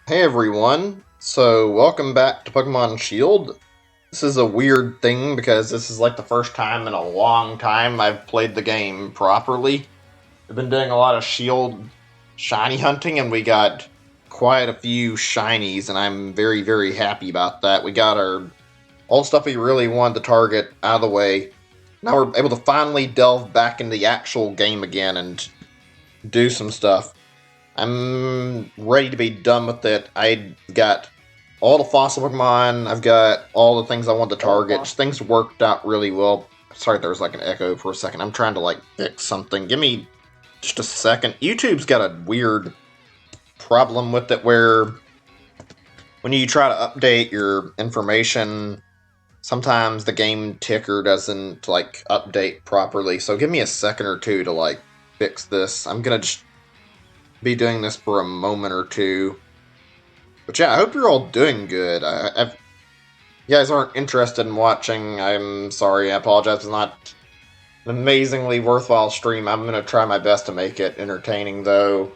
Hey everyone, so welcome back to Pokemon Shield. This is a weird thing because this is like the first time in a long time I've played the game properly. I've been doing a lot of Shield shiny hunting and we got quite a few shinies and I'm very, very happy about that. We got all the stuff we really wanted to target out of the way. Now we're able to finally delve back into the actual game again and do some stuff. I'm ready to be done with it. I got all the fossil Pokemon. I've got all the things I want to target. Things worked out really well. Sorry, there was like an echo for a second. I'm trying to like fix something. Give me just a second. YouTube's got a weird problem with it where when you try to update your information, sometimes the game ticker doesn't like update properly. So give me a second or two to like fix this. I'm gonna just be doing this for a moment or two. But yeah, I hope you're all doing good. If you guys aren't interested in watching, I'm sorry. I apologize. It's not an amazingly worthwhile stream. I'm going to try my best to make it entertaining, though.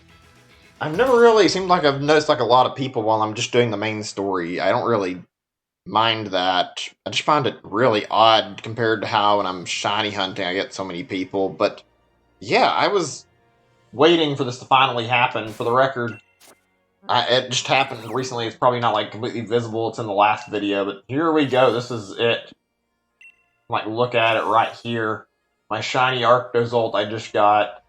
I've never really seemed like I've noticed like a lot of people while I'm just doing the main story. I don't really mind that. I just find it really odd compared to how when I'm shiny hunting I get so many people. But yeah, I was waiting for this to finally happen. For the record, it just happened recently. It's probably not like completely visible. It's in the last video, but here we go. This is it. Like, look at it right here. My shiny Arctozolt I just got.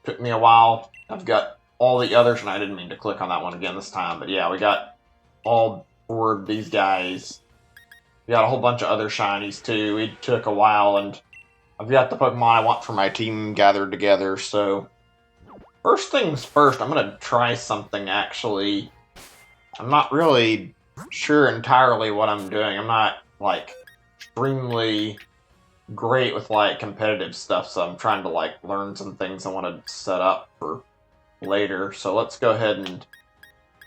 Took me a while. I've got all the others, and I didn't mean to click on that one again this time, but yeah, we got all four of these guys. We got a whole bunch of other shinies too. It took a while, and I've got the Pokemon I want for my team gathered together, so first things first, I'm going to try something, actually. I'm not really sure entirely what I'm doing. I'm not, like, extremely great with, like, competitive stuff, so I'm trying to, like, learn some things I want to set up for later. So let's go ahead and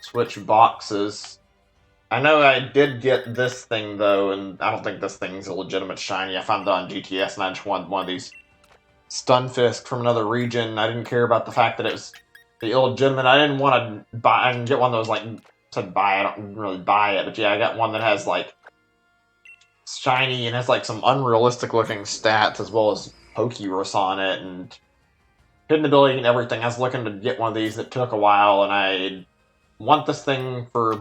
switch boxes. I know I did get this thing, though, and I don't think this thing's a legitimate shiny. I found it on GTS, and I just wanted one of these Stunfisk from another region. I didn't care about the fact that it was the illegitimate. I didn't want to buy. I didn't get one that was like said buy. I don't really buy it, but yeah, I got one that has like shiny and has like some unrealistic looking stats as well as Pokerus on it and hidden ability and everything. I was looking to get one of these that took a while, and I want this thing for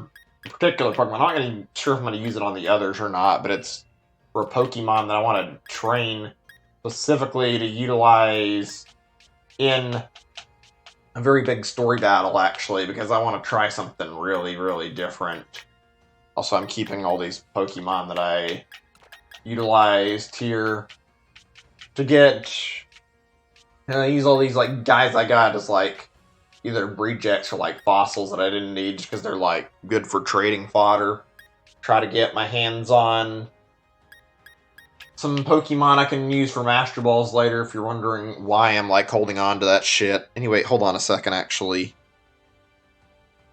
a particular Pokemon. I'm not really sure if I'm going to use it on the others or not, but it's for a Pokemon that I want to train specifically to utilize in a very big story battle, actually, because I want to try something really, really different. Also, I'm keeping all these Pokemon that I utilized here to get, I use all these, like, guys I got as, like, either rejects or, like, fossils that I didn't need just because they're, like, good for trading fodder. Try to get my hands on some Pokemon I can use for Master Balls later, if you're wondering why I'm, like, holding on to that shit. Anyway, hold on a second, actually.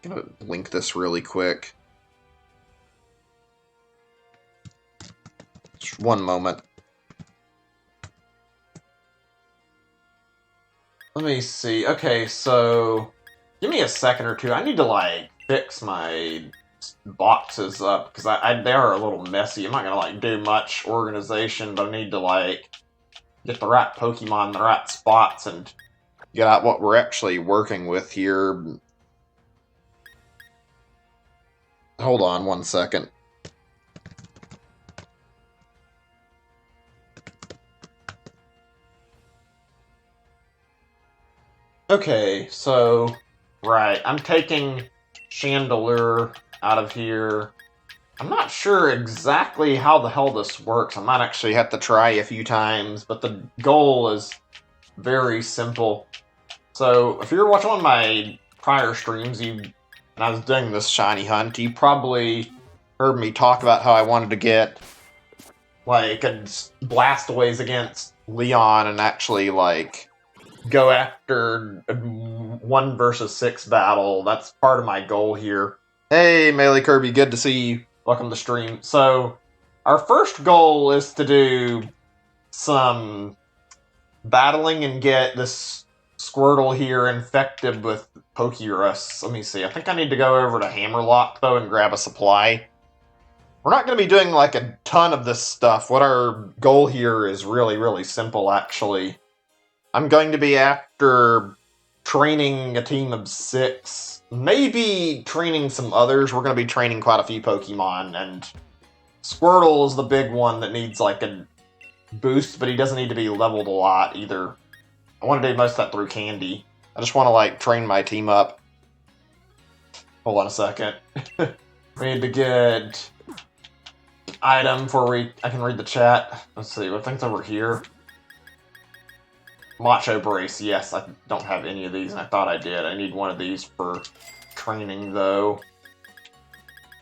I'm gonna link this really quick. Just one moment. Let me see. Okay, so give me a second or two. I need to, like, fix my boxes up because they are a little messy. I'm not gonna like do much organization, but I need to like get the right Pokemon in the right spots and get out what we're actually working with here. Hold on one second. Okay, so right, I'm taking Chandelure out of here. I'm not sure exactly how the hell this works. I might actually have to try a few times, but the goal is very simple. So, if you were watching one of my prior streams, and I was doing this shiny hunt, you probably heard me talk about how I wanted to get, like, a Blastoise against Leon and actually, like, go after a 1 versus 6 battle. That's part of my goal here. Hey, Melee Kirby, good to see you. Welcome to stream. So, our first goal is to do some battling and get this Squirtle here infected with Pokerus. Let me see. I think I need to go over to Hammerlock, though, and grab a supply. We're not going to be doing, like, a ton of this stuff. What our goal here is really, really simple, actually. I'm going to be after training a team of 6. Maybe training some others. We're going to be training quite a few Pokemon, and Squirtle is the big one that needs, like, a boost, but he doesn't need to be leveled a lot, either. I want to do most of that through Candy. I just want to, like, train my team up. Hold on a second. We need to get item before I can read the chat. Let's see, what thing's over here? Macho Brace, yes, I don't have any of these, and I thought I did. I need one of these for training, though.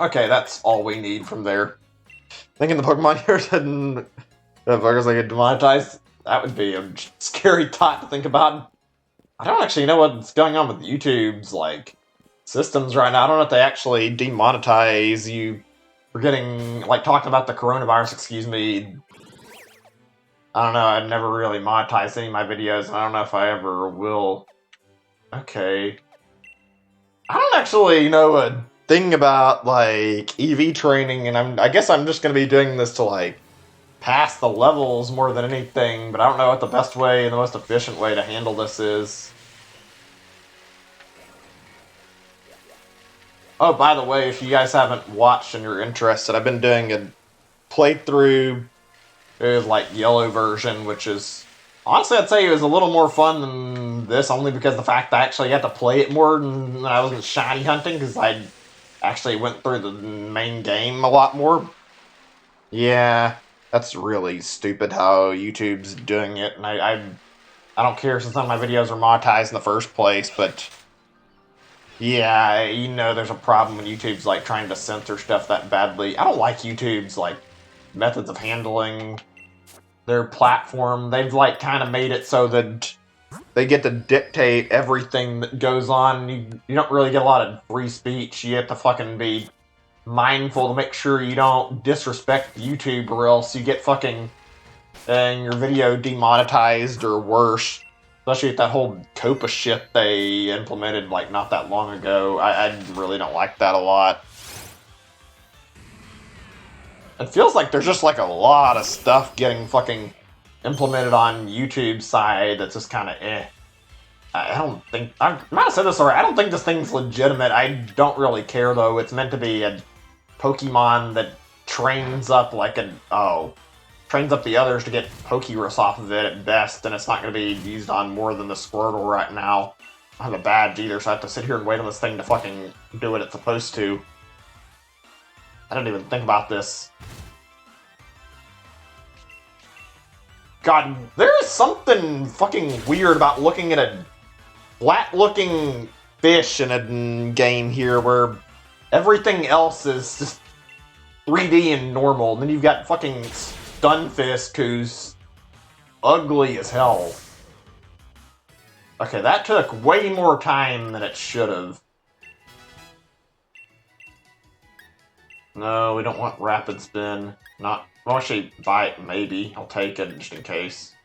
Okay, that's all we need from there. Thinking the Pokemon here didn't... If I get demonetized, that would be a scary thought to think about. I don't actually know what's going on with YouTube's, like, systems right now. I don't know if they actually demonetize you for getting, like, talking about the coronavirus, excuse me. I don't know, I'd never really monetized any of my videos, and I don't know if I ever will. Okay. I don't actually know a thing about, like, EV training, and I guess I'm just going to be doing this to, like, pass the levels more than anything, but I don't know what the best way and the most efficient way to handle this is. Oh, by the way, if you guys haven't watched and you're interested, I've been doing a playthrough of, like, yellow version, which is... Honestly, I'd say it was a little more fun than this, only because the fact that I actually had to play it more and I wasn't shiny hunting, because I actually went through the main game a lot more. Yeah, that's really stupid how YouTube's doing it, and I don't care since none of my videos are monetized in the first place, but... Yeah, you know there's a problem when YouTube's, like, trying to censor stuff that badly. I don't like YouTube's, like, methods of handling their platform. They've, like, kind of made it so that they get to dictate everything that goes on. You don't really get a lot of free speech. You have to fucking be mindful to make sure you don't disrespect YouTube, or else you get fucking your video demonetized or worse. Especially with that whole COPA shit they implemented, like, not that long ago. I really don't like that a lot. It feels like there's just, like, a lot of stuff getting fucking implemented on YouTube's side that's just kind of eh. I don't think... I might have said this already. I don't think this thing's legitimate. I don't really care, though. It's meant to be a Pokemon that trains up like an... Oh... Trains up the others to get Pokerus off of it at best, and it's not going to be used on more than the Squirtle right now. I don't have a badge either, so I have to sit here and wait on this thing to fucking do what it's supposed to. I didn't even think about this. God, there is something fucking weird about looking at a flat-looking fish in a game here where everything else is just 3D and normal, and then you've got fucking Stunfisk, who's ugly as hell. Okay, that took way more time than it should have. No, we don't want Rapid Spin. Not... Well, actually, Bite, maybe. I'll take it, just in case.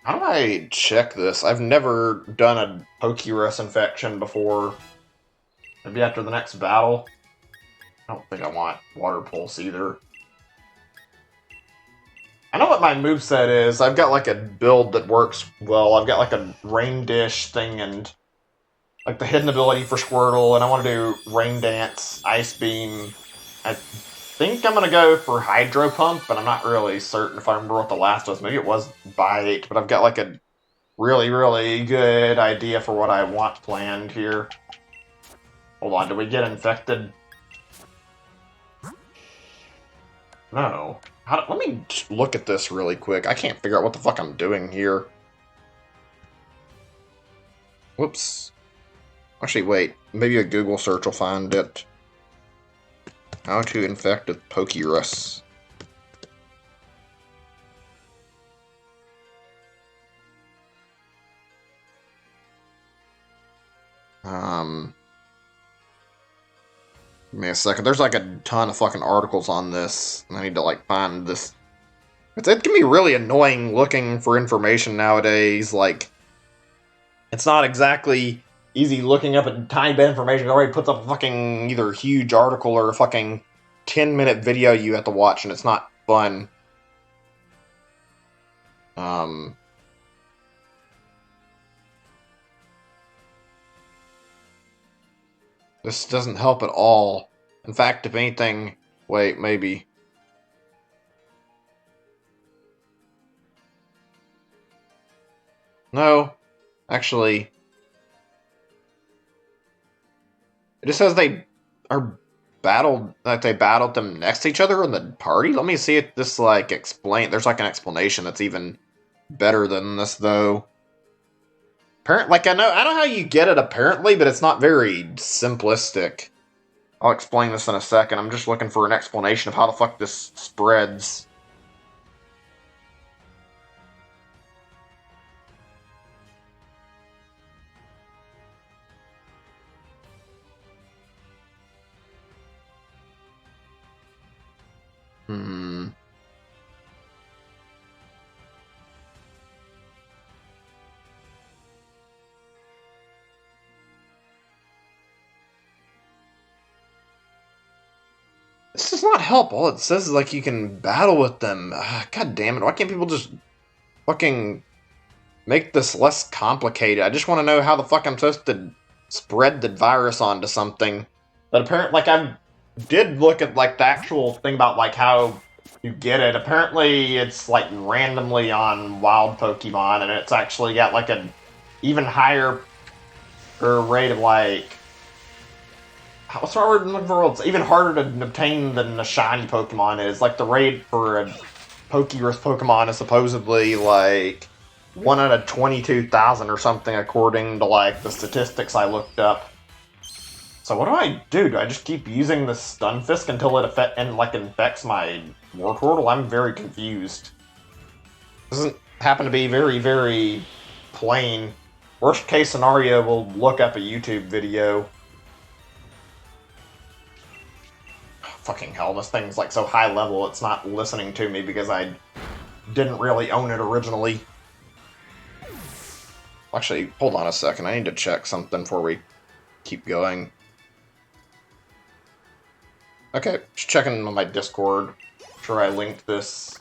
How do I check this? I've never done a Pokerus infection before. Maybe after the next battle? I don't think I want Water Pulse either. I know what my moveset is. I've got, like, a build that works well. I've got, like, a Rain Dish thing and, like, the hidden ability for Squirtle, and I want to do Rain Dance, Ice Beam. I think I'm going to go for Hydro Pump, but I'm not really certain if I remember what the last was. Maybe it was Bite, but I've got, like, a really, really good idea for what I want planned here. Hold on, did we get infected? No. Let me look at this really quick. I can't figure out what the fuck I'm doing here. Whoops. Actually, wait. Maybe a Google search will find it. How to infect with Pokerus. Give me a second. There's like a ton of fucking articles on this. I need to like find this It can be really annoying looking for information nowadays. Like, it's not exactly easy looking up a tiny bit of information. It already puts up a fucking either huge article or a fucking 10-minute video you have to watch, and it's not fun. This doesn't help at all. In fact, if anything, wait, maybe. No, actually, it just says they are battled, like they battled them next to each other in the party. Let me see if this like explain. There's like an explanation that's even better than this though. Like I know how you get it apparently, but it's not very simplistic. I'll explain this in a second. I'm just looking for an explanation of how the fuck this spreads. This does not help. All it says is like you can battle with them. God damn it! Why can't people just fucking make this less complicated? I just want to know how the fuck I'm supposed to spread the virus onto something. But apparently, like I did look at like the actual thing about like how you get it. Apparently, it's like randomly on wild Pokemon, and it's actually got like an even higher rate of like. What's the word in the world? It's even harder to obtain than a shiny Pokemon is. Like the rate for a Pokerus Pokemon is supposedly like 1 out of 22,000 or something, according to like the statistics I looked up. So what do I do? Do I just keep using the Stunfisk until it infects my Wartortle? I'm very confused. Doesn't happen to be very, very plain. Worst case scenario, we'll look up a YouTube video. Fucking hell, this thing's like so high level, it's not listening to me because I didn't really own it originally. Actually, hold on a second, I need to check something before we keep going. Okay, just checking on my Discord. Sure, I linked this.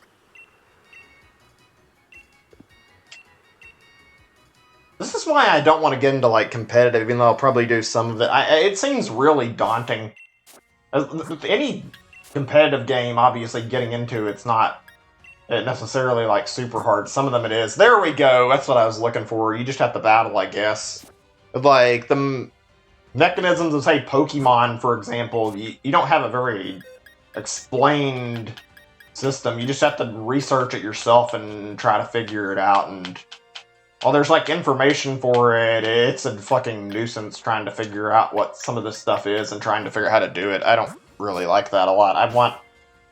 This is why I don't want to get into like competitive, even though I'll probably do some of it. It seems really daunting. Any competitive game, obviously, getting into it's not necessarily like super hard. Some of them it is. There we go. That's what I was looking for. You just have to battle, I guess. Like the mechanisms of, say, Pokemon, for example, you don't have a very explained system. You just have to research it yourself and try to figure it out. And while there's like information for it, it's a fucking nuisance trying to figure out what some of this stuff is and trying to figure out how to do it. I don't really like that a lot. I want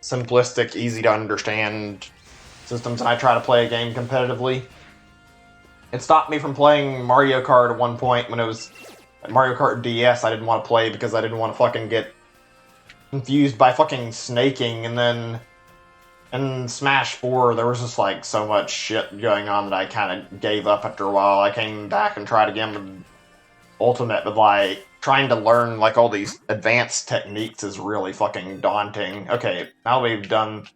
simplistic, easy to understand systems, and I try to play a game competitively. It stopped me from playing Mario Kart at one point when it was Mario Kart DS. I didn't want to play because I didn't want to fucking get confused by fucking snaking, and then in Smash 4, there was just like so much shit going on that I kind of gave up after a while. I came back and tried again with Ultimate, but like trying to learn like all these advanced techniques is really fucking daunting. Okay, now we've done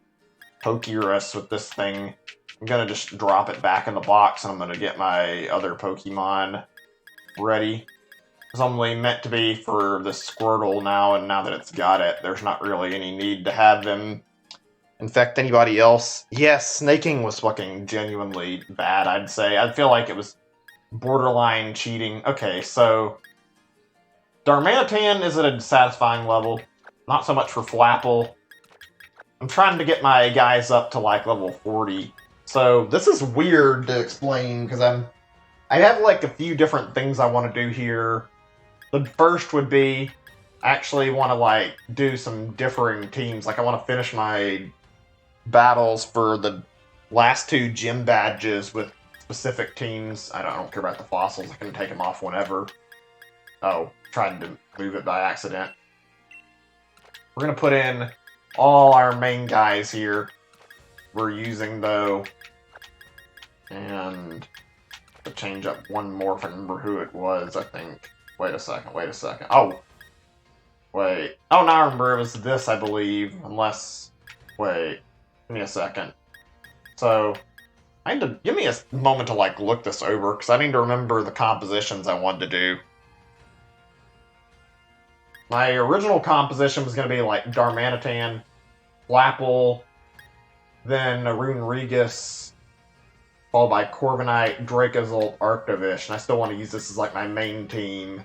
Pokerus with this thing, I'm gonna just drop it back in the box and I'm gonna get my other Pokemon ready. It's only meant to be for the Squirtle now, and now that it's got it, there's not really any need to have them infect anybody else. Yes, snaking was fucking genuinely bad, I'd say. I feel like it was borderline cheating. Okay, so Darmanitan is at a satisfying level. Not so much for Flapple. I'm trying to get my guys up to like level 40. So this is weird to explain because I have like a few different things I want to do here. The first would be I actually want to like do some differing teams. Like I want to finish my battles for the last 2 gym badges with specific teams. I don't care about the fossils. I can take them off whenever. Oh, tried to move it by accident. We're going to put in all our main guys here. we're using, though. And to change up one more, if I remember who it was, I think. Wait a second, wait a second. Oh! Wait. Oh, now I remember it was this, I believe. Unless... Wait. Give me a second. So, I need to... Give me a moment to, like, look this over, because I need to remember the compositions I wanted to do. My original composition was going to be, like, Darmanitan, Flapple, then Rune Regis, followed by Corviknight, Dracozolt, Arctovish, and I still want to use this as, like, my main team.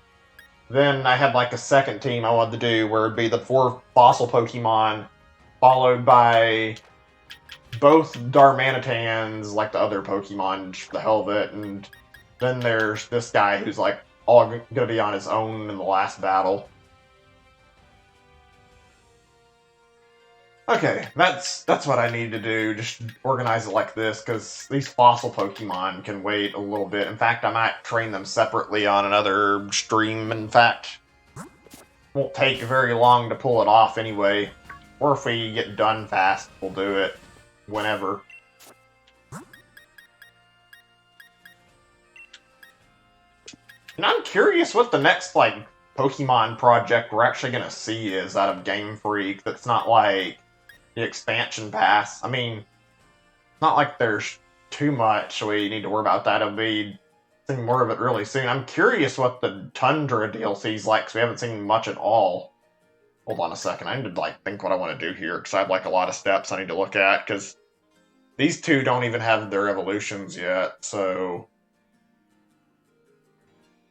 Then I had, like, a second team I wanted to do, where it'd be the 4 fossil Pokemon, followed by both Darmanitans, like the other Pokemon, the hell of it, and then there's this guy who's, like, all gonna be on his own in the last battle. Okay, that's what I need to do, just organize it like this, because these fossil Pokemon can wait a little bit. In fact, I might train them separately on another stream, in fact. Won't take very long to pull it off anyway. Or if we get done fast, we'll do it whenever. And I'm curious what the next, like, Pokemon project we're actually gonna see is out of Game Freak that's not, like, the expansion pass. I mean, not like there's too much we need to worry about that. It'll be seeing more of it really soon. I'm curious what the Tundra DLC's like, because we haven't seen much at all. Hold on a second. I need to, like, think what I want to do here, because I have, like, a lot of steps I need to look at, because these two don't even have their evolutions yet, so...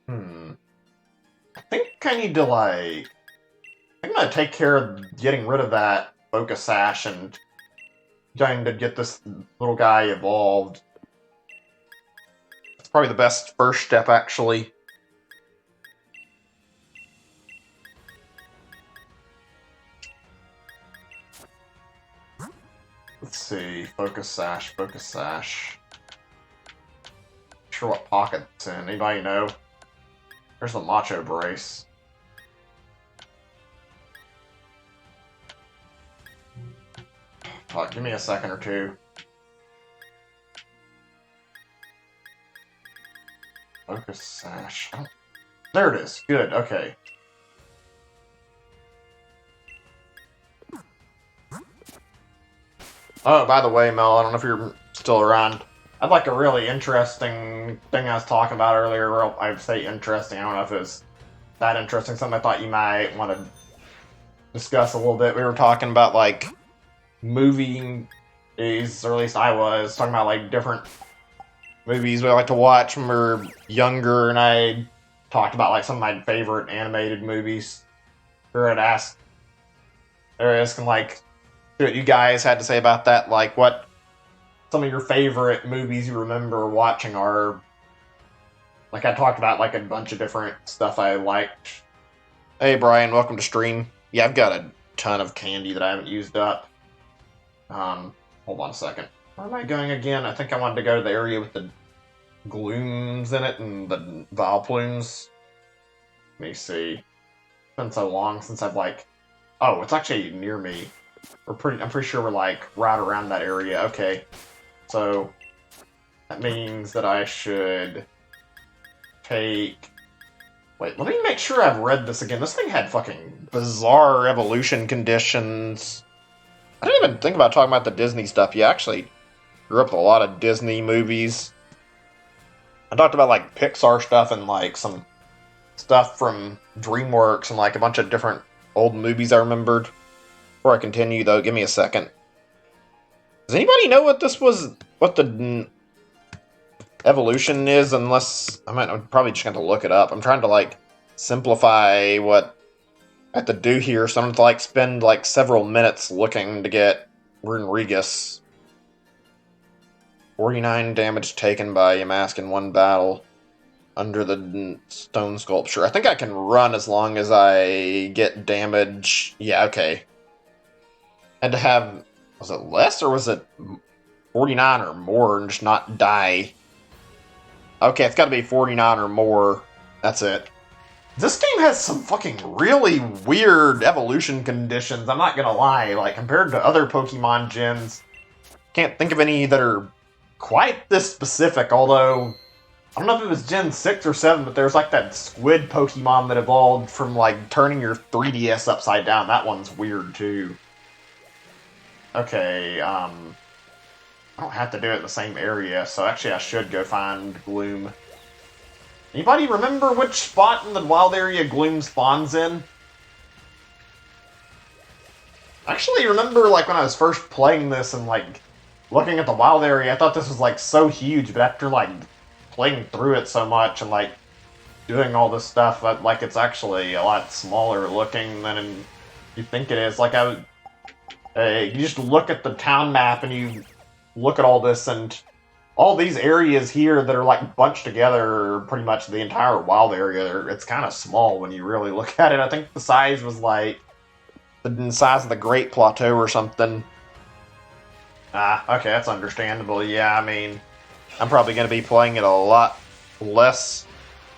I think I need to, like... I'm gonna take care of getting rid of that Focus Sash and trying to get this little guy evolved. That's probably the best first step, actually. Let's see. Focus Sash, Focus Sash. Not sure what pocket it's in. Anybody know? There's the Macho Brace. Give me a second or two. Focus Sash. Oh, there it is. Good, okay. Oh, by the way, Mel, I don't know if you're still around. I'd like a really interesting thing I was talking about earlier. Well, I'd say interesting. I don't know if it was that interesting. Something I thought you might want to discuss a little bit. We were talking about, like, movies, or at least I was, talking about, like, different movies we like to watch when we were younger, and I talked about, like, some of my favorite animated movies. Or I'd ask, like, see what you guys had to say about that, like, what some of your favorite movies you remember watching are. Like, I talked about, like, a bunch of different stuff I liked. Hey, Brian, welcome to stream. Yeah, I've got a ton of candy that I haven't used up. Hold on a second. Where am I going again? I think I wanted to go to the area with the glooms in it and the Vileplumes. Let me see. It's been so long since I've, like... Oh, it's actually near me. I'm pretty sure we're, like, right around that area. Okay. So, that means that I should take... Wait, let me make sure I've read this again. This thing had fucking bizarre evolution conditions. I didn't even think about talking about the Disney stuff. You actually grew up with a lot of Disney movies. I talked about, like, Pixar stuff and, like, some stuff from DreamWorks and, like, a bunch of different old movies I remembered. Before I continue, though, give me a second. Does anybody know what this was? What the evolution is? Unless I'm probably just going to look it up. I'm trying to, like, simplify what I have to do here, so I'm going to, like, spend, like, several minutes looking to get Rune Regis. 49 damage taken by Yamask in one battle under the stone sculpture. I think I can run as long as I get damage. Yeah, okay. Had to have... Was it less, or was it 49 or more and just not die? Okay, it's got to be 49 or more. That's it. This game has some fucking really weird evolution conditions, I'm not gonna lie. Like, compared to other Pokemon gens, Can't think of any that are quite this specific, although I don't know if it was Gen 6 or 7, but there's like that squid Pokemon that evolved from like turning your 3DS upside down. That one's weird too. Okay, I don't have to do it in the same area, so actually I should go find Gloom. Anybody remember which spot in the wild area Gloom spawns in? I actually remember, like, when I was first playing this and, like, looking at the wild area, I thought this was, like, so huge, but after, like, playing through it so much and, like, doing all this stuff, like, it's actually a lot smaller looking than you think it is. Like, you just look at the town map and you look at all this, and all these areas here that are, like, bunched together are pretty much the entire wild area. It's kind of small when you really look at it. I think the size was, like, the size of the Great Plateau or something. Okay, that's understandable. Yeah, I mean, I'm probably going to be playing it a lot less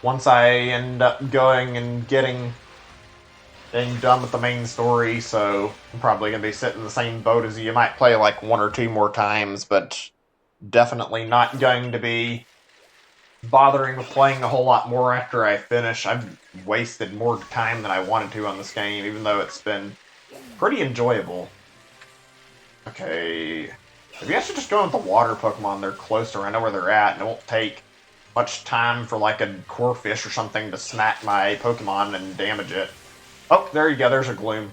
once I end up going and getting done with the main story, so I'm probably going to be sitting in the same boat as you. You might play like 1 or 2 more times, but definitely not going to be bothering with playing a whole lot more after I finish. I've wasted more time than I wanted to on this game, even though it's been pretty enjoyable. Okay, maybe I should just go with the water Pokemon. They're closer, I know where they're at, and it won't take much time for like a core fish or something to smack my Pokemon and damage it. Oh, there you go, there's a Gloom.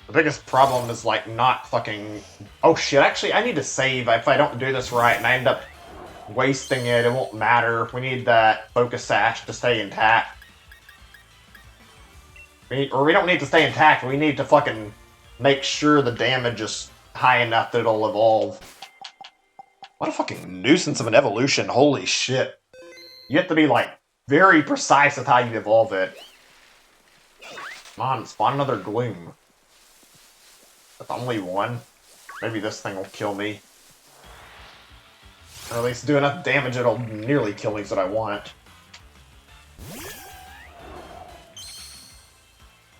The biggest problem is like not fucking... Oh shit, actually I need to save. If I don't do this right and I end up wasting it, it won't matter. We need that Focus Sash to stay intact. We don't need to stay intact, we need to fucking make sure the damage is high enough that it'll evolve. What a fucking nuisance of an evolution, holy shit. You have to be, like, very precise with how you evolve it. Come on, spawn another Gloom. That's only one. Maybe this thing will kill me. Or at least do enough damage it'll nearly kill me is what I want.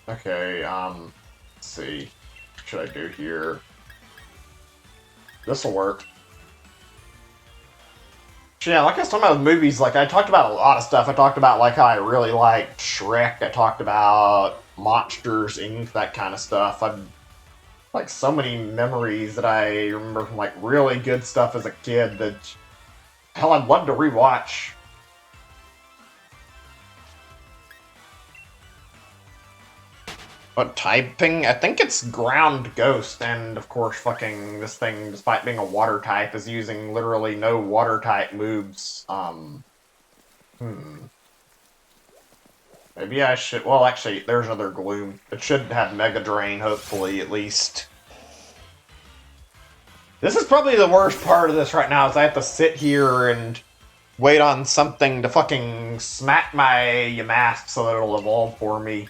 Okay, let's see. What should I do here? This'll work. Yeah, like I was talking about with movies, like I talked about a lot of stuff. I talked about like how I really liked Shrek. I talked about Monsters, Inc., that kind of stuff. I've like so many memories that I remember from like really good stuff as a kid that hell I'd love to rewatch. What typing? I think it's Ground Ghost, and of course fucking this thing, despite being a water type, is using literally no water type moves. Maybe I should... Well, actually, there's another Gloom. It should have Mega Drain, hopefully, at least. This is probably the worst part of this right now, is I have to sit here and wait on something to fucking smack my Yamask so that it'll evolve for me.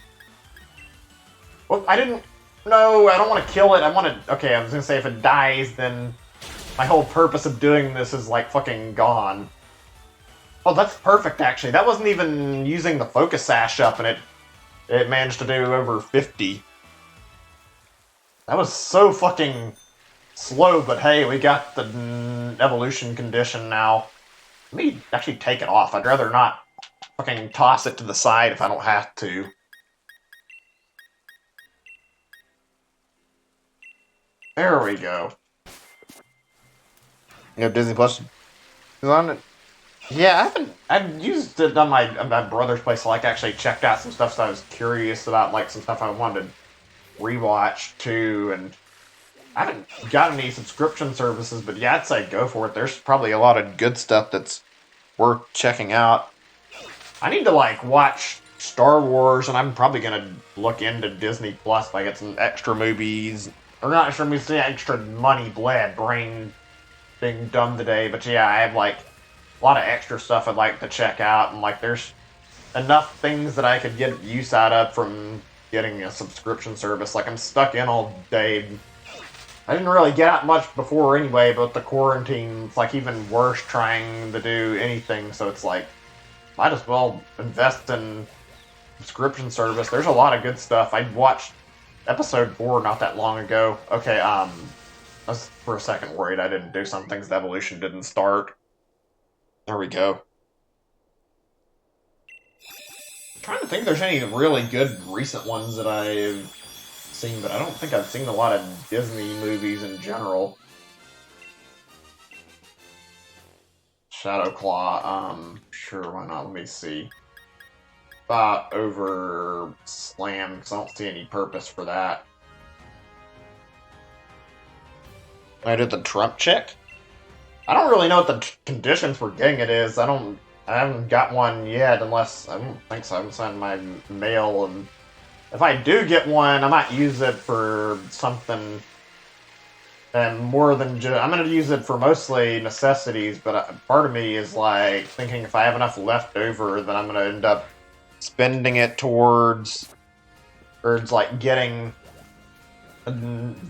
Well, I didn't... No, I don't want to kill it. I want to... Okay, I was going to say if it dies, then my whole purpose of doing this is, like, fucking gone. Oh, that's perfect, actually. That wasn't even using the Focus Sash up, and it managed to do over 50. That was so fucking slow, but hey, we got the evolution condition now. Let me actually take it off. I'd rather not fucking toss it to the side if I don't have to. There we go. You know, Disney Plus is on it. Yeah, I've used it on my brother's place. So, like, actually checked out some stuff, so I was curious about, like, some stuff I wanted to rewatch too. And I haven't got any subscription services, but yeah, I'd say go for it. There's probably a lot of good stuff that's worth checking out. I need to like watch Star Wars, and I'm probably gonna look into Disney Plus if I get some extra movies. Or not extra movies, extra money, bled, brain being dumb today. But yeah, I have like a lot of extra stuff I'd like to check out, and like there's enough things that I could get use out of from getting a subscription service. Like I'm stuck in all day. I didn't really get out much before anyway, but the quarantine, it's like even worse trying to do anything, so it's like, might as well invest in subscription service. There's a lot of good stuff. I watched episode 4 not that long ago. Okay, I was for a second worried I didn't do something because the evolution didn't start. There we go. I'm trying to think if there's any really good recent ones that I've seen, but I don't think I've seen a lot of Disney movies in general. Shadow Claw, sure, why not? Let me see. About over Slam, because I don't see any purpose for that. I did the Trump check? I don't really know what the conditions for getting it is. I haven't got one yet, unless, I don't think so. I haven't signed my mail, and if I do get one, I might use it for something and more than just, I'm going to use it for mostly necessities, but part of me is like thinking if I have enough left over, then I'm going to end up spending it towards like getting an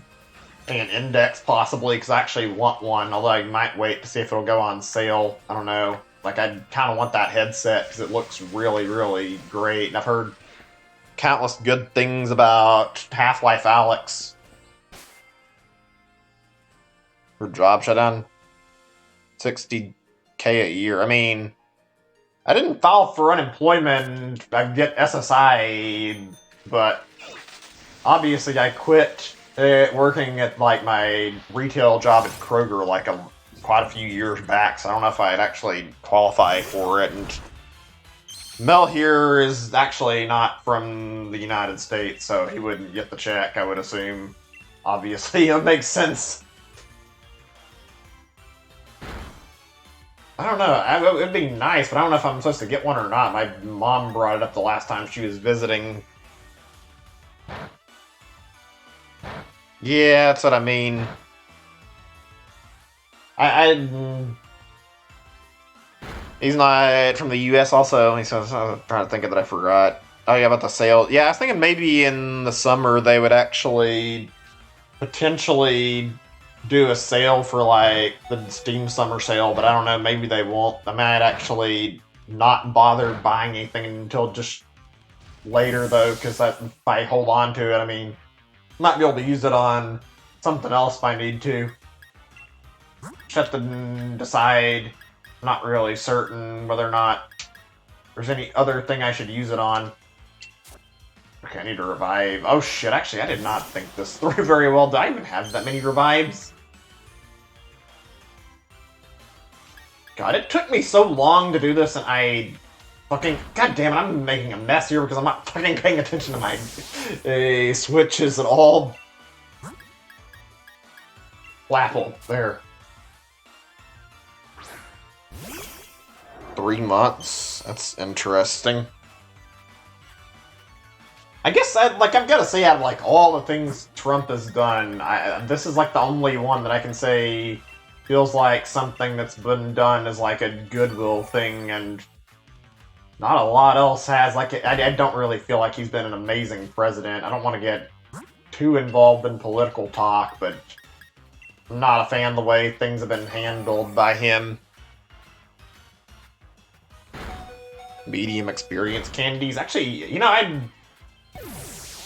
index possibly, because I actually want one, although I might wait to see if it'll go on sale. I don't know. Like, I kind of want that headset because it looks really, really great. And I've heard countless good things about Half-Life Alyx. For job shutdown, 60K a year. I mean, I didn't file for unemployment. I get SSI, but obviously I quit working at like my retail job at Kroger like quite a few years back. So I don't know if I'd actually qualify for it. And Mel here is actually not from the United States, so he wouldn't get the check, I would assume. Obviously, it makes sense. I don't know. It'd be nice, but I don't know if I'm supposed to get one or not. My mom brought it up the last time she was visiting. Yeah, that's what I mean. He's not from the U.S. also. He says, I'm trying to think of that. I forgot. Oh yeah, about the sale. Yeah, I was thinking maybe in the summer they would actually potentially do a sale for like the Steam Summer Sale, but I don't know, maybe they won't. I might actually not bother buying anything until just later though, because if I hold on to it, I mean, I might be able to use it on something else if I need to. Just have to decide. I'm not really certain whether or not there's any other thing I should use it on. Okay, I need to revive. Oh shit, actually, I did not think this through very well. Do I even have that many revives? God, it took me so long to do this, and I fucking... God damn it, I'm making a mess here because I'm not fucking paying attention to my switches at all. Flapple, there. 3 months? That's interesting. I guess I've got to say, out of like all the things Trump has done, this is like the only one that I can say feels like something that's been done as like a goodwill thing, and not a lot else has. Like, I don't really feel like he's been an amazing president. I don't want to get too involved in political talk, but I'm not a fan of the way things have been handled by him. Medium experience candies. Actually, you know, I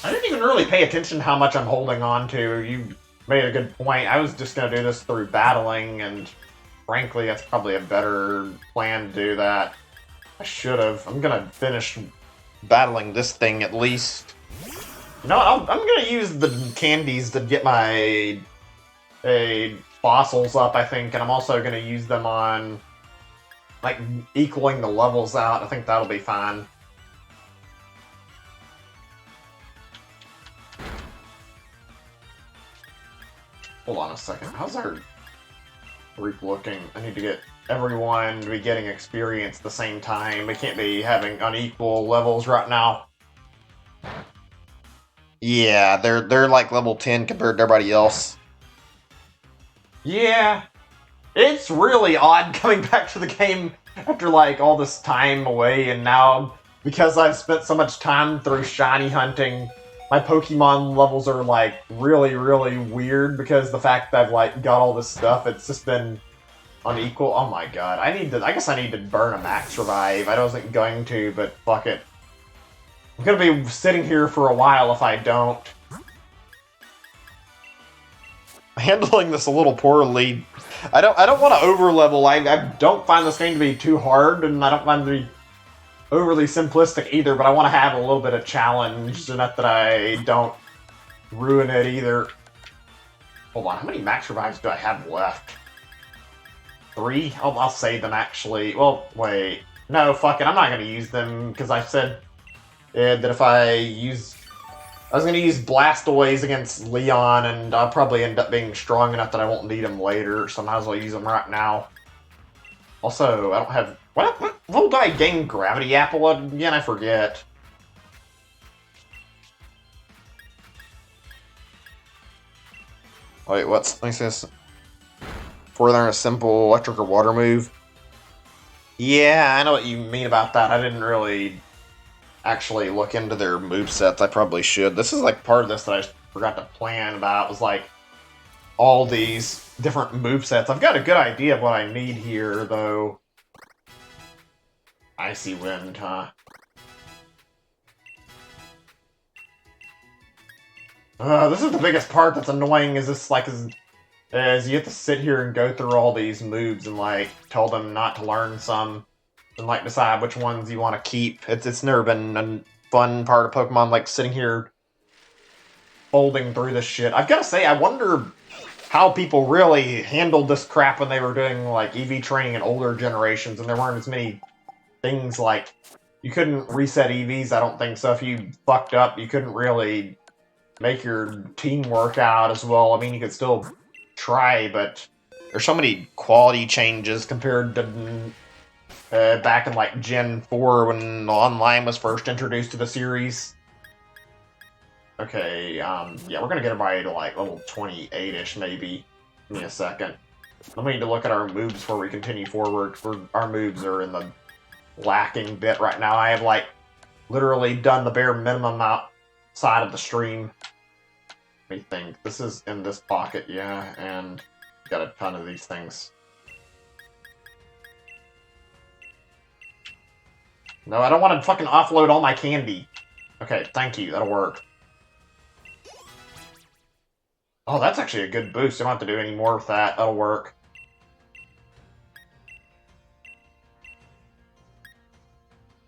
didn't even really pay attention to how much I'm holding on to. You made a good point. I was just going to do this through battling, and frankly, that's probably a better plan to do that. I should have. I'm going to finish battling this thing at least. You know what? I'm going to use the candies to get my fossils up, I think, and I'm also going to use them on like equaling the levels out. I think that'll be fine. Hold on a second. How's our group looking? I need to get everyone to be getting experience at the same time. We can't be having unequal levels right now. Yeah, they're like level 10 compared to everybody else. Yeah. It's really odd coming back to the game after like all this time away, and now because I've spent so much time through shiny hunting, my Pokemon levels are like really, really weird because the fact that I've like got all this stuff, it's just been unequal. Oh my god, I guess I need to burn a max revive. I wasn't going to, but fuck it. I'm gonna be sitting here for a while if I don't. handling this a little poorly. I don't want to over level. I don't find this game to be too hard, and I don't find it to be overly simplistic either. But I want to have a little bit of challenge, enough that I don't ruin it either. Hold on, how many max revives do I have left? 3? I'll save them actually. Well, wait. No, fuck it. I'm not gonna use them because I said that if I use, I was gonna use Blastoise against Leon, and I'll probably end up being strong enough that I won't need them later. So I might as well use them right now. Also, I don't have what did I gain Gravity Apple again? I forget. Wait, what's this? For they're a simple electric or water move. Yeah, I know what you mean about that. I didn't really actually look into their movesets. I probably should. This is like part of this that I forgot to plan about. Was like all these different movesets. I've got a good idea of what I need here, though. Icy Wind, huh? This is the biggest part that's annoying. Is this like is you have to sit here and go through all these moves and like tell them not to learn some and like decide which ones you want to keep. It's never been a fun part of Pokemon, like sitting here folding through this shit. I've got to say, I wonder how people really handled this crap when they were doing like EV training in older generations, and there weren't as many things like you couldn't reset EVs. I don't think so. If you fucked up, you couldn't really make your team work out as well. I mean, you could still try, but there's so many quality changes compared to back in like Gen 4 when online was first introduced to the series. Okay, yeah, we're gonna get everybody to like level 28-ish maybe. Give me a second. Let me need to look at our moves before we continue forward. Our moves are in the lacking bit right now. I have like literally done the bare minimum outside of the stream. Let me think. This is in this pocket, yeah, and got a ton of these things. No, I don't want to fucking offload all my candy. Okay, thank you. That'll work. Oh, that's actually a good boost. I don't have to do any more with that. That'll work.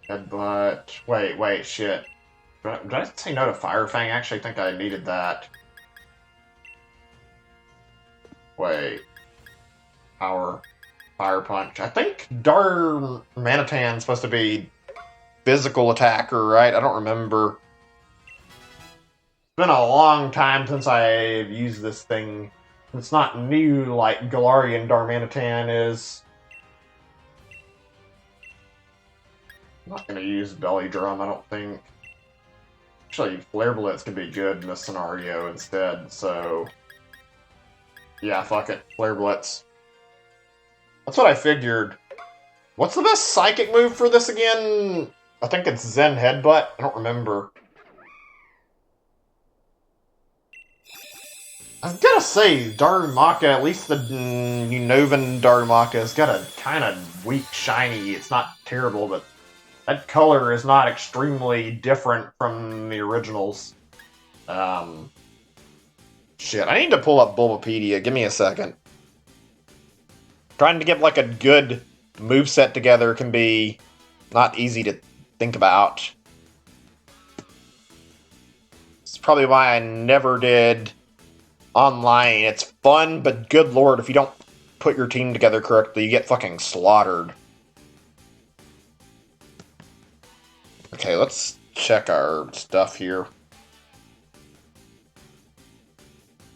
Headbutt. Wait, shit. Did I say no to Fire Fang? I actually think I needed that. Wait. Power. Fire Punch. I think Darmanitan's supposed to be physical attacker, right? I don't remember. It's been a long time since I've used this thing. It's not new like Galarian Darmanitan is. I'm not going to use Belly Drum, I don't think. Actually, Flare Blitz could be good in this scenario instead, so... yeah, fuck it. Flare Blitz. That's what I figured. What's the best Psychic move for this again? I think it's Zen Headbutt. I don't remember. I've gotta say, Darumaka, at least the Unovan Darumaka, has got a kind of weak shiny. It's not terrible, but that color is not extremely different from the originals. Shit, I need to pull up Bulbapedia. Give me a second. Trying to get like a good moveset together can be not easy to think about. It's probably why I never did online. It's fun, but good lord, if you don't put your team together correctly, you get fucking slaughtered. Okay, let's check our stuff here.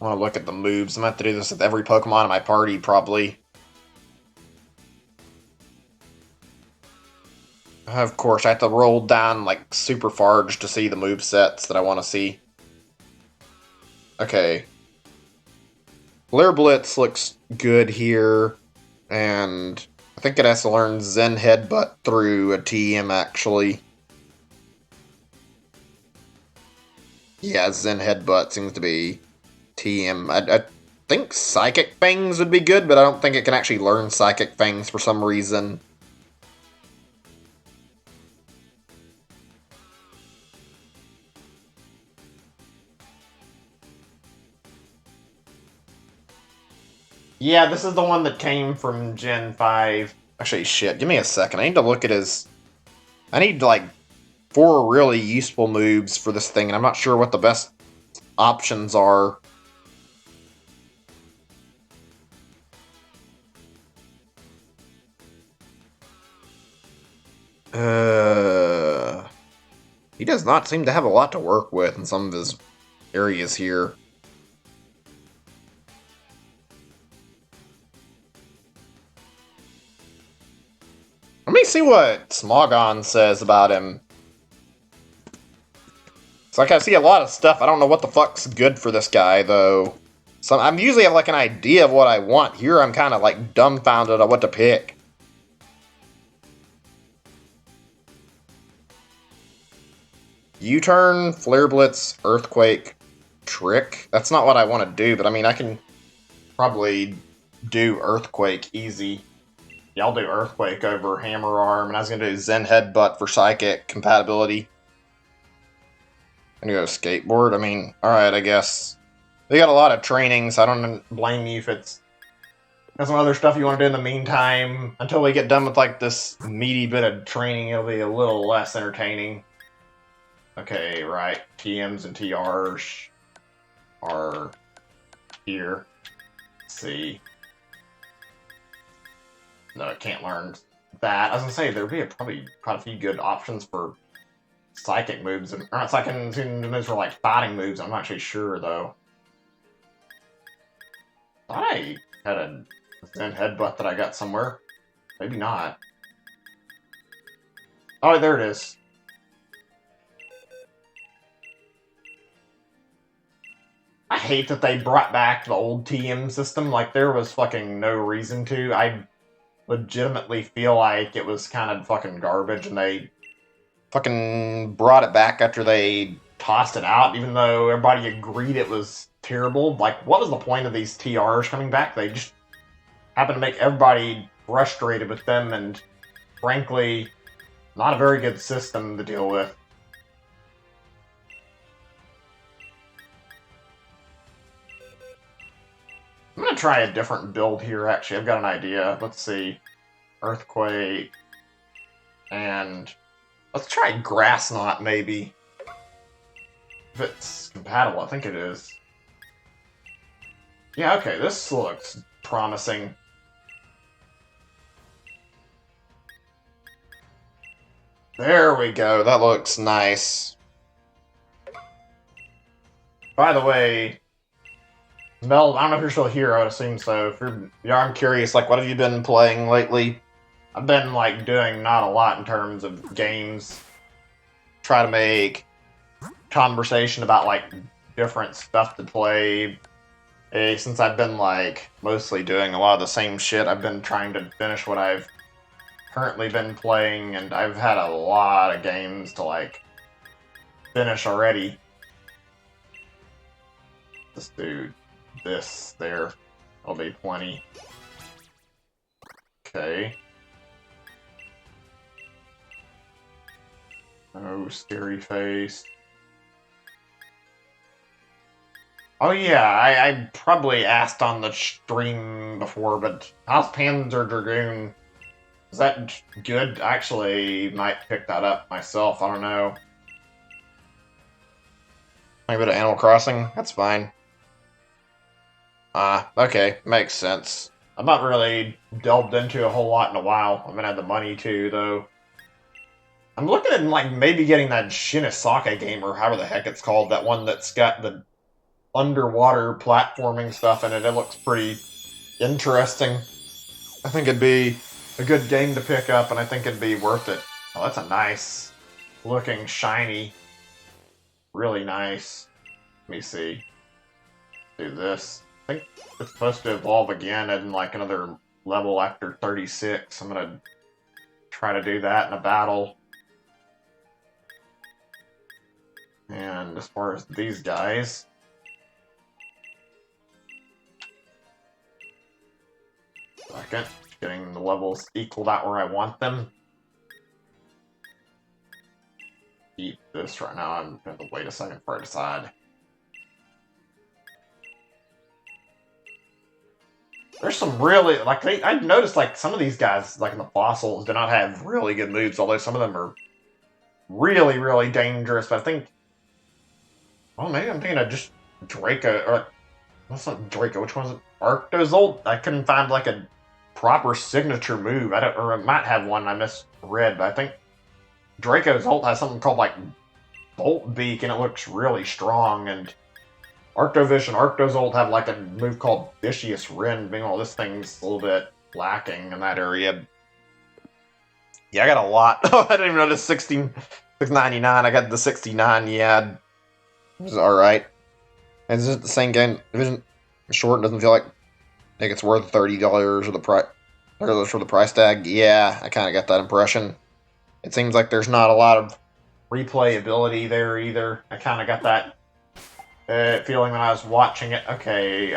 I want to look at the moves. I'm going to have to do this with every Pokemon in my party, probably. Of course, I have to roll down, like, super far just to see the movesets that I want to see. Okay. Flare Blitz looks good here, and I think it has to learn Zen Headbutt through a TM, actually. Yeah, Zen Headbutt seems to be TM. I think Psychic Fangs would be good, but I don't think it can actually learn Psychic Fangs for some reason. Yeah, this is the one that came from Gen 5. Actually, shit, give me a second. I need to look at his... I need, like, 4 really useful moves for this thing, and I'm not sure what the best options are. Uh... He does not seem to have a lot to work with in some of his areas here. Let me see what Smogon says about him. It's like I see a lot of stuff. I don't know what the fuck's good for this guy, though. So I'm usually have like an idea of what I want. Here I'm kind of like dumbfounded on what to pick. U-turn, Flare Blitz, Earthquake, Trick. That's not what I want to do, but I mean I can probably do Earthquake easy. Yeah, I'll do Earthquake over Hammer Arm, and I was going to do Zen Headbutt for Psychic compatibility. I'm going to go Skateboard. I mean, alright, I guess. They got a lot of training, so I don't blame you if it's got some other stuff you want to do in the meantime. Until we get done with, like, this meaty bit of training, it'll be a little less entertaining. Okay, right. TMs and TRs are here. Let's see. No, I can't learn that. I was gonna say there'd be probably quite a few good options for psychic moves, and or not psychic moves for like fighting moves. I'm not actually sure though. Thought I had a Zen headbutt that I got somewhere. Maybe not. Oh, there it is. I hate that they brought back the old TM system. Like there was fucking no reason to. I legitimately feel like it was kind of fucking garbage, and they fucking brought it back after they tossed it out, even though everybody agreed it was terrible. Like, what was the point of these TRs coming back? They just happened to make everybody frustrated with them, and frankly, not a very good system to deal with. I'm gonna try a different build here, actually. I've got an idea. Let's see. Earthquake. And let's try Grass Knot, maybe. If it's compatible, I think it is. Yeah, okay, this looks promising. There we go, that looks nice. By the way, Mel, I don't know if you're still here, I would assume so. If you're, yeah, I'm curious, like, what have you been playing lately? I've been, like, doing not a lot in terms of games. Try to make conversation about, like, different stuff to play. Since I've been, like, mostly doing a lot of the same shit, I've been trying to finish what I've currently been playing, and I've had a lot of games to, like, finish already. Just do this there. I'll be plenty. Okay. Oh, scary face. Oh yeah, I probably asked on the stream before, but how's Panzer Dragoon? Is that good? I actually might pick that up myself, I don't know. Maybe to Animal Crossing? That's fine. Okay, makes sense. I've not really delved into a whole lot in a while. I haven't had the money to, though. I'm looking at, like, maybe getting that Shinosake game, or however the heck it's called, that one that's got the underwater platforming stuff in it. It looks pretty interesting. I think it'd be a good game to pick up, and I think it'd be worth it. Oh, that's a nice looking shiny. Really nice. Let me see. Do this. I think it's supposed to evolve again in like another level after 36. I'm gonna try to do that in a battle. And as far as these guys, second, getting the levels equaled out where I want them. Keep this right now. I'm gonna wait a second before I decide. There's some really, like, I've noticed, like, some of these guys, like in the fossils, do not have really good moves, although some of them are really, really dangerous. But I think, well, maybe I'm thinking of just Draco, or, that's not Draco, which one's it? Arctozolt? I couldn't find, like, a proper signature move. I don't, or it might have one I misread, but I think Draco's ult has something called, like, Bolt Beak, and it looks really strong, and Arctovish and Arctozolt have like a move called Vicious Rend. Meanwhile, this thing's a little bit lacking in that area. Yeah, I got a lot. Oh, I didn't even notice 699. I got the 69. Yeah, it was alright. And is it the same game? Division Short doesn't feel like it's worth $30 or the price for the price tag. Yeah, I kind of got that impression. It seems like there's not a lot of replayability there either. I kind of got that feeling when I was watching it. Okay,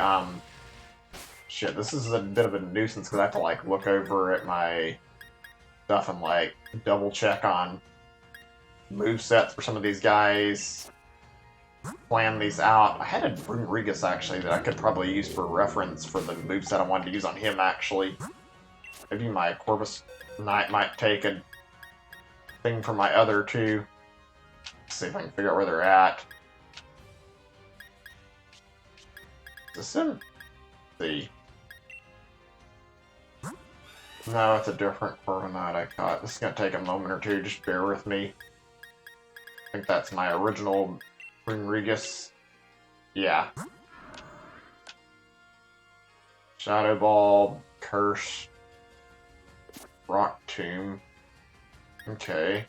shit, this is a bit of a nuisance because I have to, like, look over at my stuff and, like, double check on movesets for some of these guys, plan these out. I had a Rodriguez, actually, that I could probably use for reference for the moveset I wanted to use on him, actually. Maybe my Corvus Knight might take a thing from my other two. Let's see if I can figure out where they're at. Is this him? See. No, it's a different Corviknight I caught. This is gonna take a moment or two, just bear with me. I think that's my original Rodriguez. Yeah. Shadow Ball, Curse, Rock Tomb. Okay.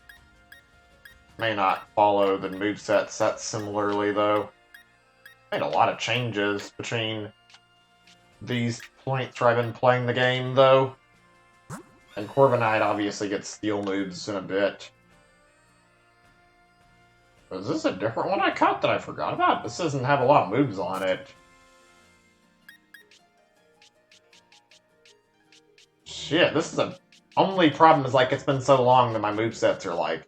May not follow the moveset set similarly, though. Made a lot of changes between these points where I've been playing the game, though. And Corviknight obviously gets steel moves in a bit. Is this a different one I caught that I forgot about? This doesn't have a lot of moves on it. Shit, this is a... Only problem is, like, it's been so long that my movesets are, like,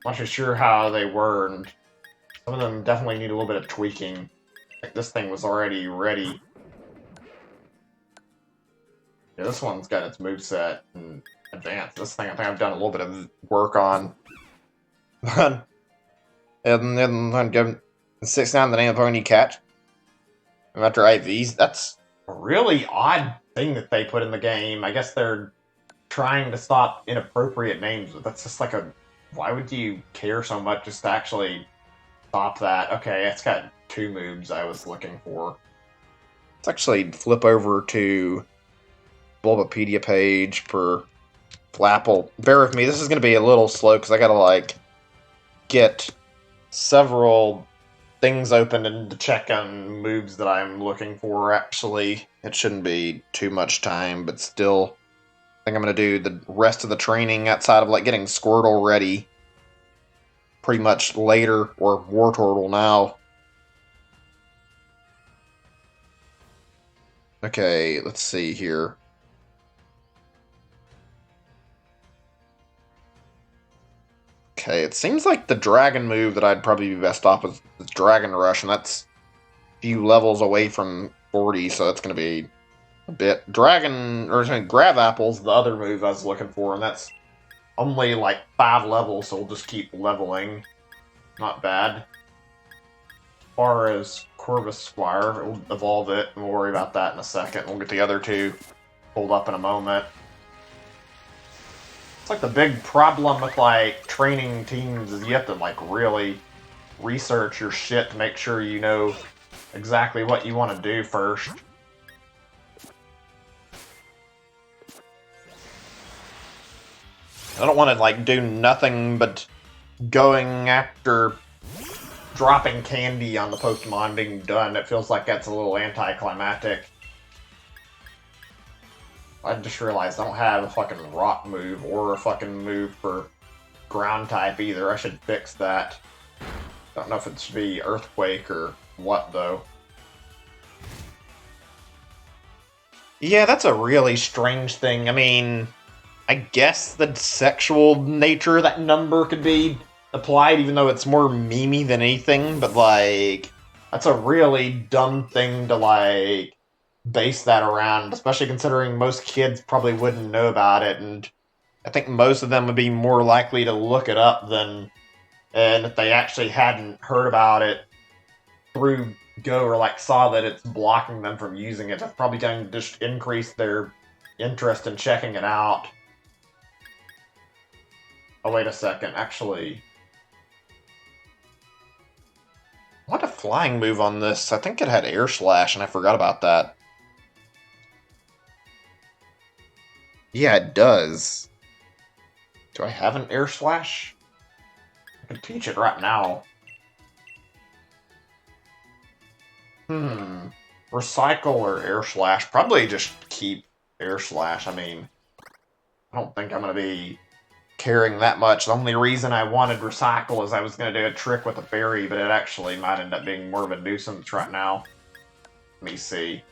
not too sure how they were, and some of them definitely need a little bit of tweaking. Like, this thing was already ready. Yeah, this one's got its moveset in advance. This thing I think I've done a little bit of work on. And then I'm giving 6-9 the name of Pony Catch. After IVs, that's a really odd thing that they put in the game. I guess they're trying to stop inappropriate names, but that's just like a... Why would you care so much just to actually stop that? Okay, it's got 2 moves I was looking for. Let's actually flip over to Bulbapedia page for Flapple. Bear with me, this is going to be a little slow because I gotta, like, get several things open and to check on moves that I'm looking for, actually. It shouldn't be too much time, but still, I think I'm going to do the rest of the training outside of, like, getting Squirtle ready pretty much later, or Wartortle now. Okay, let's see here. Okay, it seems like the Dragon move that I'd probably be best off with is Dragon Rush, and that's a few levels away from 40, so that's going to be a bit. Grab Apple's the other move I was looking for, and that's only like 5 levels, so we'll just keep leveling. Not bad. As far as Corvus Squire, we'll evolve it, and we'll worry about that in a second. We'll get the other two pulled up in a moment. It's like the big problem with, like, training teams is you have to, like, really research your shit to make sure you know exactly what you want to do first. I don't want to, like, do nothing but going after dropping candy on the Pokemon being done. It feels like that's a little anticlimactic. I just realized I don't have a fucking rock move or a fucking move for ground type either. I should fix that. Don't know if it should be Earthquake or what, though. Yeah, that's a really strange thing. I mean, I guess the sexual nature of that number could be applied, even though it's more memey than anything, but, like, that's a really dumb thing to, like, base that around, especially considering most kids probably wouldn't know about it, and I think most of them would be more likely to look it up than, and if they actually hadn't heard about it through Go or like saw that it's blocking them from using it, that's probably going to just increase their interest in checking it out. Oh, wait a second, actually. What a flying move on this. I think it had air slash, and I forgot about that. Yeah, it does. Do I have an air slash? I can teach it right now. Recycle or air slash? Probably just keep air slash. I mean, I don't think I'm going to be caring that much. The only reason I wanted recycle is I was going to do a trick with a berry, but it actually might end up being more of a nuisance right now. Let me see.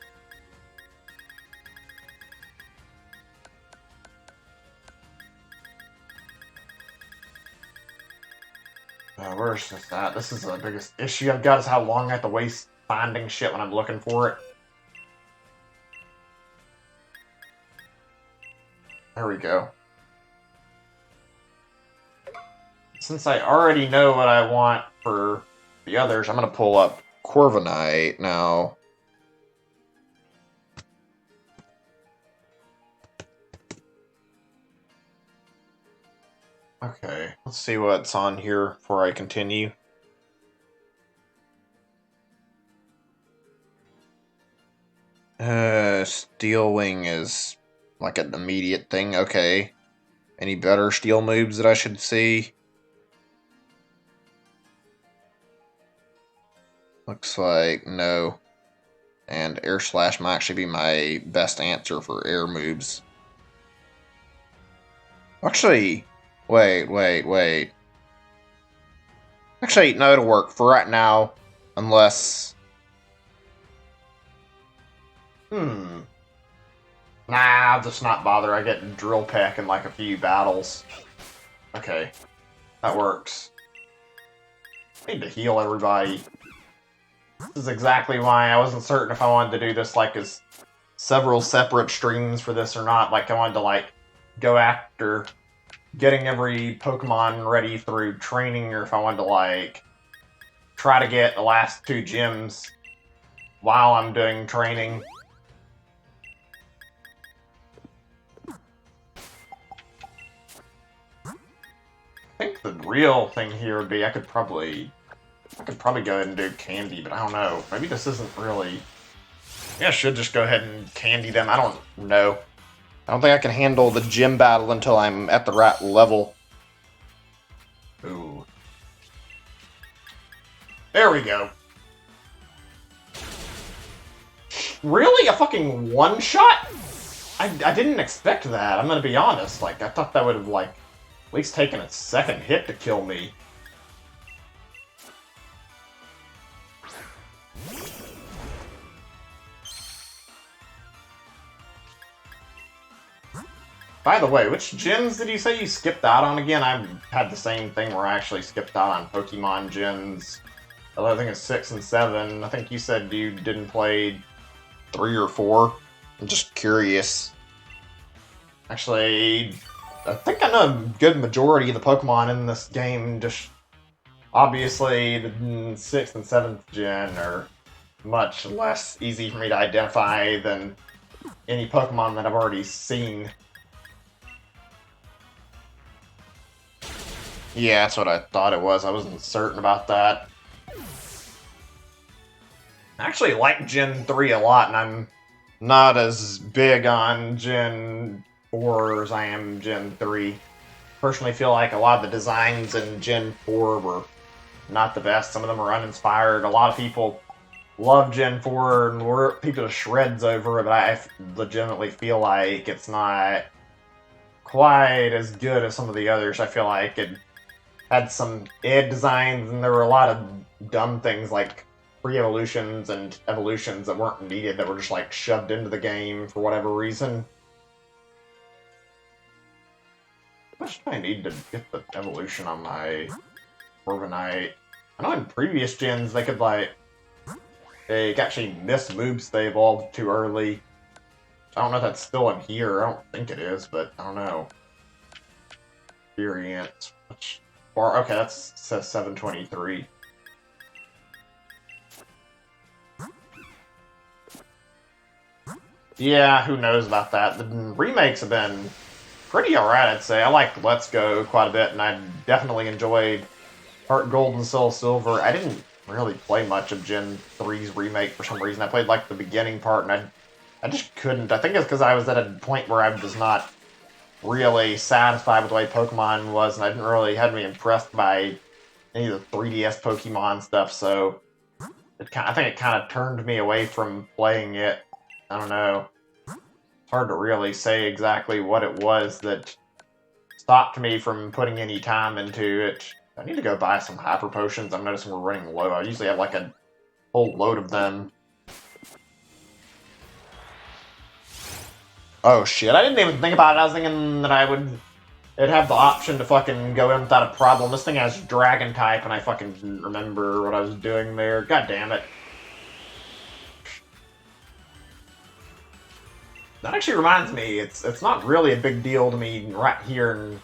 Where's this at? This is the biggest issue I've got, is how long I have to waste finding shit when I'm looking for it. There we go. Since I already know what I want for the others, I'm going to pull up Corviknight now. Okay, let's see what's on here before I continue. Steel Wing is like an immediate thing, okay. Any better steel moves that I should see? Looks like no. And Air Slash might actually be my best answer for air moves. Actually, wait. Actually, no, it'll work for right now, unless... Nah, I'll just not bother. I get Drill Peck in like a few battles. Okay, that works. I need to heal everybody. This is exactly why I wasn't certain if I wanted to do this like as several separate streams for this or not. Like, I wanted to like go after getting every Pokemon ready through training, or if I wanted to like try to get the last 2 gyms while I'm doing training. I think the real thing here would be I could probably go ahead and do candy, but I don't know. Maybe this isn't really... Yeah, I should just go ahead and candy them. I don't know. I don't think I can handle the gym battle until I'm at the right level. Ooh. There we go. Really? A fucking one-shot? I didn't expect that, I'm gonna be honest. Like, I thought that would have, like, at least taken a second hit to kill me. By the way, which gyms did you say you skipped out on again? I've had the same thing where I actually skipped out on Pokemon gyms. I think it's 6 and 7. I think you said you didn't play 3 or 4. I'm just curious. Actually, I think I know a good majority of the Pokemon in this game. Just obviously the 6th and 7th gen are much less easy for me to identify than any Pokemon that I've already seen. Yeah, that's what I thought it was. I wasn't certain about that. I actually like Gen 3 a lot, and I'm not as big on Gen 4 as I am Gen 3. Personally feel like a lot of the designs in Gen 4 were not the best. Some of them are uninspired. A lot of people love Gen 4 and were people to shreds over it, but I legitimately feel like it's not quite as good as some of the others. I feel like it had some id designs, and there were a lot of dumb things like pre-evolutions and evolutions that weren't needed, that were just like shoved into the game for whatever reason. How much do I need to get the evolution on my Corviknight? I know in previous gens they could like... They actually missed moves they evolved too early. I don't know if that's still in here. I don't think it is, but I don't know. Experience. Which bar? Okay, that says 723. Yeah, who knows about that? The remakes have been pretty alright, I'd say. I like Let's Go quite a bit, and I definitely enjoyed Heart Gold and Soul Silver. I didn't really play much of Gen 3's remake for some reason. I played like the beginning part, and I just couldn't. I think it's because I was at a point where I was not really satisfied with the way Pokemon was, and I didn't really had me impressed by any of the 3DS Pokemon stuff. So I think it kind of turned me away from playing it. I don't know. It's hard to really say exactly what it was that stopped me from putting any time into it. I need to go buy some Hyper Potions. I'm noticing we're running low. I usually have like a whole load of them. Oh shit, I didn't even think about it. I was thinking that it'd have the option to fucking go in without a problem. This thing has Dragon type, and I fucking didn't remember what I was doing there. God damn it. That actually reminds me, it's not really a big deal to me right here in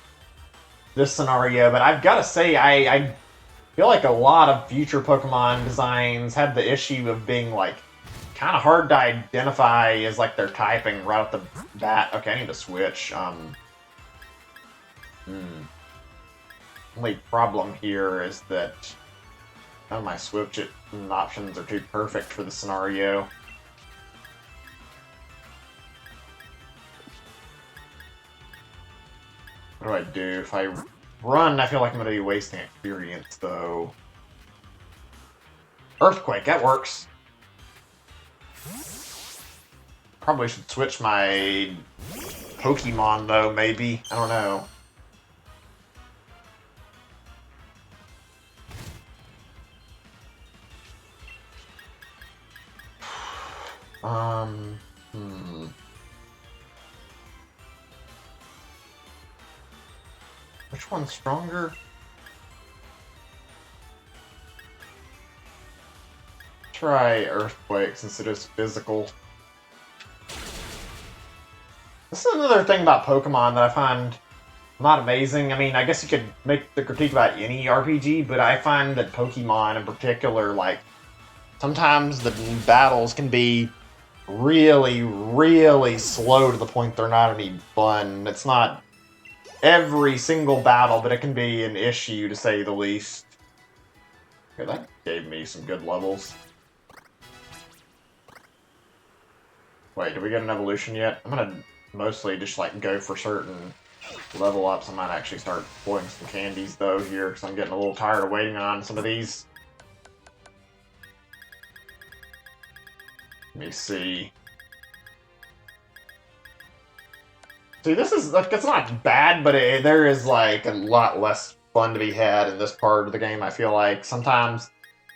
this scenario, but I've got to say, I feel like a lot of future Pokemon designs have the issue of being, like, kind of hard to identify as, like, their typing right off the bat. Okay, I need to switch. Only problem here is that none of my switch options are too perfect for the scenario. What do I do? If I run, I feel like I'm going to be wasting experience, though. Earthquake, that works. Probably should switch my Pokemon, though, maybe. I don't know. Which one's stronger? Try Earthquake since it is physical. This is another thing about Pokemon that I find not amazing. I mean, I guess you could make the critique about any RPG, but I find that Pokemon in particular, like, sometimes the battles can be really, really slow to the point they're not any fun. It's not every single battle, but it can be an issue, to say the least. Okay, that gave me some good levels. Wait, did we get an evolution yet? I'm gonna mostly just, like, go for certain level ups. I might actually start pulling some candies, though, here, because I'm getting a little tired of waiting on some of these. Let me see. See, this is, like, it's not bad, but there is, like, a lot less fun to be had in this part of the game, I feel like. Sometimes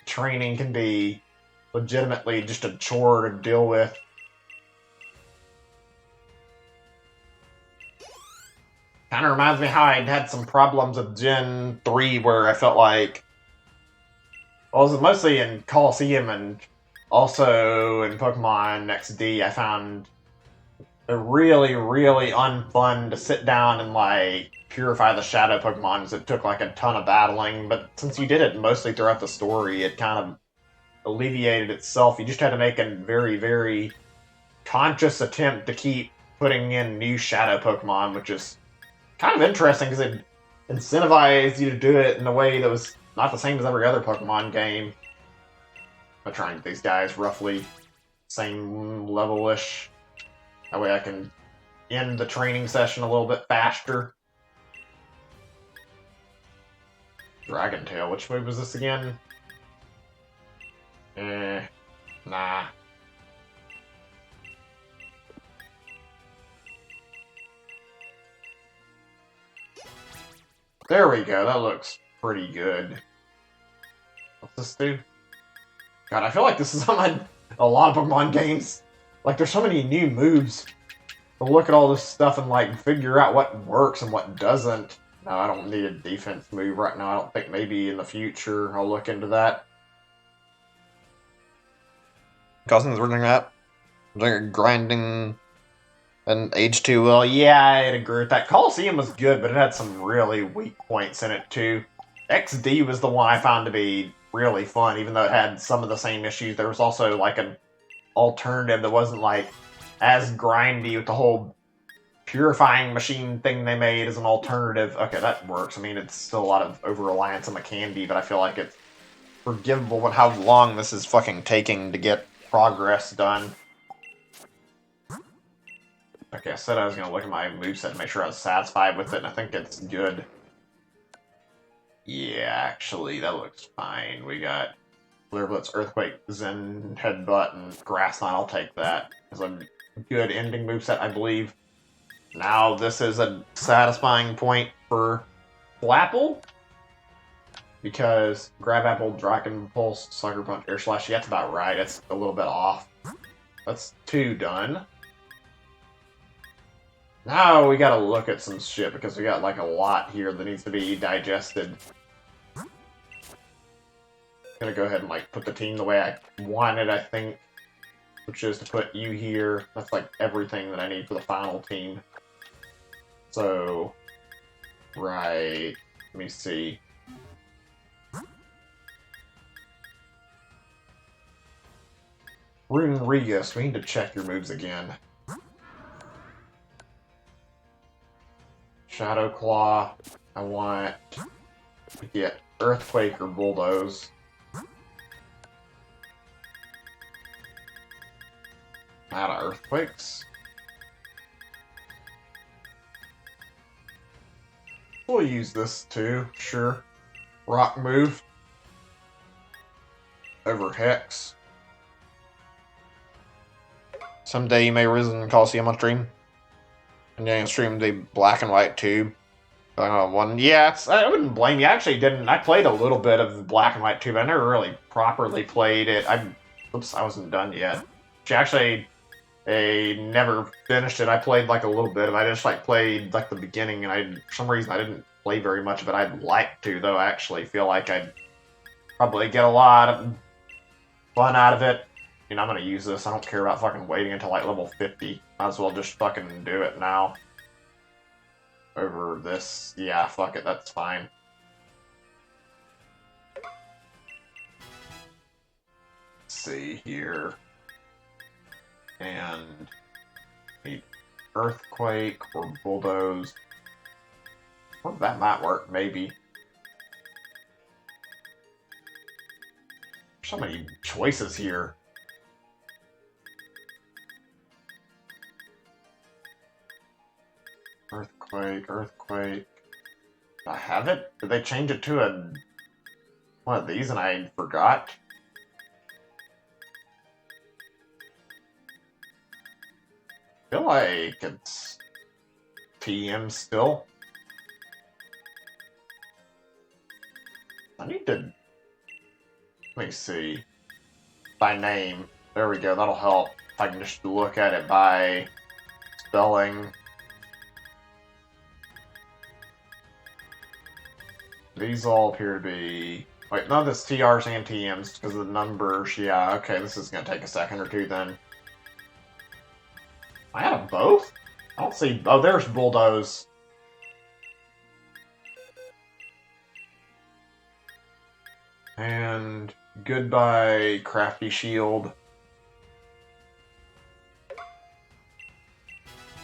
training can be legitimately just a chore to deal with. Kind of reminds me how I'd had some problems with Gen 3 where I felt like... Well, it was mostly in Coliseum and also in Pokemon XD, I found it really, really unfun to sit down and, like, purify the shadow Pokemon. It took, like, a ton of battling, but since you did it mostly throughout the story, it kind of alleviated itself. You just had to make a very, very conscious attempt to keep putting in new shadow Pokemon, which is kind of interesting because it incentivized you to do it in a way that was not the same as every other Pokemon game. I'm trying to get these guys roughly same level-ish. That way I can end the training session a little bit faster. Dragon Tail, which move was this again? Nah. There we go, that looks pretty good. What's this do? God, I feel like this is on a lot of Pokemon games. Like, there's so many new moves. To look at all this stuff and, like, figure out what works and what doesn't. No, I don't need a defense move right now. I don't think maybe in the future I'll look into that. Cousins were doing that. They're grinding and age too well. Yeah, I'd agree with that. Coliseum was good, but it had some really weak points in it too. XD was the one I found to be really fun, even though it had some of the same issues. There was also like an alternative that wasn't like as grindy with the whole purifying machine thing they made as an alternative. Okay, that works. I mean, it's still a lot of over-reliance on the candy, but I feel like it's forgivable with how long this is fucking taking to get progress done. Okay, I said I was going to look at my moveset to make sure I was satisfied with it, and I think it's good. Yeah, actually, that looks fine. We got Flare Blitz, Earthquake, Zen, Headbutt, and Grass Knot. I'll take that. It's a good ending moveset, I believe. Now, this is a satisfying point for Flapple. Because Grab Apple, Dragon Pulse, Sucker Punch, Air Slash, yeah, that's about right. It's a little bit off. That's 2 done. Now we gotta look at some shit because we got like a lot here that needs to be digested. I'm gonna go ahead and like put the team the way I wanted, I think. Which is to put you here. That's like everything that I need for the final team. So, right, let me see. Rune Regus, we need to check your moves again. Shadow Claw, I want to get Earthquake or Bulldoze. Out of Earthquakes. We'll use this too, sure. Rock move. Over Hex. Someday you may risen Coliseum on stream. And then stream the black and white tube. One. Yeah, I wouldn't blame you. I actually didn't. I played a little bit of the black and white tube. I never really properly played it. Oops, I wasn't done yet. Actually, I never finished it. I played like a little bit of it. I just like played like the beginning, and for some reason I didn't play very much of it. I'd like to, though. I actually feel like I'd probably get a lot of fun out of it. You know, I'm gonna use this. I don't care about fucking waiting until like level 50. Might as well just fucking do it now. Over this. Yeah, fuck it. That's fine. Let's see here. And the Earthquake or Bulldoze. Well, that might work, maybe. There's so many choices here. Earthquake. Did I have it? Did they change it to one of these and I forgot? I feel like it's TM still. I need to... Let me see. By name. There we go, that'll help. If I can just look at it by spelling. These all appear to be... Wait, none of this TRs and TMs because of the numbers. Yeah, okay, this is going to take a second or two then. I had both? I don't see... Oh, there's Bulldoze. And goodbye, Crafty Shield.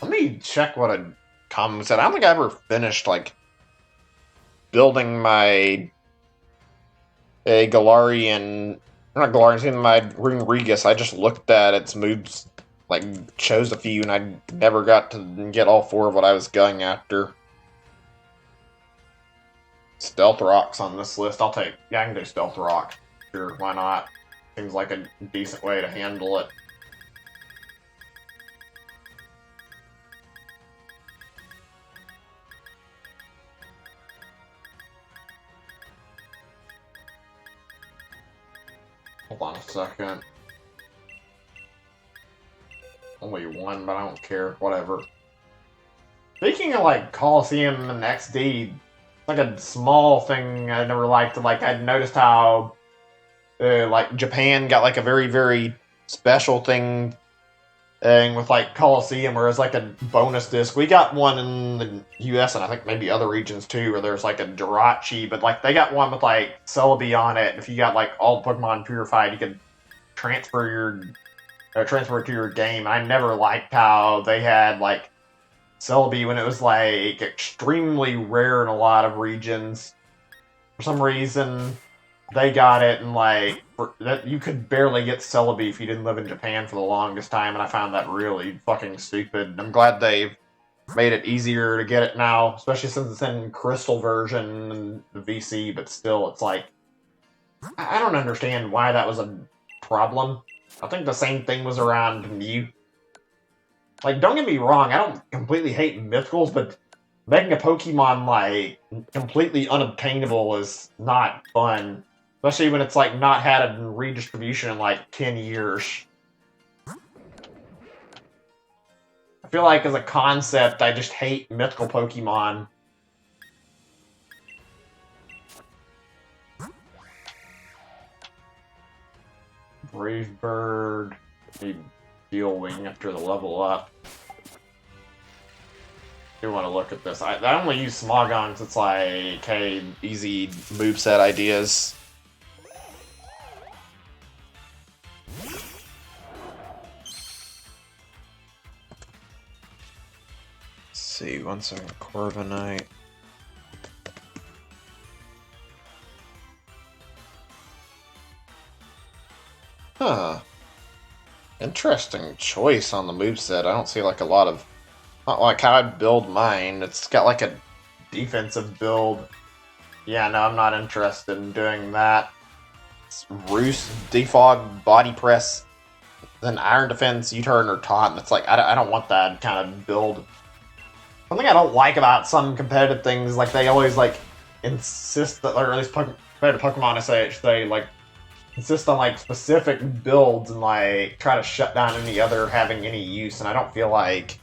Let me check what a comment said. I don't think I ever finished, like, building my Galarian, not Galarian, my Rune Regus. I just looked at its moves, like, chose a few, and I never got to get all 4 of what I was going after. Stealth Rock's on this list. I can do Stealth Rock. Sure, why not? Seems like a decent way to handle it. Hold on a second. Only 1, but I don't care. Whatever. Speaking of, like, Coliseum and XD, like a small thing I never liked. Like, I'd noticed how, like, Japan got, like, a very, very special thing with like Coliseum, where it's like a bonus disc. We got one in the U.S. and I think maybe other regions too, where there's like a Jirachi, but like they got one with like Celebi on it. If you got like all the Pokemon purified, you could transfer it to your game. I never liked how they had like Celebi when it was like extremely rare in a lot of regions. For some reason, they got it, and like that you could barely get Celebi if you didn't live in Japan for the longest time, and I found that really fucking stupid. I'm glad they've made it easier to get it now, especially since it's in Crystal version and the VC. But still, it's like I don't understand why that was a problem. I think the same thing was around Mew. Like, don't get me wrong, I don't completely hate mythicals, but making a Pokemon, like, completely unobtainable is not fun. Especially when it's, like, not had a redistribution in, like, 10 years. I feel like, as a concept, I just hate mythical Pokemon. Brave Bird. Need Steel Wing after the level up. I do want to look at this. I only use Smogon, so it's like, hey, easy moveset ideas. Let's see, 1 second, Corviknight. Huh. Interesting choice on the moveset. I don't see like a lot of... Not like how I'd build mine. It's got like a defensive build. Yeah, no, I'm not interested in doing that. It's Roost, Defog, Body Press, then Iron Defense, U-Turn, or Taunt. It's like, I don't want that kind of build. Something I don't like about some competitive things, like they always like insist that, or at least competitive Pokemon, I say, like insist on like specific builds and like try to shut down any other having any use, and I don't feel like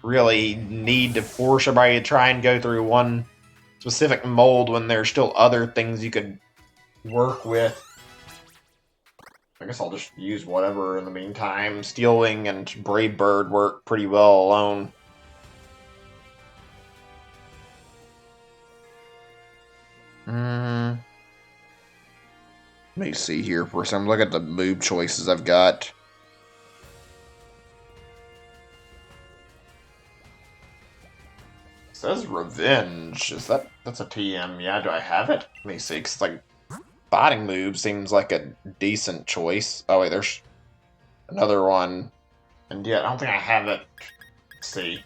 really need to force everybody to try and go through one specific mold when there's still other things you could work with. I guess I'll just use whatever in the meantime. Steel Wing and Brave Bird work pretty well alone. Let me see here for some. Look at the move choices I've got. It says Revenge. That's a TM? Yeah, do I have it? Let me see. 'Cause it's like Fighting move seems like a decent choice. Oh wait, there's another one, and yet I don't think I have it. Let's see.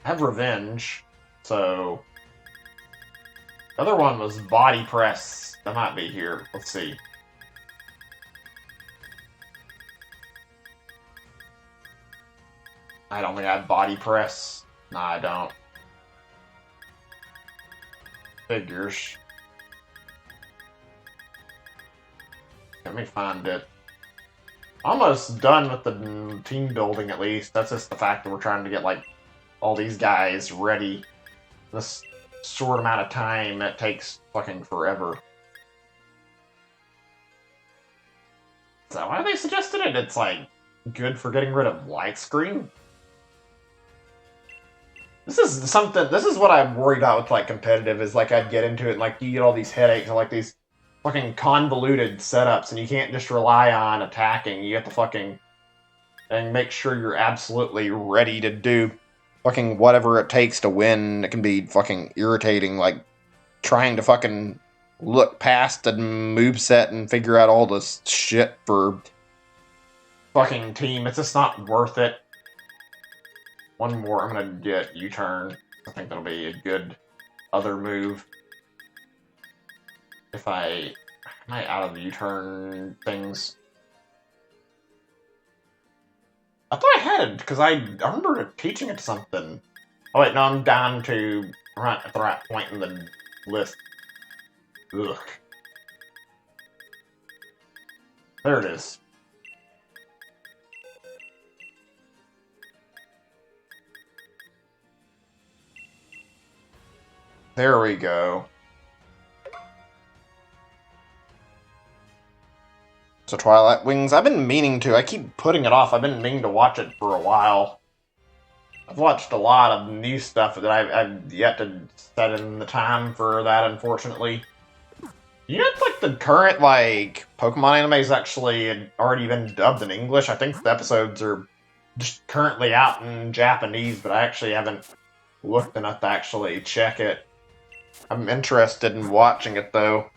I have Revenge, so the other one was Body Press. That might be here. Let's see. I don't think I have Body Press. No, I don't. Figures. Let me find it. Almost done with the team building, at least. That's just the fact that we're trying to get, like, all these guys ready. This short amount of time, it takes fucking forever. Is that why they suggested it? It's, like, good for getting rid of light screen? This is what I'm worried about with, like, competitive, is, like, I'd get into it, and, like, you get all these headaches, and, like, these fucking convoluted setups, and you can't just rely on attacking. You have to fucking... and make sure you're absolutely ready to do fucking whatever it takes to win. It can be fucking irritating, like, trying to fucking look past the moveset and figure out all this shit for fucking team. It's just not worth it. One more, I'm gonna get U-Turn. I think that'll be a good other move. If am I out of U-Turn things? I thought I had it, because I remember teaching it something. Oh wait, no, I'm down to right at the right point in the list. Ugh. There it is. There we go. So Twilight Wings, I've been meaning to. I keep putting it off. I've been meaning to watch it for a while. I've watched a lot of new stuff that I've yet to set in the time for that, unfortunately. You know, like the current Pokemon anime is actually already been dubbed in English. I think the episodes are just currently out in Japanese, but I actually haven't looked enough to actually check it. I'm interested in watching it though.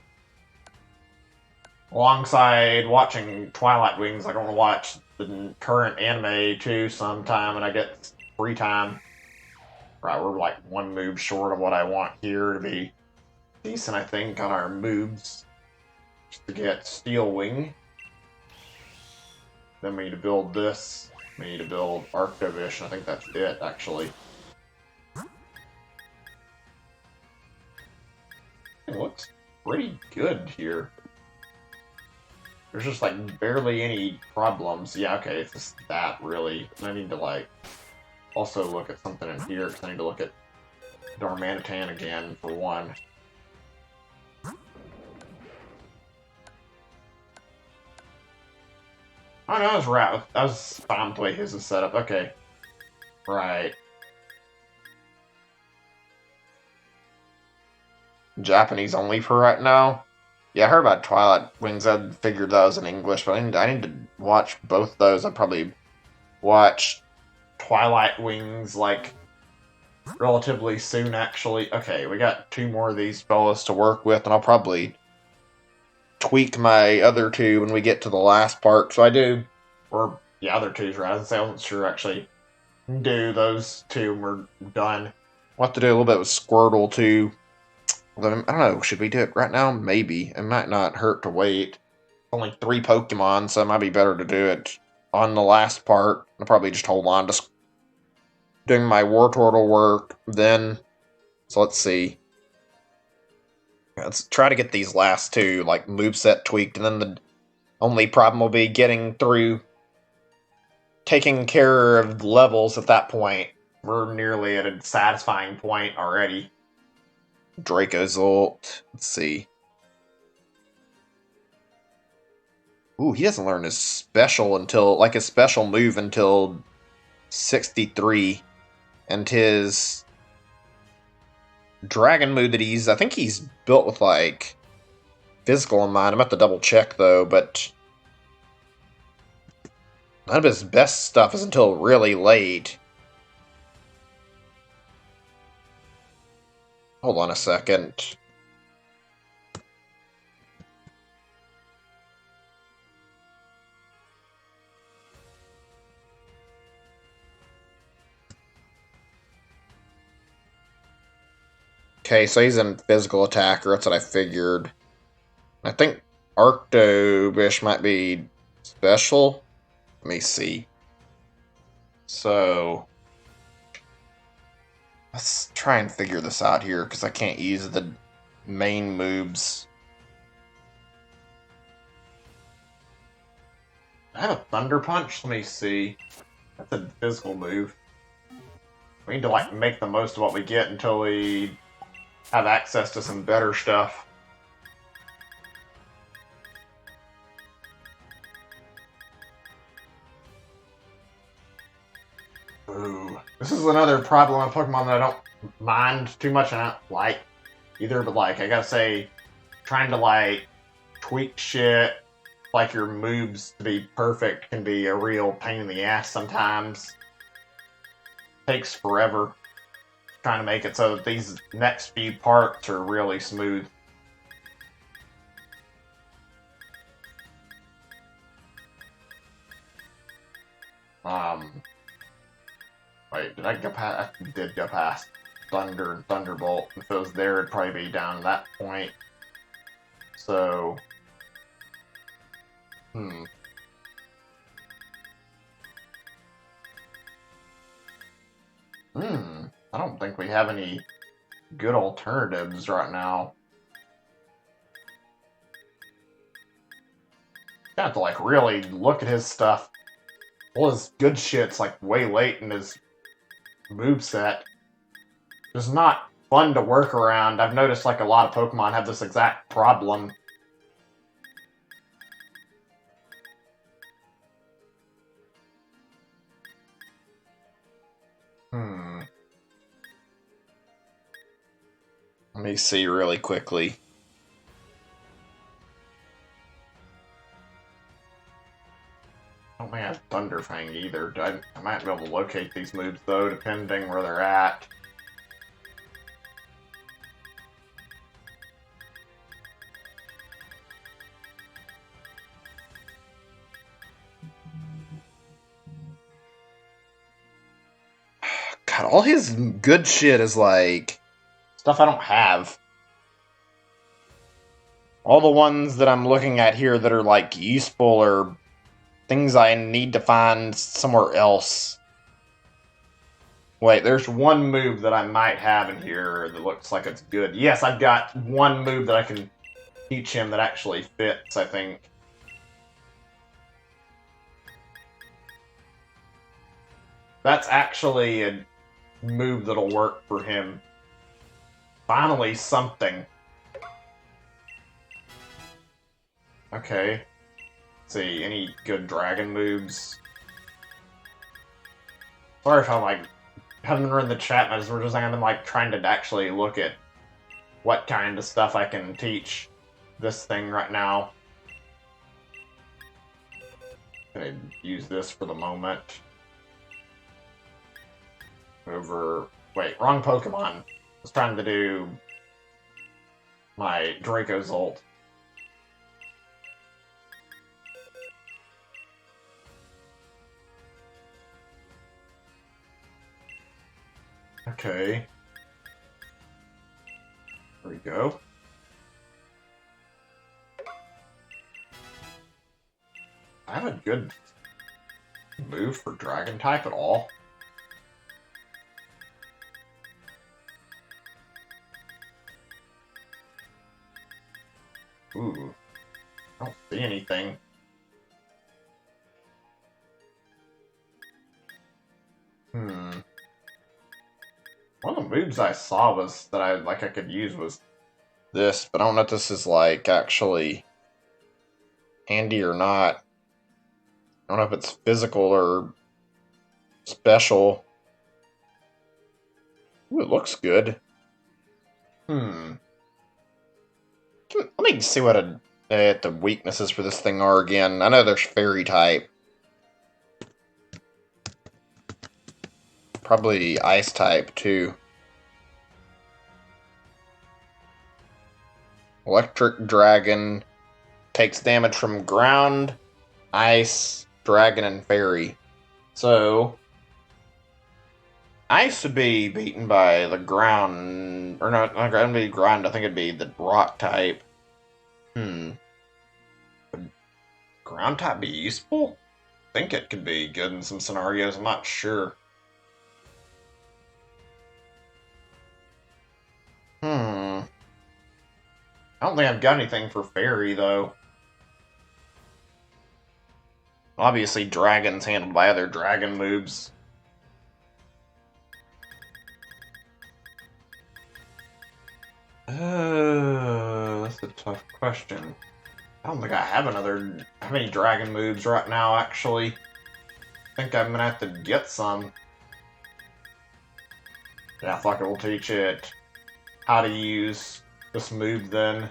Alongside watching Twilight Wings, I want to watch the current anime too sometime when I get free time. Right, we're like one move short of what I want here to be decent, I think, on our moves. Just to get Steel Wing. Then we need to build this. We need to build Arctovish. I think that's it, actually. It looks pretty good here. There's just like barely any problems. Yeah, okay, it's just that really. I need to also look at something in here because I need to look at Darmanitan again for one. Oh no, I was right. I was fine with the way his is set up. Okay. Right. Japanese only for right now. Yeah, I heard about Twilight Wings. I figured that was in English, but I need to watch both those. I'll probably watch Twilight Wings, relatively soon, actually. Okay, we got 2 more of these fellas to work with, and I'll probably tweak my other 2 when we get to the last part. So I do, or yeah, other 2's right. I wasn't sure actually do those 2 when we're done. We'll have to do a little bit with Squirtle too. I don't know, should we do it right now? Maybe. It might not hurt to wait. Only 3 Pokemon, so it might be better to do it on the last part. I'll probably just hold on to doing my Wartortle work then. So let's see. Let's try to get these last 2, moveset tweaked, and then the only problem will be getting through taking care of levels at that point. We're nearly at a satisfying point already. Draco's ult. Let's see. Ooh, he doesn't learn his special his special move until 63. And his dragon move that I think he's built with, physical in mind. I'm about to double check, though, but none of his best stuff is until really late. Hold on a second. Okay, so he's in physical attacker. That's what I figured. I think Arctobish might be special. Let me see. So let's try and figure this out here, because I can't use the main moves. I have a Thunder Punch? Let me see. That's a physical move. We need to, make the most of what we get until we have access to some better stuff. Ooh. This is another problem of Pokemon that I don't mind too much and I don't like either, but I gotta say, trying to tweak shit, your moves to be perfect can be a real pain in the ass sometimes. Takes forever trying to make it so that these next few parts are really smooth. Wait, did I go past? I did go past Thunder and Thunderbolt. If it was there, it'd probably be down to that point. So, I don't think we have any good alternatives right now. You have to really look at his stuff. All his good shit's way late in his moveset. It's not fun to work around. I've noticed a lot of Pokemon have this exact problem. Hmm. Let me see really quickly. I don't think I have Thunderfang either. I might be able to locate these moves, though, depending where they're at. God, all his good shit is, like, stuff I don't have. All the ones that I'm looking at here that are, like, useful or things I need to find somewhere else. Wait, there's one move that I might have in here that looks like it's good. Yes, I've got one move that I can teach him that actually fits, I think. That's actually a move that'll work for him. Finally, something. Okay. Let's see, any good dragon moves? Sorry if I'm, like, haven't been reading the chat messages. We're just like, I've been, like, trying to actually look at what kind of stuff I can teach this thing right now. I'm gonna use this for the moment. Over... Wait, wrong Pokemon. I was trying to do my Draco's ult. Okay. There we go. I have a good move for Dragon type at all. Ooh. I don't see anything. One of the moves I saw was that I could use was this, but I don't know if this is like actually handy or not. I don't know if it's physical or special. Ooh, it looks good. Let me see what the weaknesses for this thing are again. I know there's fairy type. Probably ice type too. Electric dragon takes damage from ground, ice, dragon, and fairy. So ice would be beaten by the ground, or not gonna be ground. I think it'd be the rock type. Would ground type be useful? I think it could be good in some scenarios. I'm not sure. I don't think I've got anything for fairy though. Obviously, dragon's handled by other dragon moves. That's a tough question. I don't think I have any dragon moves right now, actually. I think I'm gonna have to get some. Yeah, fuck it, we'll teach it how to use this move then.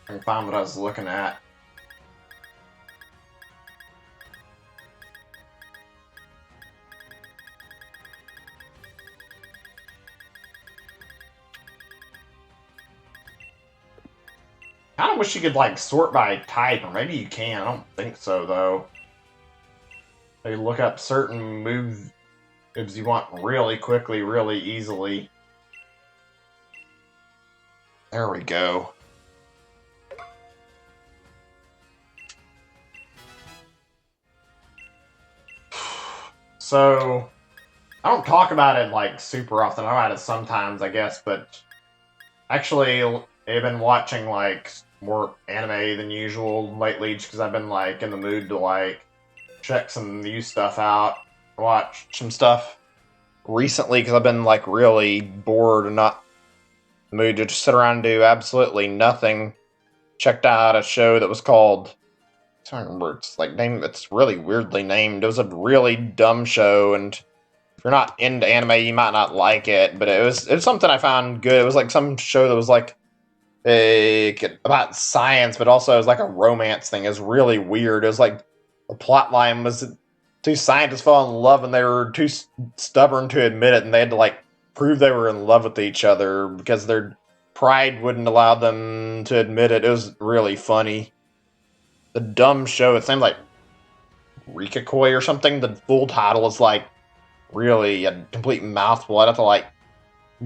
I can find what I was looking at. I kind of wish you could, like, sort by type, or maybe you can. I don't think so, though. They look up certain moves you want really quickly, really easily. There we go. So, I don't talk about it, like, super often. I talk about it sometimes, I guess, but actually, I've been watching, like, more anime than usual lately, just because I've been, like, in the mood to, like, check some new stuff out, watch some stuff recently, because I've been, like, really bored and not in the mood to just sit around and do absolutely nothing. Checked out a show that was called, I don't remember, it's really weirdly named. It was a really dumb show, and If you're not into anime, you might not like it, but it was something I found good. It was like some show that was like about science, but also it was like a romance thing. It was really weird. It was like the plot line was two scientists fell in love and they were too stubborn to admit it, and they had to like prove they were in love with each other because their pride wouldn't allow them to admit it. It was really funny. The dumb show, it seemed like Rikakoi or something. The full title is like really a complete mouthful. I'd have to like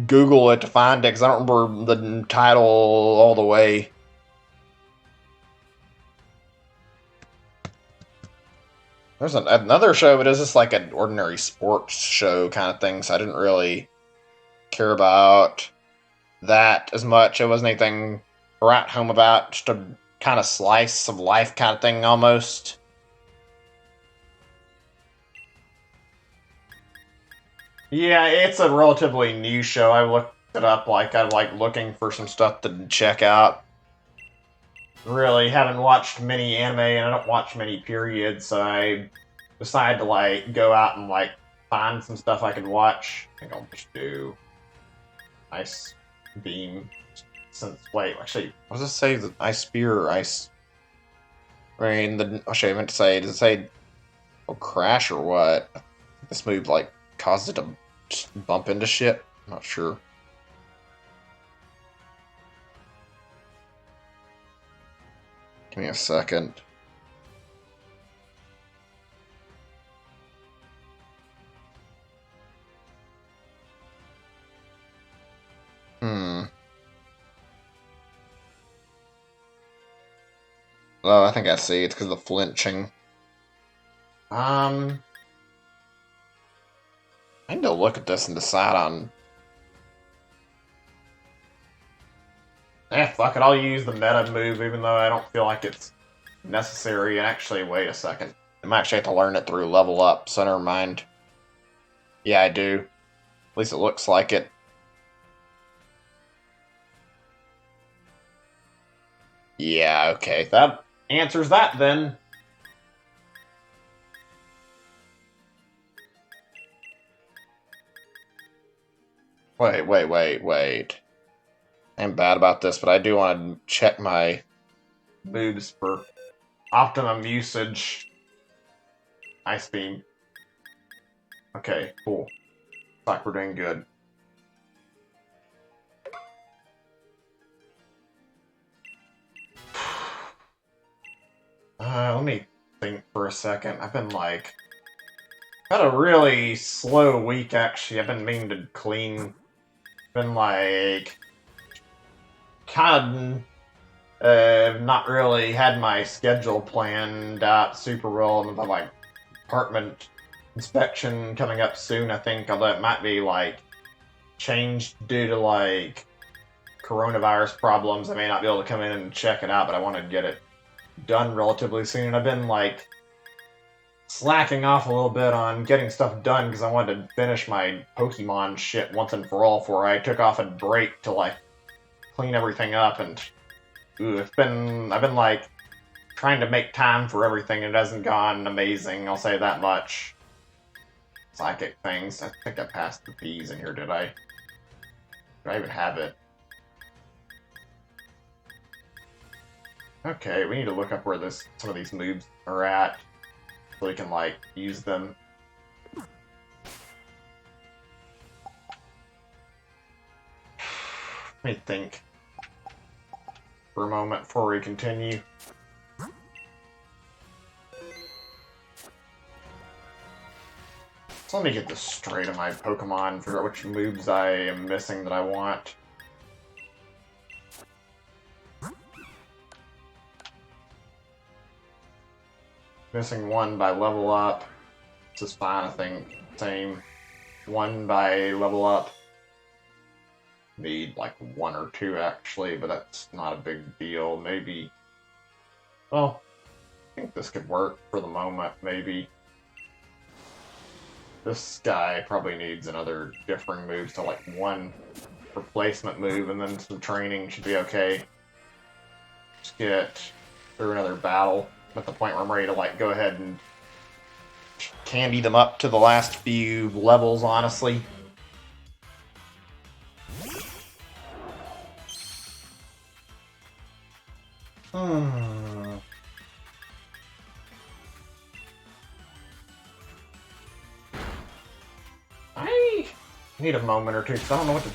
Google it to find it because I don't remember the title all the way. There's another show, but it's just like an ordinary sports show kind of thing, so I didn't really care about that as much. It wasn't anything to write home about, just a kind of slice of life kind of thing almost. Yeah, it's a relatively new show. I looked it up like I'm like looking for some stuff to check out. Really haven't watched many anime and I don't watch many periods, so I decided to like go out and like find some stuff I could watch. I think I'll just do Ice Beam. Since wait, actually, what does it say? The Ice Spear or Ice Rain? Actually, I meant to say, does it say crash or what? This move like caused it to just bump into shit. I'm not sure. Give me a second. Oh, I think I see. It's because of the flinching. I need to look at this and decide on. Fuck it. I'll use the meta move even though I don't feel like it's necessary. And actually, wait a second. I might actually have to learn it through level up, so never mind. Yeah, I do. At least it looks like it. Yeah, okay. That answers that then. Wait. I'm bad about this, but I do want to check my moves for optimum usage. Ice Beam. Okay, cool. Looks like we're doing good. Let me think for a second. I've been like... had a really slow week, actually. I've been meaning to clean. Been like... kind of... not really had my schedule planned out super well, and the like apartment inspection coming up soon, I think, although it might be like changed due to like coronavirus problems. I may not be able to come in and check it out, but I want to get it done relatively soon. I've been like slacking off a little bit on getting stuff done because I wanted to finish my Pokemon shit once and for all before I took off a break to like clean everything up, and I've been like trying to make time for everything. It hasn't gone amazing, I'll say that much. Psychic things. I think I passed the P's in here, did I? Do I even have it? Okay, we need to look up where some of these moves are at so we can like use them. Let me think for a moment before we continue. So let me get this straight on my Pokemon, figure out which moves I am missing that I want. Missing one by level up. This is fine, I think. Same. One by level up. Need like one or two actually, but that's not a big deal. Maybe. Well, I think this could work for the moment, maybe. This guy probably needs another differing move, so like one replacement move and then some training should be okay. Just get through another battle. I'm at the point where I'm ready to like go ahead and candy them up to the last few levels, honestly. I need a moment or two, because I don't know what to...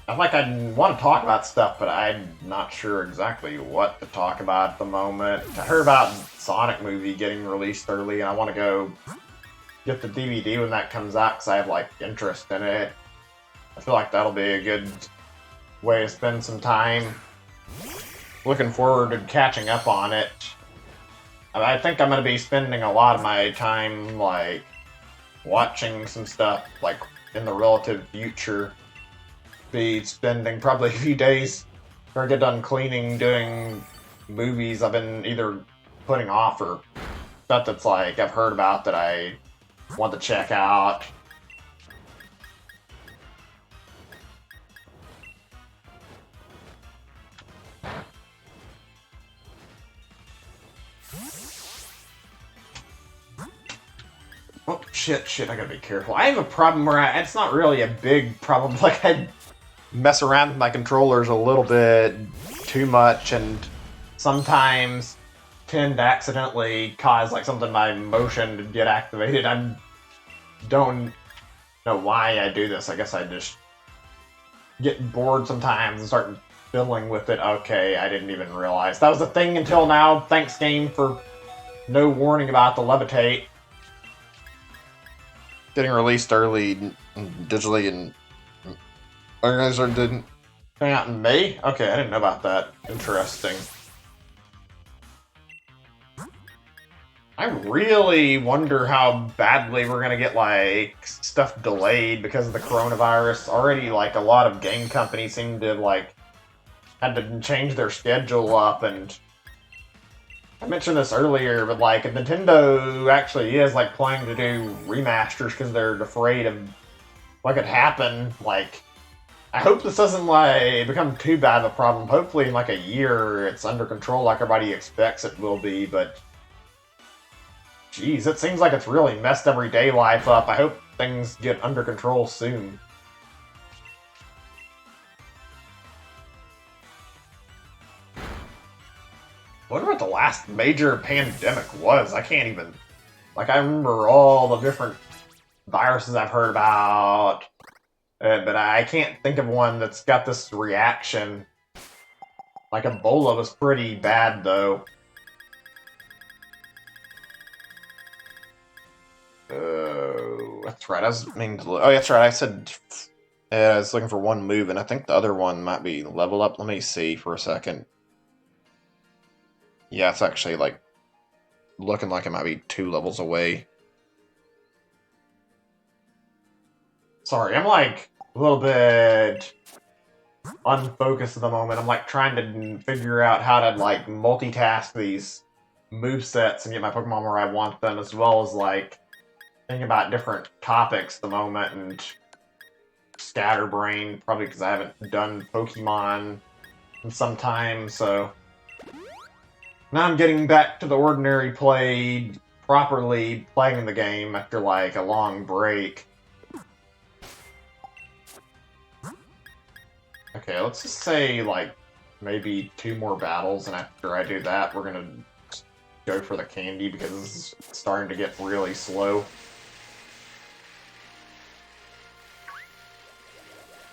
I want to talk about stuff, but I'm not sure exactly what to talk about at the moment. I heard about Sonic movie getting released early, and I want to go get the DVD when that comes out, because I have, like, interest in it. I feel like that'll be a good way to spend some time. Looking forward to catching up on it. I think I'm going to be spending a lot of my time, like, watching some stuff, like, in the relative future. Be spending probably a few days after I get done cleaning, doing movies I've been either putting off or stuff that's, like, I've heard about that I want to check out. Oh, shit, I gotta be careful. I have a problem where it's not really a big problem, like, I mess around with my controllers a little bit too much, and sometimes tend to accidentally cause, like, something in my motion to get activated. I don't know why I do this. I guess I just get bored sometimes and start fiddling with it. Okay, I didn't even realize that was a thing until now. Thanks, game, for no warning about the levitate. Getting released early digitally and organizer didn't hang out in May? Okay, I didn't know about that. Interesting. I really wonder how badly we're gonna get, like, stuff delayed because of the coronavirus. Already, like, a lot of game companies seem to have, like, had to change their schedule up, and I mentioned this earlier, but, like, Nintendo actually is, like, planning to do remasters because they're afraid of what could happen. Like, I hope this doesn't, like, become too bad of a problem. Hopefully in, like, a year it's under control like everybody expects it will be, but jeez, it seems like it's really messed everyday life up. I hope things get under control soon. I wonder what the last major pandemic was. I can't even... Like, I remember all the different viruses I've heard about, but I can't think of one that's got this reaction. Like, Ebola was pretty bad, though. Oh, that's right. Oh, that's right. I said I was looking for one move, and I think the other one might be level up. Let me see for a second. Yeah, it's actually, like, looking like it might be 2 levels away. Sorry, I'm, like, a little bit unfocused at the moment. I'm, like, trying to figure out how to, like, multitask these movesets and get my Pokemon where I want them, as well as, like, thinking about different topics at the moment, and scatterbrain, probably because I haven't done Pokemon in some time, so now I'm getting back to the ordinary play, properly playing the game after, like, a long break. Okay, let's just say, like, maybe 2 more battles, and after I do that, we're gonna go for the candy, because this is starting to get really slow.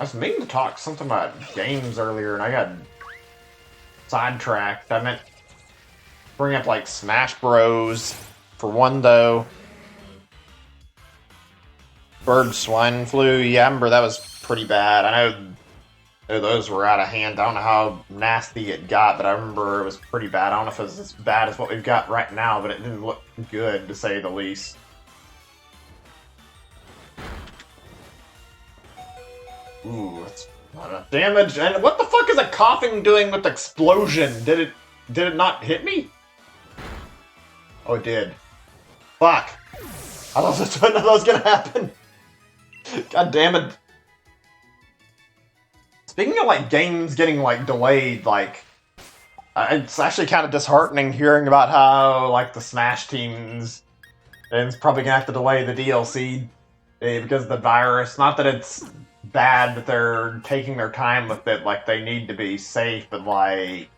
I was meaning to talk something about games earlier, and I got sidetracked. I meant bring up, like, Smash Bros. For one, though. Bird swine flu, yeah, I remember that was pretty bad. I know those were out of hand. I don't know how nasty it got, but I remember it was pretty bad. I don't know if it was as bad as what we've got right now, but it didn't look good, to say the least. Ooh, that's not enough damage. And what the fuck is a coughing doing with explosion? Did it not hit me? Oh, it did. Fuck. I didn't know that was gonna happen. God damn it. Speaking of, like, games getting, like, delayed, like, it's actually kind of disheartening hearing about how, like, the Smash teams And it's probably gonna have to delay the DLC because of the virus. Not that it's bad that they're taking their time with it, like they need to be safe, but like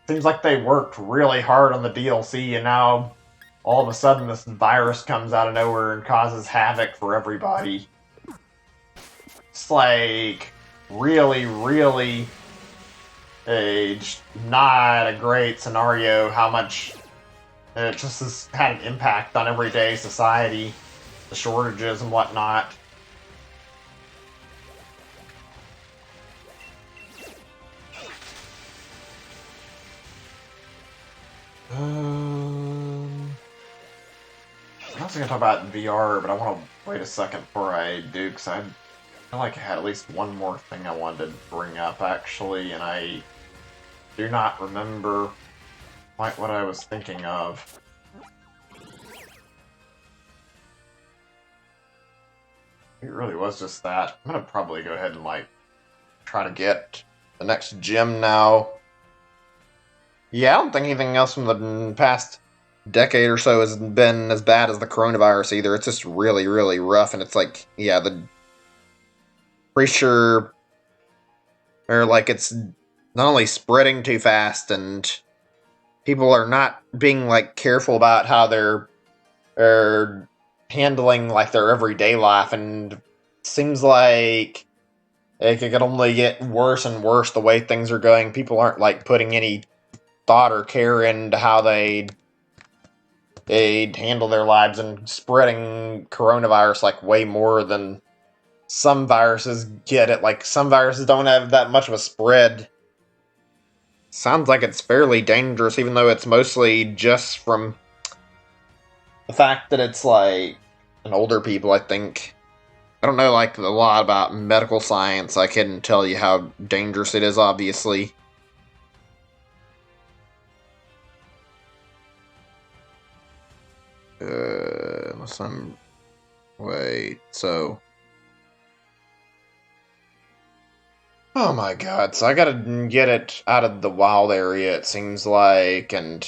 seems like they worked really hard on the DLC, and now all of a sudden this virus comes out of nowhere and causes havoc for everybody. It's like really, really not a great scenario how much it just has had an impact on everyday society, the shortages and whatnot. I was going to talk about VR, but I want to wait a second before I do, because I feel like I had at least one more thing I wanted to bring up, actually, and I do not remember quite what I was thinking of. It really was just that. I'm going to probably go ahead and, like, try to get the next gym now. Yeah, I don't think anything else from the past decade or so has been as bad as the coronavirus either. It's just really, really rough, and it's like, yeah, pretty sure, or like it's not only spreading too fast, and people are not being like careful about how they're handling like their everyday life, and it seems like it could only get worse and worse the way things are going. People aren't like putting any thought or care into how they'd handle their lives, and spreading coronavirus like way more than some viruses get it. Like some viruses don't have that much of a spread. Sounds like it's fairly dangerous, even though it's mostly just from the fact that it's like an older people, I think. I don't know like a lot about medical science. I couldn't tell you how dangerous it is, obviously. Unless I'm... Wait, so... Oh my god, so I gotta get it out of the wild area, it seems like, and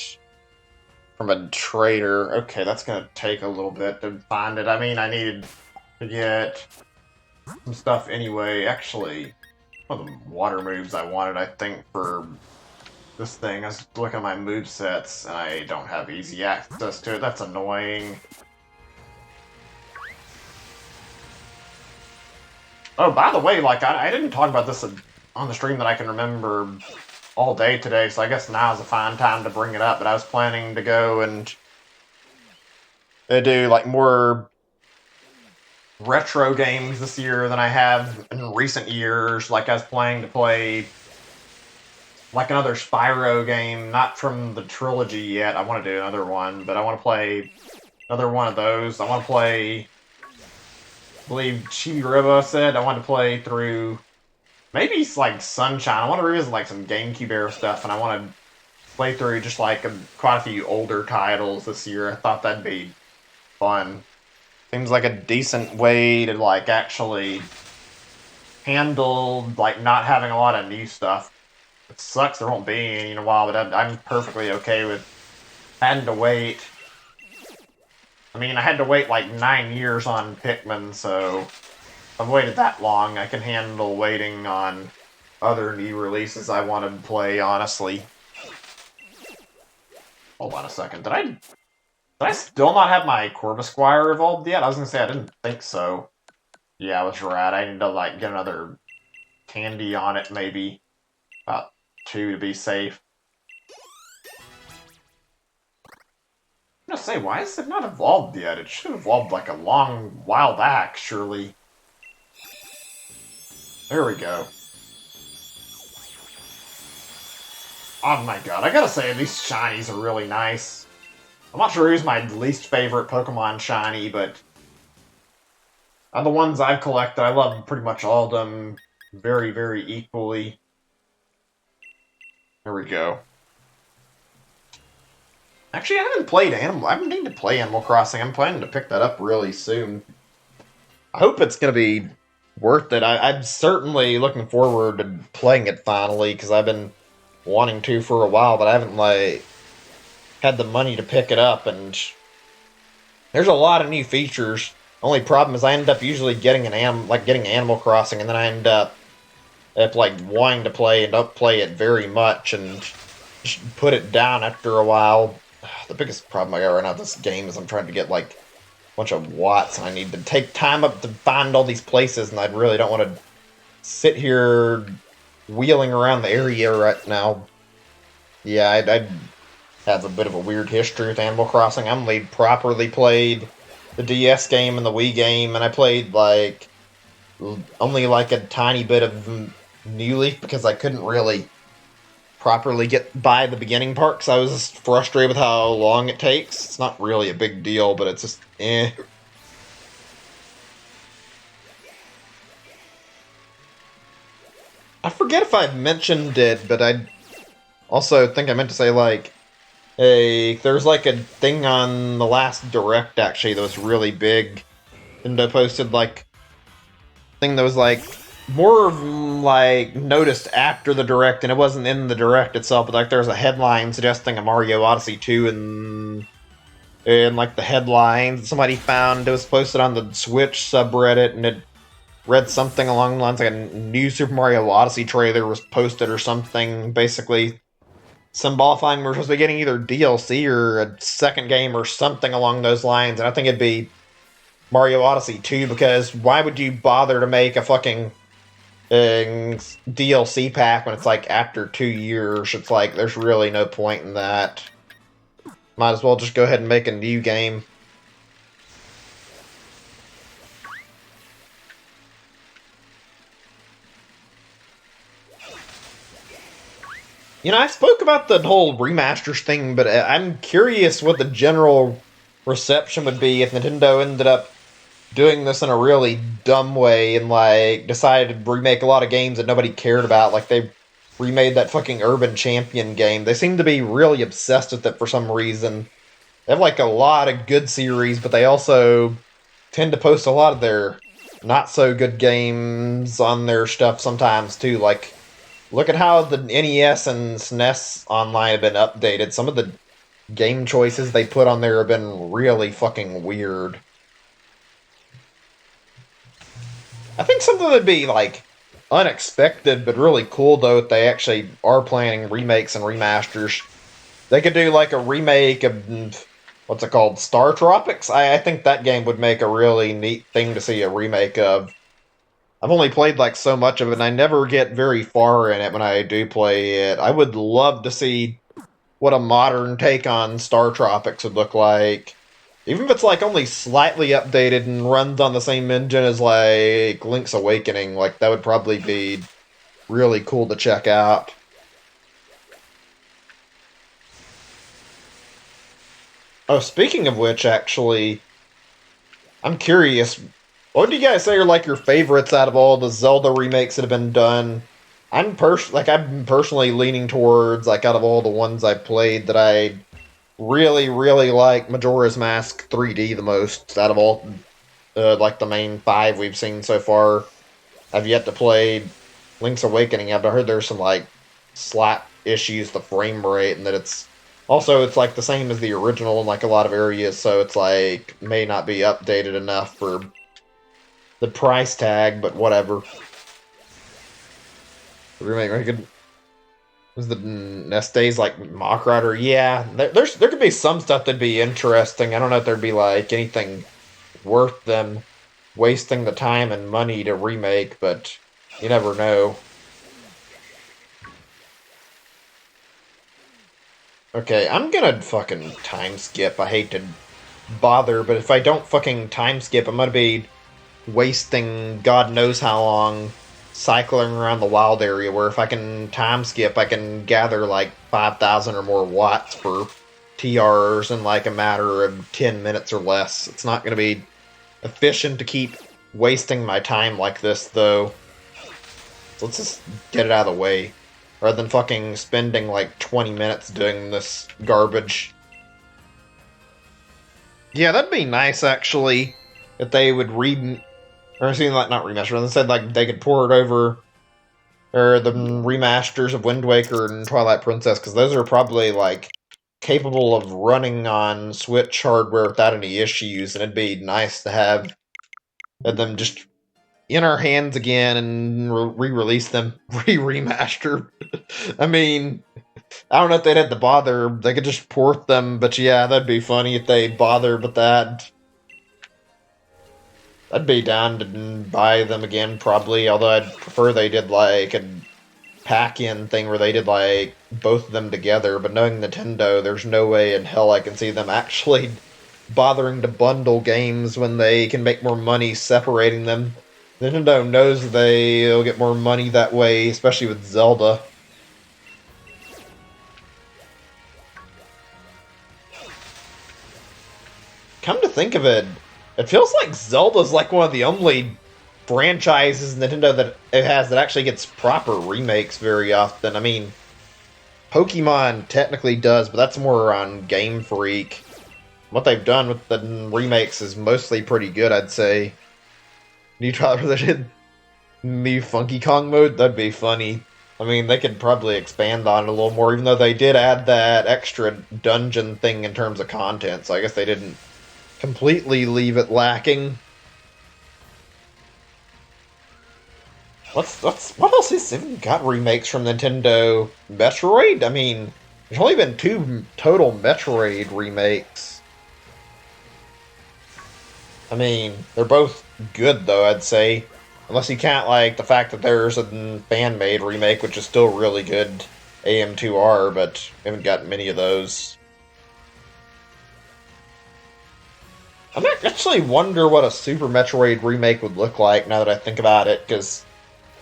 from a trader. Okay, that's gonna take a little bit to find it. I mean, I needed to get some stuff anyway. Actually, one of the water moves I wanted, I think, for this thing. I was looking at my movesets, and I don't have easy access to it. That's annoying. Oh, by the way, like, I didn't talk about this on the stream that I can remember all day today, so I guess now is a fine time to bring it up, but I was planning to go and do, like, more retro games this year than I have in recent years. Like, I was planning to play, like, another Spyro game, not from the trilogy yet. I want to do another one, but I want to play another one of those. I want to play... I believe Chibi said I want to play through maybe it's like Sunshine. I want to revisit like some GameCube era stuff, and I want to play through just like quite a few older titles this year. I thought that'd be fun. Seems like a decent way to like actually handle like not having a lot of new stuff. It sucks there won't be any in a while, but I'm perfectly okay with having to wait. I mean, I had to wait like 9 years on Pikmin, so if I've waited that long, I can handle waiting on other new releases I want to play, honestly. Hold on a second. Did I still not have my Corvusquire evolved yet? I was gonna say I didn't think so. Yeah, I was right. I need to like get another candy on it, maybe. About 2 to be safe. I'm gonna say, why is it not evolved yet? It should have evolved like a long while back, surely. There we go. Oh my god, I gotta say, these shinies are really nice. I'm not sure who's my least favorite Pokemon shiny, but... the ones I've collected, I love pretty much all of them very, very equally. There we go. Actually, I haven't played I haven't needed to play Animal Crossing. I'm planning to pick that up really soon. I hope it's going to be worth it. I'm certainly looking forward to playing it finally, because I've been wanting to for a while, but I haven't, like, had the money to pick it up, and There's a lot of new features. Only problem is I end up usually getting getting Animal Crossing, and then I end up like wanting to play and don't play it very much and just put it down after a while. The biggest problem I got right now with this game is I'm trying to get like a bunch of watts, and I need to take time up to find all these places, and I really don't want to sit here wheeling around the area right now. Yeah, I have a bit of a weird history with Animal Crossing. I only properly played the DS game and the Wii game, and I played like only like a tiny bit of New Leaf because I couldn't really properly get by the beginning part because I was just frustrated with how long it takes. It's not really a big deal, but it's just eh. I forget if I've mentioned it, but I also think I meant to say like, hey, there's like a thing on the last Direct actually that was really big, and I posted like thing that was like more like noticed after the Direct, and it wasn't in the Direct itself, but like there was a headline suggesting a Mario Odyssey 2 and like the headline somebody found, it was posted on the Switch subreddit, and it read something along the lines like a new Super Mario Odyssey trailer was posted or something, basically symbolifying we're supposed to be getting either DLC or a second game or something along those lines. And I think it'd be Mario Odyssey 2, because why would you bother to make a fucking DLC pack when it's like after 2 years? It's like there's really no point in that. Might as well just go ahead and make a new game. You know, I spoke about the whole remasters thing, but I'm curious what the general reception would be if Nintendo ended up doing this in a really dumb way and like decided to remake a lot of games that nobody cared about. Like they remade that fucking Urban Champion game. They seem to be really obsessed with it for some reason. They have like a lot of good series, but they also tend to post a lot of their not so good games on their stuff sometimes too. Like, look at how the NES and SNES Online have been updated. Some of the game choices they put on there have been really fucking weird. I think something that'd be like unexpected but really cool though if they actually are planning remakes and remasters. They could do like a remake of what's it called, Star Tropics. I think that game would make a really neat thing to see a remake of. I've only played like so much of it, and I never get very far in it when I do play it. I would love to see what a modern take on Star Tropics would look like. Even if it's like only slightly updated and runs on the same engine as like Link's Awakening, like that would probably be really cool to check out. Oh, speaking of which, actually, I'm curious. What do you guys say are like your favorites out of all the Zelda remakes that have been done? I'm personally leaning towards like out of all the ones I played that I really like Majora's Mask 3D the most out of all like the main five we've seen so far. I've yet to play Link's Awakening. I've heard there's some like slap issues, the frame rate, and that it's like the same as the original in like a lot of areas, so it's like may not be updated enough for the price tag, but whatever. The remake could was the Nest Days like Mock Rider? Yeah, there could be some stuff that'd be interesting. I don't know if there'd be like anything worth them wasting the time and money to remake, but you never know. Okay, I'm gonna fucking time skip. I hate to bother, but if I don't fucking time skip, I'm gonna be wasting God knows how long cycling around the wild area, where if I can time skip, I can gather like 5,000 or more watts for TRs in like a matter of 10 minutes or less. It's not going to be efficient to keep wasting my time like this, though. So let's just get it out of the way, rather than fucking spending like 20 minutes doing this garbage. Yeah, that'd be nice, actually, if they would or seeing like not remaster, instead like they could pour it over or the remasters of Wind Waker and Twilight Princess, because those are probably like capable of running on Switch hardware without any issues, and it'd be nice to have them just in our hands again and re-release them, remaster. I mean, I don't know if they'd have to bother. They could just port them, but yeah, that'd be funny if they bothered with that. I'd be down to buy them again, probably, although I'd prefer they did, like, a pack-in thing where they did, like, both of them together, but knowing Nintendo, there's no way in hell I can see them actually bothering to bundle games when they can make more money separating them. Nintendo knows they'll get more money that way, especially with Zelda. Come to think of it, it feels like Zelda's like one of the only franchises Nintendo that it has that actually gets proper remakes very often. I mean, Pokemon technically does, but that's more on Game Freak. What they've done with the remakes is mostly pretty good, I'd say. New Tyler that did new Funky Kong mode, that'd be funny. I mean, they could probably expand on it a little more, even though they did add that extra dungeon thing in terms of content, so I guess they didn't completely leave it lacking. What else has even got remakes from Nintendo? Metroid? I mean, there's only been 2 total Metroid remakes. I mean, they're both good, though, I'd say. Unless you count, like, the fact that there's a fan-made remake, which is still really good, AM2R, but we haven't got many of those. I actually wonder what a Super Metroid remake would look like, now that I think about it, because,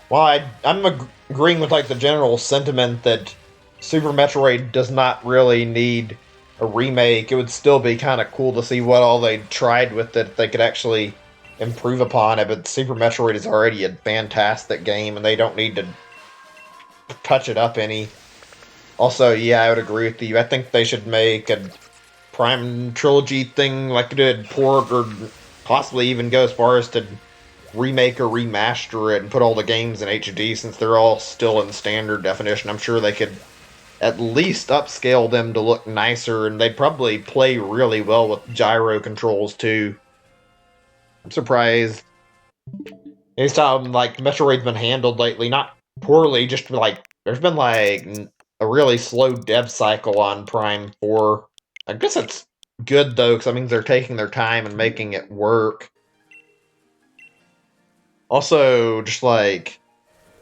well, I'm agreeing with, like, the general sentiment that Super Metroid does not really need a remake. It would still be kind of cool to see what all they tried with it, if they could actually improve upon it, but Super Metroid is already a fantastic game, and they don't need to touch it up any. Also, yeah, I would agree with you. I think they should make a Prime Trilogy thing like they did port, or possibly even go as far as to remake or remaster it and put all the games in HD, since they're all still in standard definition. I'm sure they could at least upscale them to look nicer, and they'd probably play really well with gyro controls too. I'm surprised. Anytime, like, Metroid's been handled lately, not poorly, just like, there's been, like, a really slow dev cycle on Prime 4. I guess it's good, though, because that means they're taking their time and making it work. Also, just, like,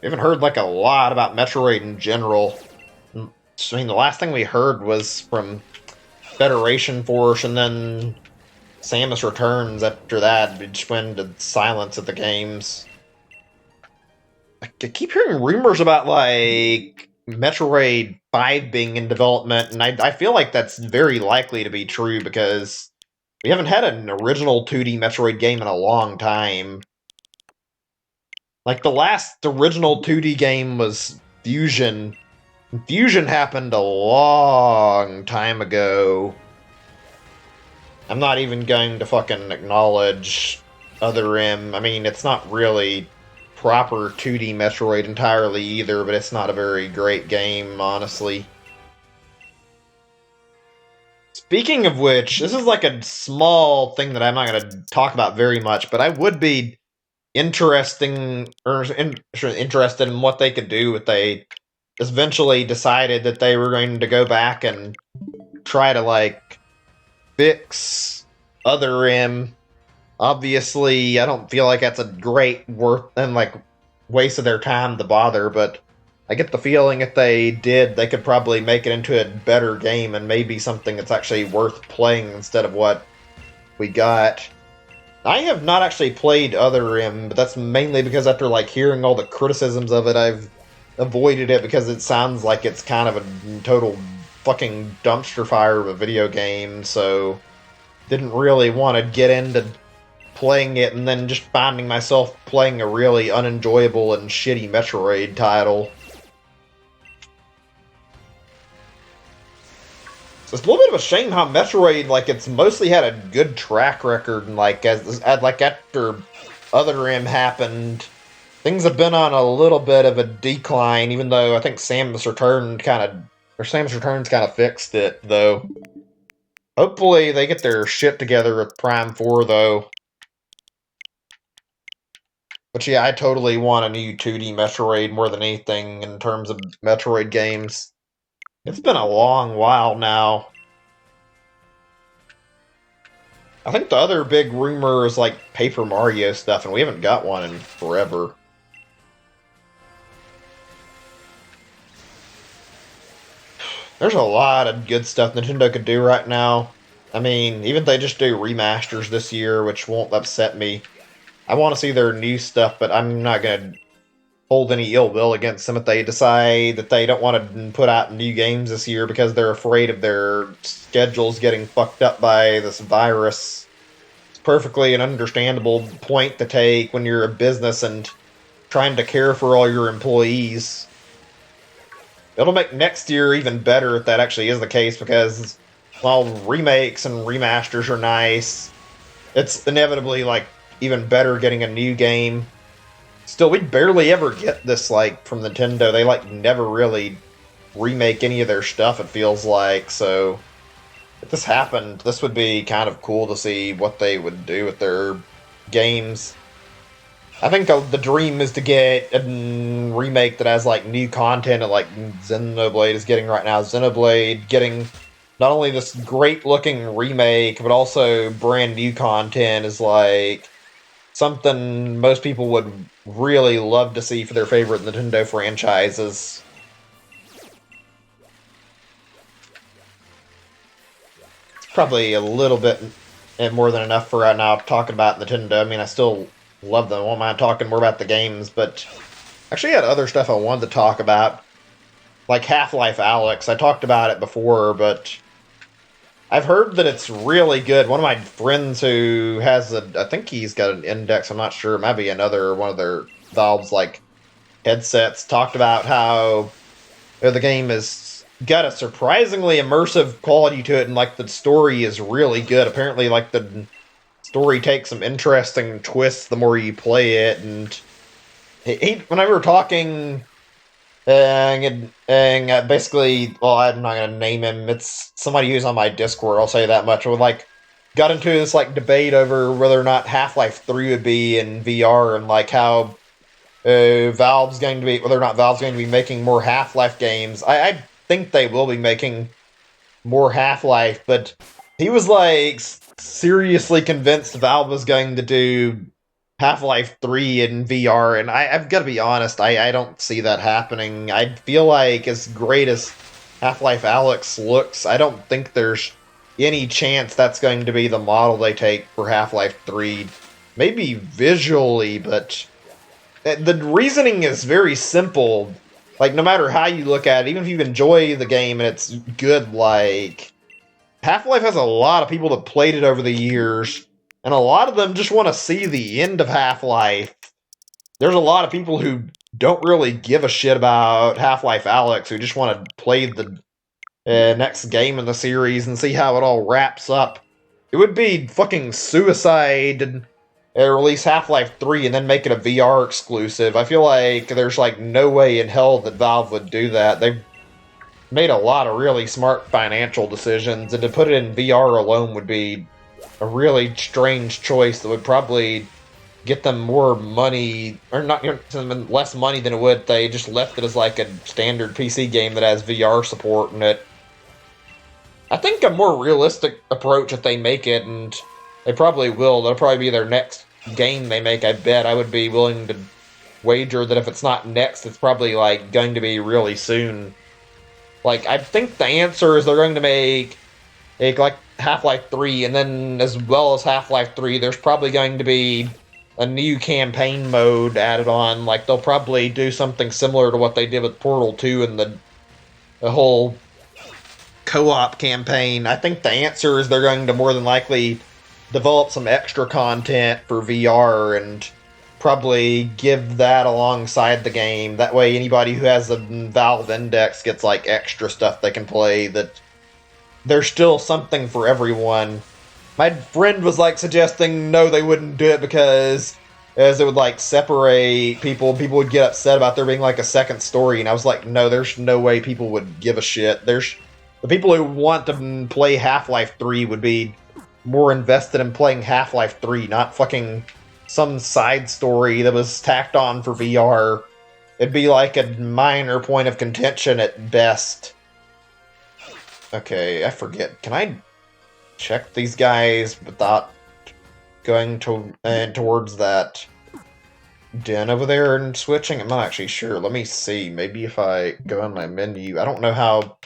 we haven't heard, like, a lot about Metroid in general. I mean, the last thing we heard was from Federation Force, and then Samus Returns after that. We just went into silence at the games. I keep hearing rumors about, like, Metroid 5 being in development, and I feel like that's very likely to be true, because we haven't had an original 2D Metroid game in a long time. Like, the last original 2D game was Fusion. Fusion happened a long time ago. I'm not even going to fucking acknowledge Other M. I mean, it's not really proper 2D Metroid entirely either, but it's not a very great game, honestly. Speaking of which, this is like a small thing that I'm not going to talk about very much, but I would be interested in what they could do if they eventually decided that they were going to go back and try to, like, fix Other M. Obviously, I don't feel like that's a great waste of their time to bother, but I get the feeling if they did, they could probably make it into a better game, and maybe something that's actually worth playing instead of what we got. I have not actually played Other M, but that's mainly because after, like, hearing all the criticisms of it, I've avoided it because it sounds like it's kind of a total fucking dumpster fire of a video game, so didn't really want to get into playing it and then just finding myself playing a really unenjoyable and shitty Metroid title. So it's a little bit of a shame how Metroid, like, it's mostly had a good track record, and, like, after Other M happened, things have been on a little bit of a decline, even though I think Samus Return kind of, Their Samus Returns kind of fixed it, though. Hopefully they get their shit together with Prime 4, though. But yeah, I totally want a new 2D Metroid more than anything in terms of Metroid games. It's been a long while now. I think the other big rumor is like Paper Mario stuff, and we haven't got one in forever. There's a lot of good stuff Nintendo could do right now. I mean, even if they just do remasters this year, which won't upset me. I want to see their new stuff, but I'm not going to hold any ill will against them if they decide that they don't want to put out new games this year because they're afraid of their schedules getting fucked up by this virus. It's perfectly an understandable point to take when you're a business and trying to care for all your employees. It'll make next year even better if that actually is the case because while remakes and remasters are nice, it's inevitably like even better getting a new game. Still, we barely ever get this like from Nintendo. They like never really remake any of their stuff, it feels like. So if this happened, this would be kind of cool to see what they would do with their games. I think the dream is to get a remake that has like new content, like Xenoblade is getting right now. Xenoblade getting not only this great looking remake, but also brand new content is like something most people would really love to see for their favorite Nintendo franchises. It's probably a little bit more than enough for right now talking about Nintendo. I mean, I still love them. I won't mind talking more about the games, but actually I had other stuff I wanted to talk about. Like Half-Life Alyx. I talked about it before, but I've heard that it's really good. One of my friends who has I think he's got an Index, I'm not sure, it might be another one of their Valve's like headsets, talked about how the game has got a surprisingly immersive quality to it, and like the story is really good. Apparently, like the story takes some interesting twists the more you play it, and when I were talking, basically, well, I'm not gonna name him. It's somebody who's on my Discord. I'll say that much. We like got into this like debate over whether or not Half-Life 3 would be in VR, and like how Valve's going to be, whether or not Valve's going to be making more Half-Life games. I think they will be making more Half-Life, but he was like seriously convinced Valve was going to do Half-Life 3 in VR, and I've got to be honest, I don't see that happening. I feel like as great as Half-Life Alyx looks, I don't think there's any chance that's going to be the model they take for Half-Life 3. Maybe visually, but the reasoning is very simple. Like, no matter how you look at it, even if you enjoy the game and it's good, like, Half-Life has a lot of people that played it over the years, and a lot of them just want to see the end of Half-Life. There's a lot of people who don't really give a shit about Half-Life Alyx, who just want to play the next game in the series and see how it all wraps up. It would be fucking suicide to release Half-Life 3 and then make it a VR exclusive. I feel like there's like no way in hell that Valve would do that. They've made a lot of really smart financial decisions, and to put it in VR alone would be a really strange choice that would probably get them more money, or not, less money than it would if they just left it as like a standard PC game that has VR support in it. I think a more realistic approach, if they make it, and they probably will, that'll probably be their next game they make, I bet. I would be willing to wager that if it's not next, it's probably like going to be really soon. Like, I think the answer is they're going to make like Half-Life 3, and then as well as Half-Life 3, there's probably going to be a new campaign mode added on. Like, they'll probably do something similar to what they did with Portal 2 and the whole co-op campaign. I think the answer is they're going to more than likely develop some extra content for VR and probably give that alongside the game. That way anybody who has a Valve Index gets like extra stuff they can play, that there's still something for everyone. My friend was like suggesting no, they wouldn't do it because as it would like separate people. People would get upset about there being like a second story, and I was like, no, there's no way people would give a shit. There's the people who want to play Half-Life 3 would be more invested in playing Half-Life 3, not fucking some side story that was tacked on for VR. It'd be like a minor point of contention at best. Okay, I forget. Can I check these guys without going towards that den over there and switching? I'm not actually sure. Let me see. Maybe if I go on my menu. I don't know how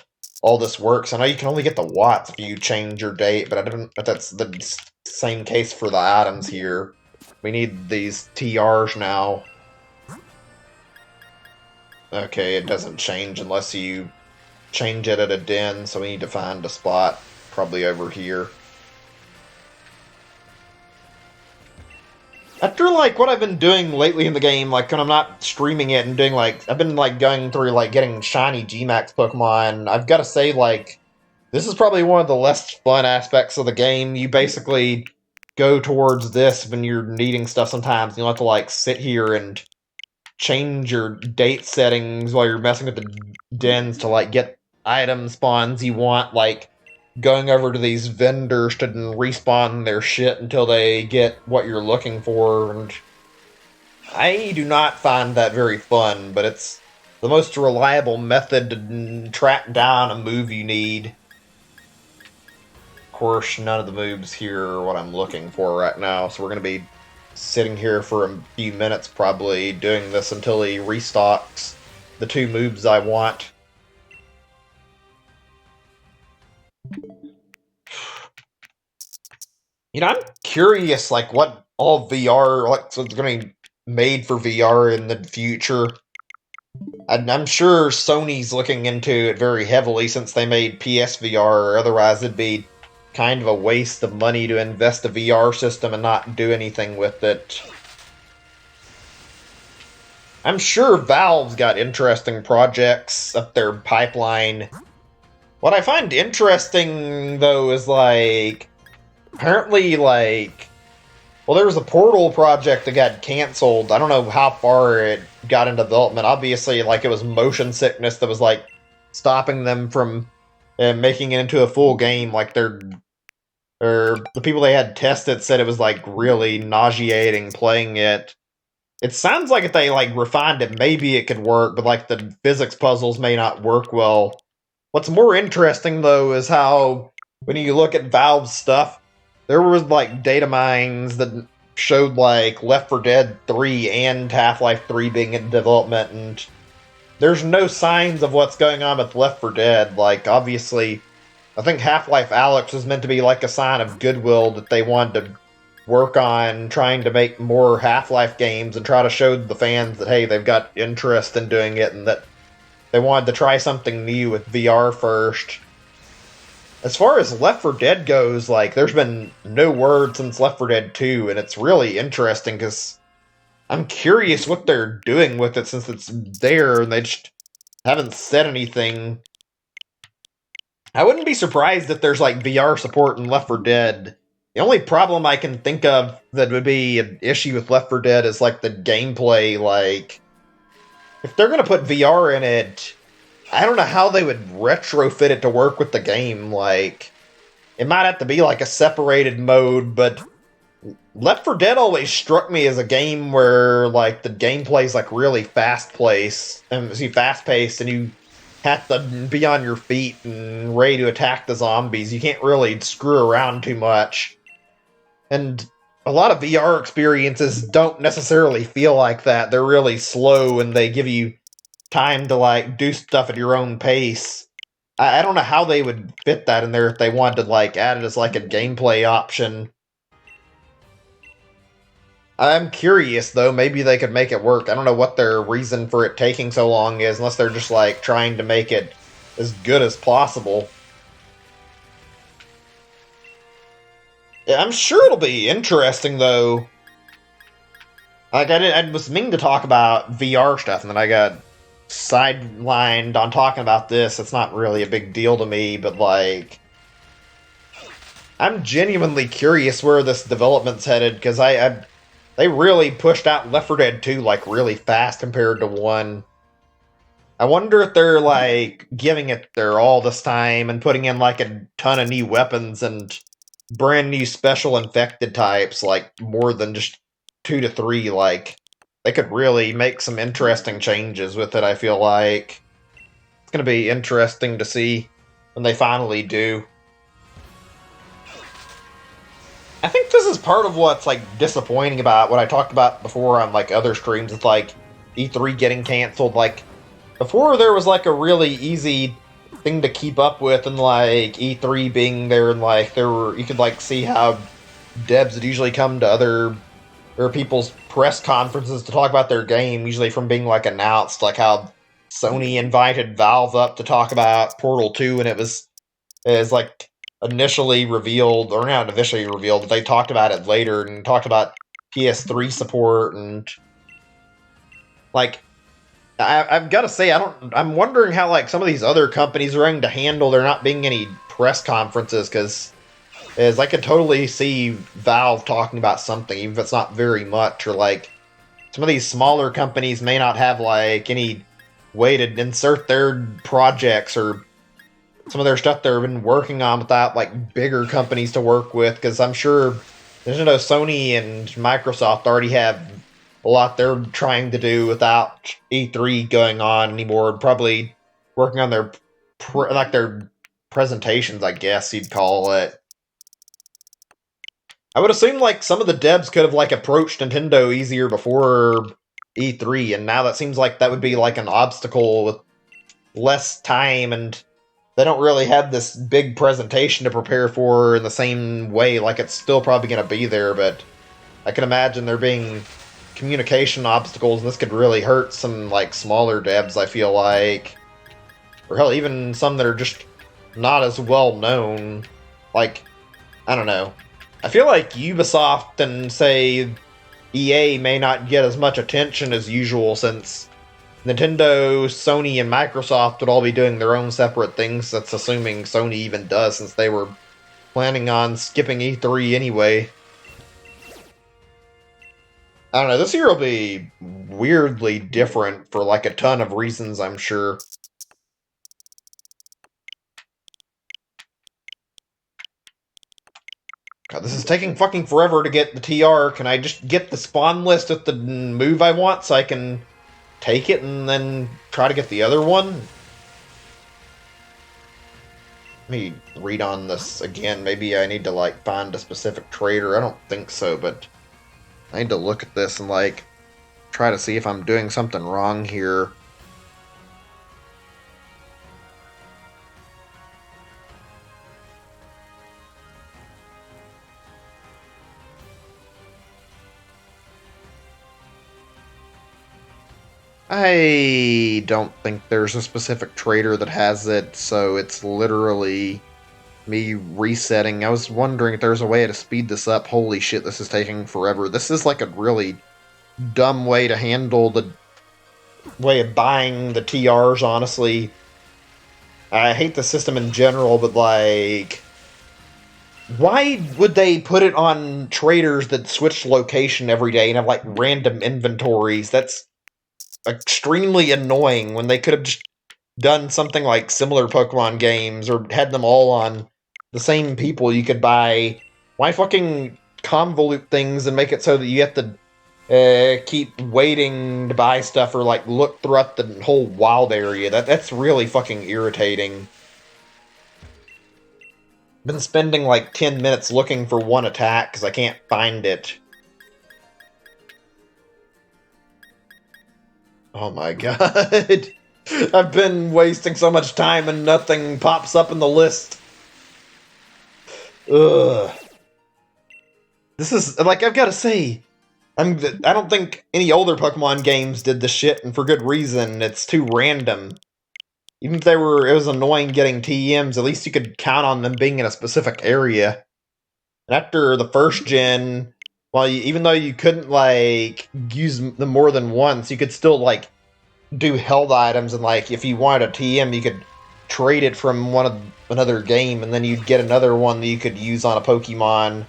all this works. I know you can only get the watts if you change your date, but I don't know if that's the same case for the items here. We need these TRs now. Okay, it doesn't change unless you change it at a den, so we need to find a spot, probably over here. After, like, what I've been doing lately in the game, like, when I'm not streaming it and doing, like, I've been, like, going through, like, getting shiny G-Max Pokemon, I've got to say, like, this is probably one of the less fun aspects of the game. You basically go towards this when you're needing stuff sometimes. You'll have to, like, sit here and change your date settings while you're messing with the dens to, like, get item spawns you want, like, going over to these vendors to respawn their shit until they get what you're looking for, and I do not find that very fun, but it's the most reliable method to track down a move you need. Of course, none of the moves here are what I'm looking for right now, so we're going to be sitting here for a few minutes probably, doing this until he restocks the two moves I want. You know, I'm curious, like, what all VR, like, so it's going to be made for VR in the future. I'm sure Sony's looking into it very heavily since they made PSVR, or otherwise it'd be kind of a waste of money to invest a VR system and not do anything with it. I'm sure Valve's got interesting projects up their pipeline. What I find interesting, though, is, like, apparently, like, well, there was a Portal project that got canceled. I don't know how far it got into development. Obviously, like, it was motion sickness that was, like, stopping them from making it into a full game. Like, the people they had tested said it was, like, really nauseating playing it. It sounds like if they, like, refined it, maybe it could work, but, like, the physics puzzles may not work well. What's more interesting, though, is how, when you look at Valve's stuff, there was, like, data mines that showed, like, Left 4 Dead 3 and Half-Life 3 being in development, and there's no signs of what's going on with Left 4 Dead. Like, obviously, I think Half-Life Alyx was meant to be, like, a sign of goodwill that they wanted to work on trying to make more Half-Life games and try to show the fans that, hey, they've got interest in doing it and that they wanted to try something new with VR first. As far as Left 4 Dead goes, like, there's been no word since Left 4 Dead 2, and it's really interesting because I'm curious what they're doing with it since it's there and they just haven't said anything. I wouldn't be surprised if there's, like, VR support in Left 4 Dead. The only problem I can think of that would be an issue with Left 4 Dead is, like, the gameplay. Like, if they're going to put VR in it, I don't know how they would retrofit it to work with the game. Like, it might have to be, like, a separated mode, but Left 4 Dead always struck me as a game where, like, the gameplay's, like, really fast-paced, and you have to be on your feet and ready to attack the zombies. You can't really screw around too much. And a lot of VR experiences don't necessarily feel like that. They're really slow and they give you time to, like, do stuff at your own pace. I don't know how they would fit that in there if they wanted to, like, add it as, like, a gameplay option. I'm curious, though. Maybe they could make it work. I don't know what their reason for it taking so long is, unless they're just, like, trying to make it as good as possible. Yeah, I'm sure it'll be interesting, though. Like, I was meaning to talk about VR stuff, and then I got sidelined on talking about this. It's not really a big deal to me, but, like, I'm genuinely curious where this development's headed, because I They really pushed out Left 4 Dead 2 like really fast compared to 1. I wonder if they're like giving it their all this time and putting in like a ton of new weapons and brand new special infected types, like more than just 2 to 3. Like they could really make some interesting changes with it. I feel like it's going to be interesting to see when they finally do. I think this is part of what's like disappointing about what I talked about before on like other streams. It's like E3 getting canceled. Like before, there was like a really easy thing to keep up with, and like E3 being there, and like there were you could like see how devs would usually come to other or people's press conferences to talk about their game, usually from being like announced, like how Sony invited Valve up to talk about Portal 2, and it was like initially revealed, or not officially revealed, but they talked about it later and talked about PS3 support and like I've got to say I'm wondering how like some of these other companies are going to handle there not being any press conferences because as I could totally see Valve talking about something even if it's not very much or like some of these smaller companies may not have like any way to insert their projects or some of their stuff they've been working on without like bigger companies to work with because I'm sure there's Sony and Microsoft already have a lot they're trying to do without E3 going on anymore. Probably working on their their presentations, I guess you'd call it. I would assume like some of the devs could have like approached Nintendo easier before E3, and now that seems like that would be like an obstacle with less time and they don't really have this big presentation to prepare for in the same way. Like, it's still probably going to be there, but I can imagine there being communication obstacles, and this could really hurt some, like, smaller devs, I feel like. Or hell, even some that are just not as well known. Like, I don't know. I feel like Ubisoft and, say, EA may not get as much attention as usual since Nintendo, Sony, and Microsoft would all be doing their own separate things. That's assuming Sony even does, since they were planning on skipping E3 anyway. I don't know, this year will be weirdly different for like a ton of reasons, I'm sure. God, this is taking fucking forever to get the TR. Can I just get the spawn list with the move I want so I can take it and then try to get the other one? Let me read on this again. Maybe I need to, like, find a specific trader. I don't think so, but I need to look at this and, like, try to see if I'm doing something wrong here. I don't think there's a specific trader that has it, so it's literally me resetting. I was wondering if there's a way to speed this up. Holy shit, this is taking forever. This is like a really dumb way to handle the way of buying the TRs, honestly. I hate the system in general, but like, why would they put it on traders that switch location every day and have like random inventories? That's extremely annoying when they could have just done something like similar Pokemon games or had them all on the same people you could buy. Why fucking convolute things and make it so that you have to keep waiting to buy stuff or like look throughout the whole wild area? That's really fucking irritating. Been spending like 10 minutes looking for one attack because I can't find it. Oh my god. I've been wasting so much time and nothing pops up in the list. Ugh. This is, like, I've got to say, I don't think any older Pokemon games did this shit, and for good reason. It's too random. Even if it was annoying getting TMs, at least you could count on them being in a specific area. And after the first gen, well, even though you couldn't, like, use them more than once, you could still, like, do held items, and, like, if you wanted a TM, you could trade it from another game, and then you'd get another one that you could use on a Pokemon.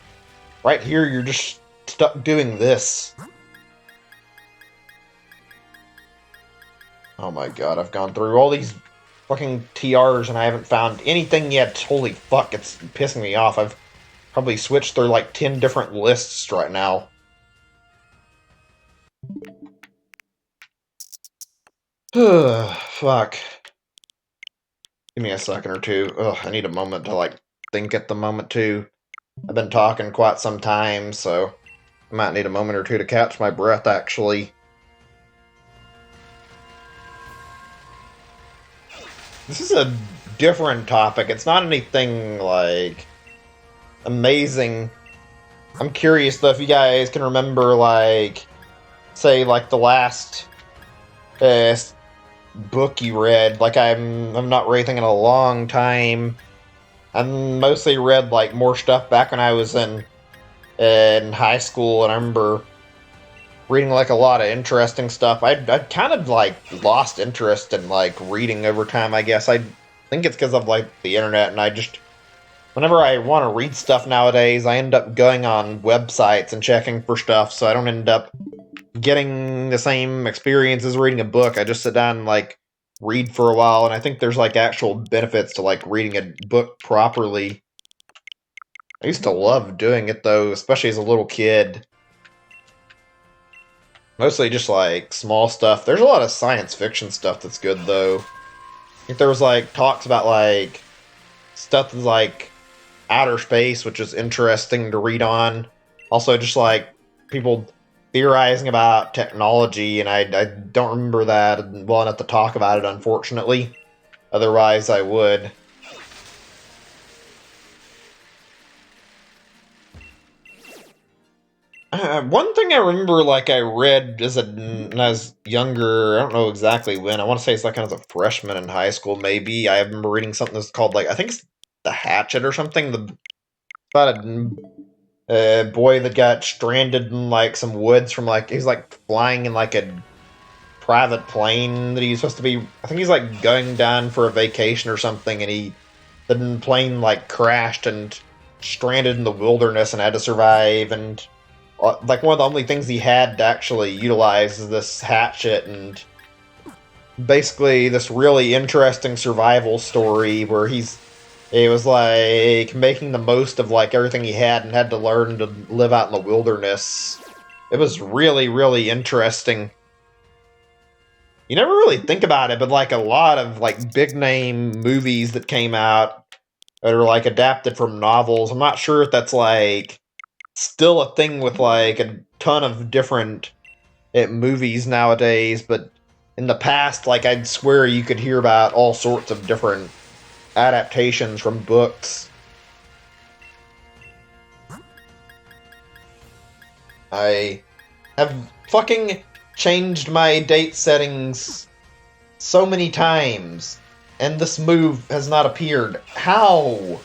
Right here, you're just stuck doing this. Oh my god, I've gone through all these fucking TRs and I haven't found anything yet. Holy fuck, it's pissing me off. I've probably switched through like 10 different lists right now. Fuck. Give me a second or two. Ugh, I need a moment to like think at the moment too. I've been talking quite some time, so I might need a moment or two to catch my breath actually. This is a different topic. It's not anything like amazing. I'm curious though if you guys can remember like say like the last book you read. Like I'm not reading in a long time. I mostly read like more stuff back when I was in high school, and I remember reading like a lot of interesting stuff. I'd kind of like lost interest in like reading over time. I guess I think it's because of like the internet, and I just whenever I want to read stuff nowadays, I end up going on websites and checking for stuff, so I don't end up getting the same experience as reading a book. I just sit down and like read for a while, and I think there's like actual benefits to like reading a book properly. I used to love doing it though, especially as a little kid. Mostly just like small stuff. There's a lot of science fiction stuff that's good though. I think there was like talks about like stuff that's like outer space, which is interesting to read on. Also, just like people theorizing about technology, and I don't remember that well enough to talk about it, unfortunately. Otherwise, I would. One thing I remember, like I read when I was younger. I don't know exactly when. I want to say it's like kind of a freshman in high school, maybe. I remember reading something that's called like I think it's The Hatchet or something. About a boy that got stranded in like some woods from like he's like flying in like a private plane that he's supposed to be. I think he's like going down for a vacation or something, and the plane like crashed and stranded in the wilderness and had to survive. And like one of the only things he had to actually utilize is this hatchet, and basically this really interesting survival story where it was like making the most of like everything he had and had to learn to live out in the wilderness. It was really, really interesting. You never really think about it, but like a lot of like big name movies that came out that are like adapted from novels. I'm not sure if that's like still a thing with like a ton of different movies nowadays, but in the past, like I'd swear you could hear about all sorts of different adaptations from books. I have fucking changed my date settings so many times, and this move has not appeared. How?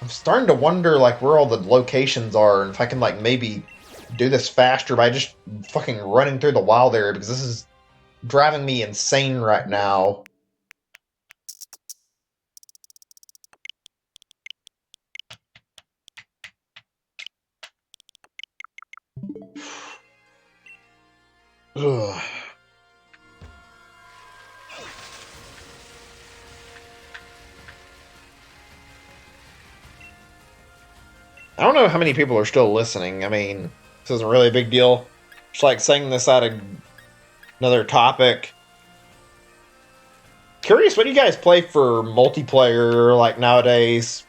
I'm starting to wonder like where all the locations are, and if I can like maybe do this faster by just fucking running through the wild area, because this is driving me insane right now. Ugh. I don't know how many people are still listening. I mean, this isn't really a big deal. Just like saying this out of another topic. Curious, what do you guys play for multiplayer like nowadays?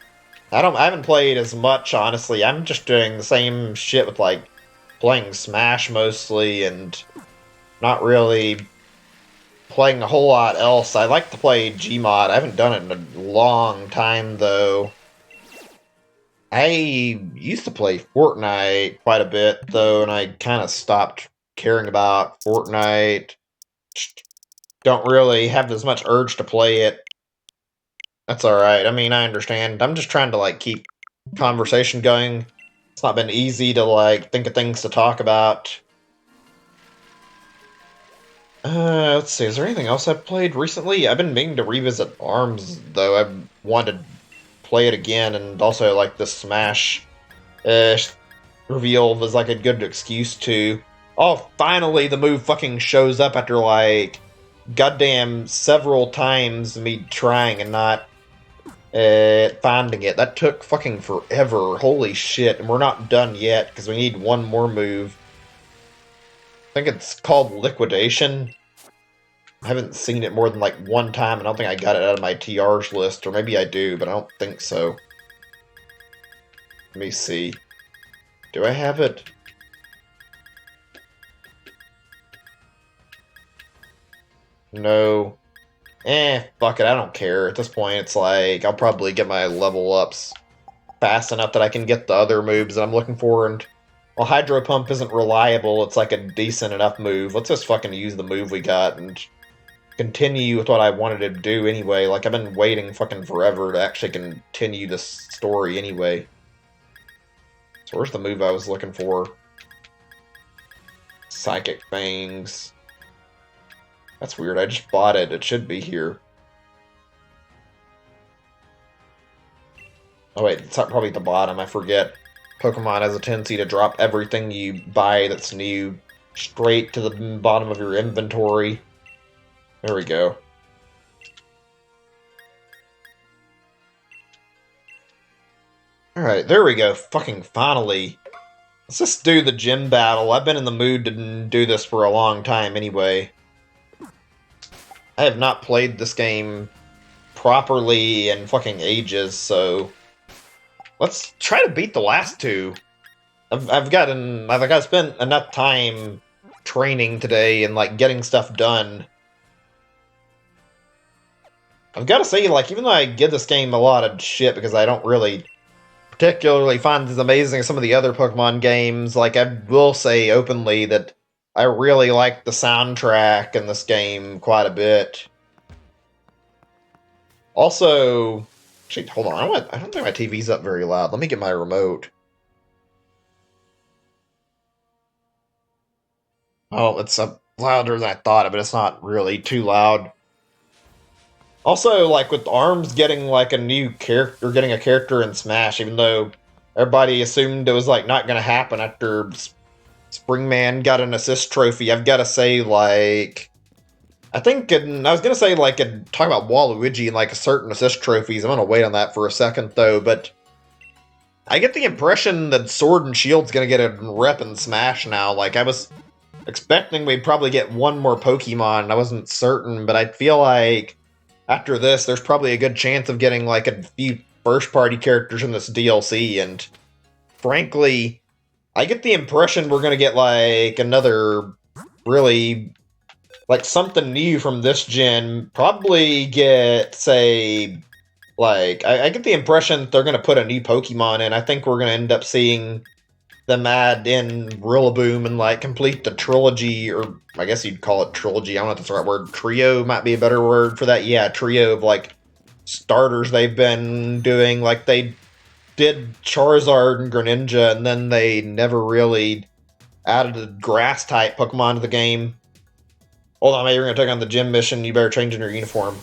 I haven't played as much, honestly. I'm just doing the same shit with like playing Smash mostly and not really playing a whole lot else. I like to play Gmod. I haven't done it in a long time though. I used to play Fortnite quite a bit though, and I kind of stopped caring about Fortnite. Just don't really have as much urge to play it. That's alright. I mean, I understand. I'm just trying to like keep conversation going. It's not been easy to like think of things to talk about. Let's see. Is there anything else I've played recently? I've been meaning to revisit ARMS though. I wanted to play it again, and also like the Smash. reveal was like a good excuse to, oh, finally the move fucking shows up after like goddamn several times me trying and not finding it. That took fucking forever. Holy shit. And we're not done yet because we need one more move. I think it's called Liquidation. I haven't seen it more than like one time. I don't think I got it out of my TRs list, or maybe I do, but I don't think so. Let me see. Do I have it? No. Fuck it, I don't care. At this point, it's like, I'll probably get my level ups fast enough that I can get the other moves that I'm looking for, and while Hydro Pump isn't reliable, it's like a decent enough move. Let's just fucking use the move we got and continue with what I wanted to do anyway. Like, I've been waiting fucking forever to actually continue this story anyway. So where's the move I was looking for? Psychic Fangs. That's weird, I just bought it. It should be here. Oh wait, it's probably at the bottom, I forget. Pokemon has a tendency to drop everything you buy that's new straight to the bottom of your inventory. There we go. Alright, there we go. Fucking finally. Let's just do the gym battle. I've been in the mood to do this for a long time anyway. I have not played this game properly in fucking ages, so let's try to beat the last two. I've spent enough time training today and like getting stuff done. I've got to say, like, even though I give this game a lot of shit because I don't really particularly find it as amazing as some of the other Pokemon games, like, I will say openly that I really like the soundtrack in this game quite a bit. Also, actually, hold on, I don't think my TV's up very loud. Let me get my remote. Oh, it's up louder than I thought, but it's not really too loud. Also, like, with ARMS getting, like, a new character, getting a character in Smash, even though everybody assumed it was, like, not gonna happen after Springman got an assist trophy, I've gotta say, like, I think, I was gonna say, like, talk about Waluigi and, like, certain assist trophies. I'm gonna wait on that for a second, though, but I get the impression that Sword and Shield's gonna get a rep in Smash now. Like, I was expecting we'd probably get one more Pokemon, I wasn't certain, but I feel like after this, there's probably a good chance of getting, like, a few first-party characters in this DLC, and frankly, I get the impression we're gonna get, like, another really, like, something new from this gen. Probably get, say, like, I get the impression they're gonna put a new Pokemon in. I think we're gonna end up seeing them add in Rillaboom and, like, complete the trilogy, or I guess you'd call it trilogy. I don't know if that's the right word. Trio might be a better word for that. Yeah, trio of, like, starters they've been doing. Like, they did Charizard and Greninja, and then they never really added a grass-type Pokemon to the game. Hold on, mate, you're gonna take on the gym mission. You better change in your uniform.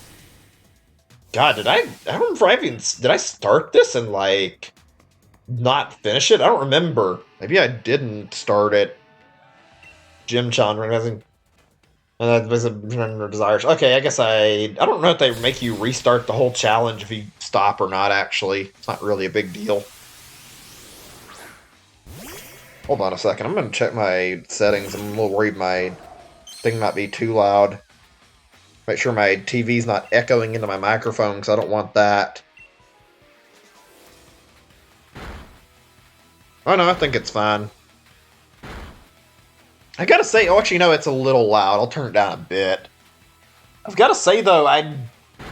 God, I don't remember did I start this and, like, not finish it? I don't remember. Maybe I didn't start it. Gym challenge recognizing desires. Okay, I guess I don't know if they make you restart the whole challenge if you stop or not, actually. It's not really a big deal. Hold on a second. I'm gonna check my settings. I'm a little worried my thing might be too loud. Make sure my TV's not echoing into my microphone, because I don't want that. Oh no, I think it's fine. I gotta say, oh, actually, no, it's a little loud. I'll turn it down a bit. I've gotta say, though, I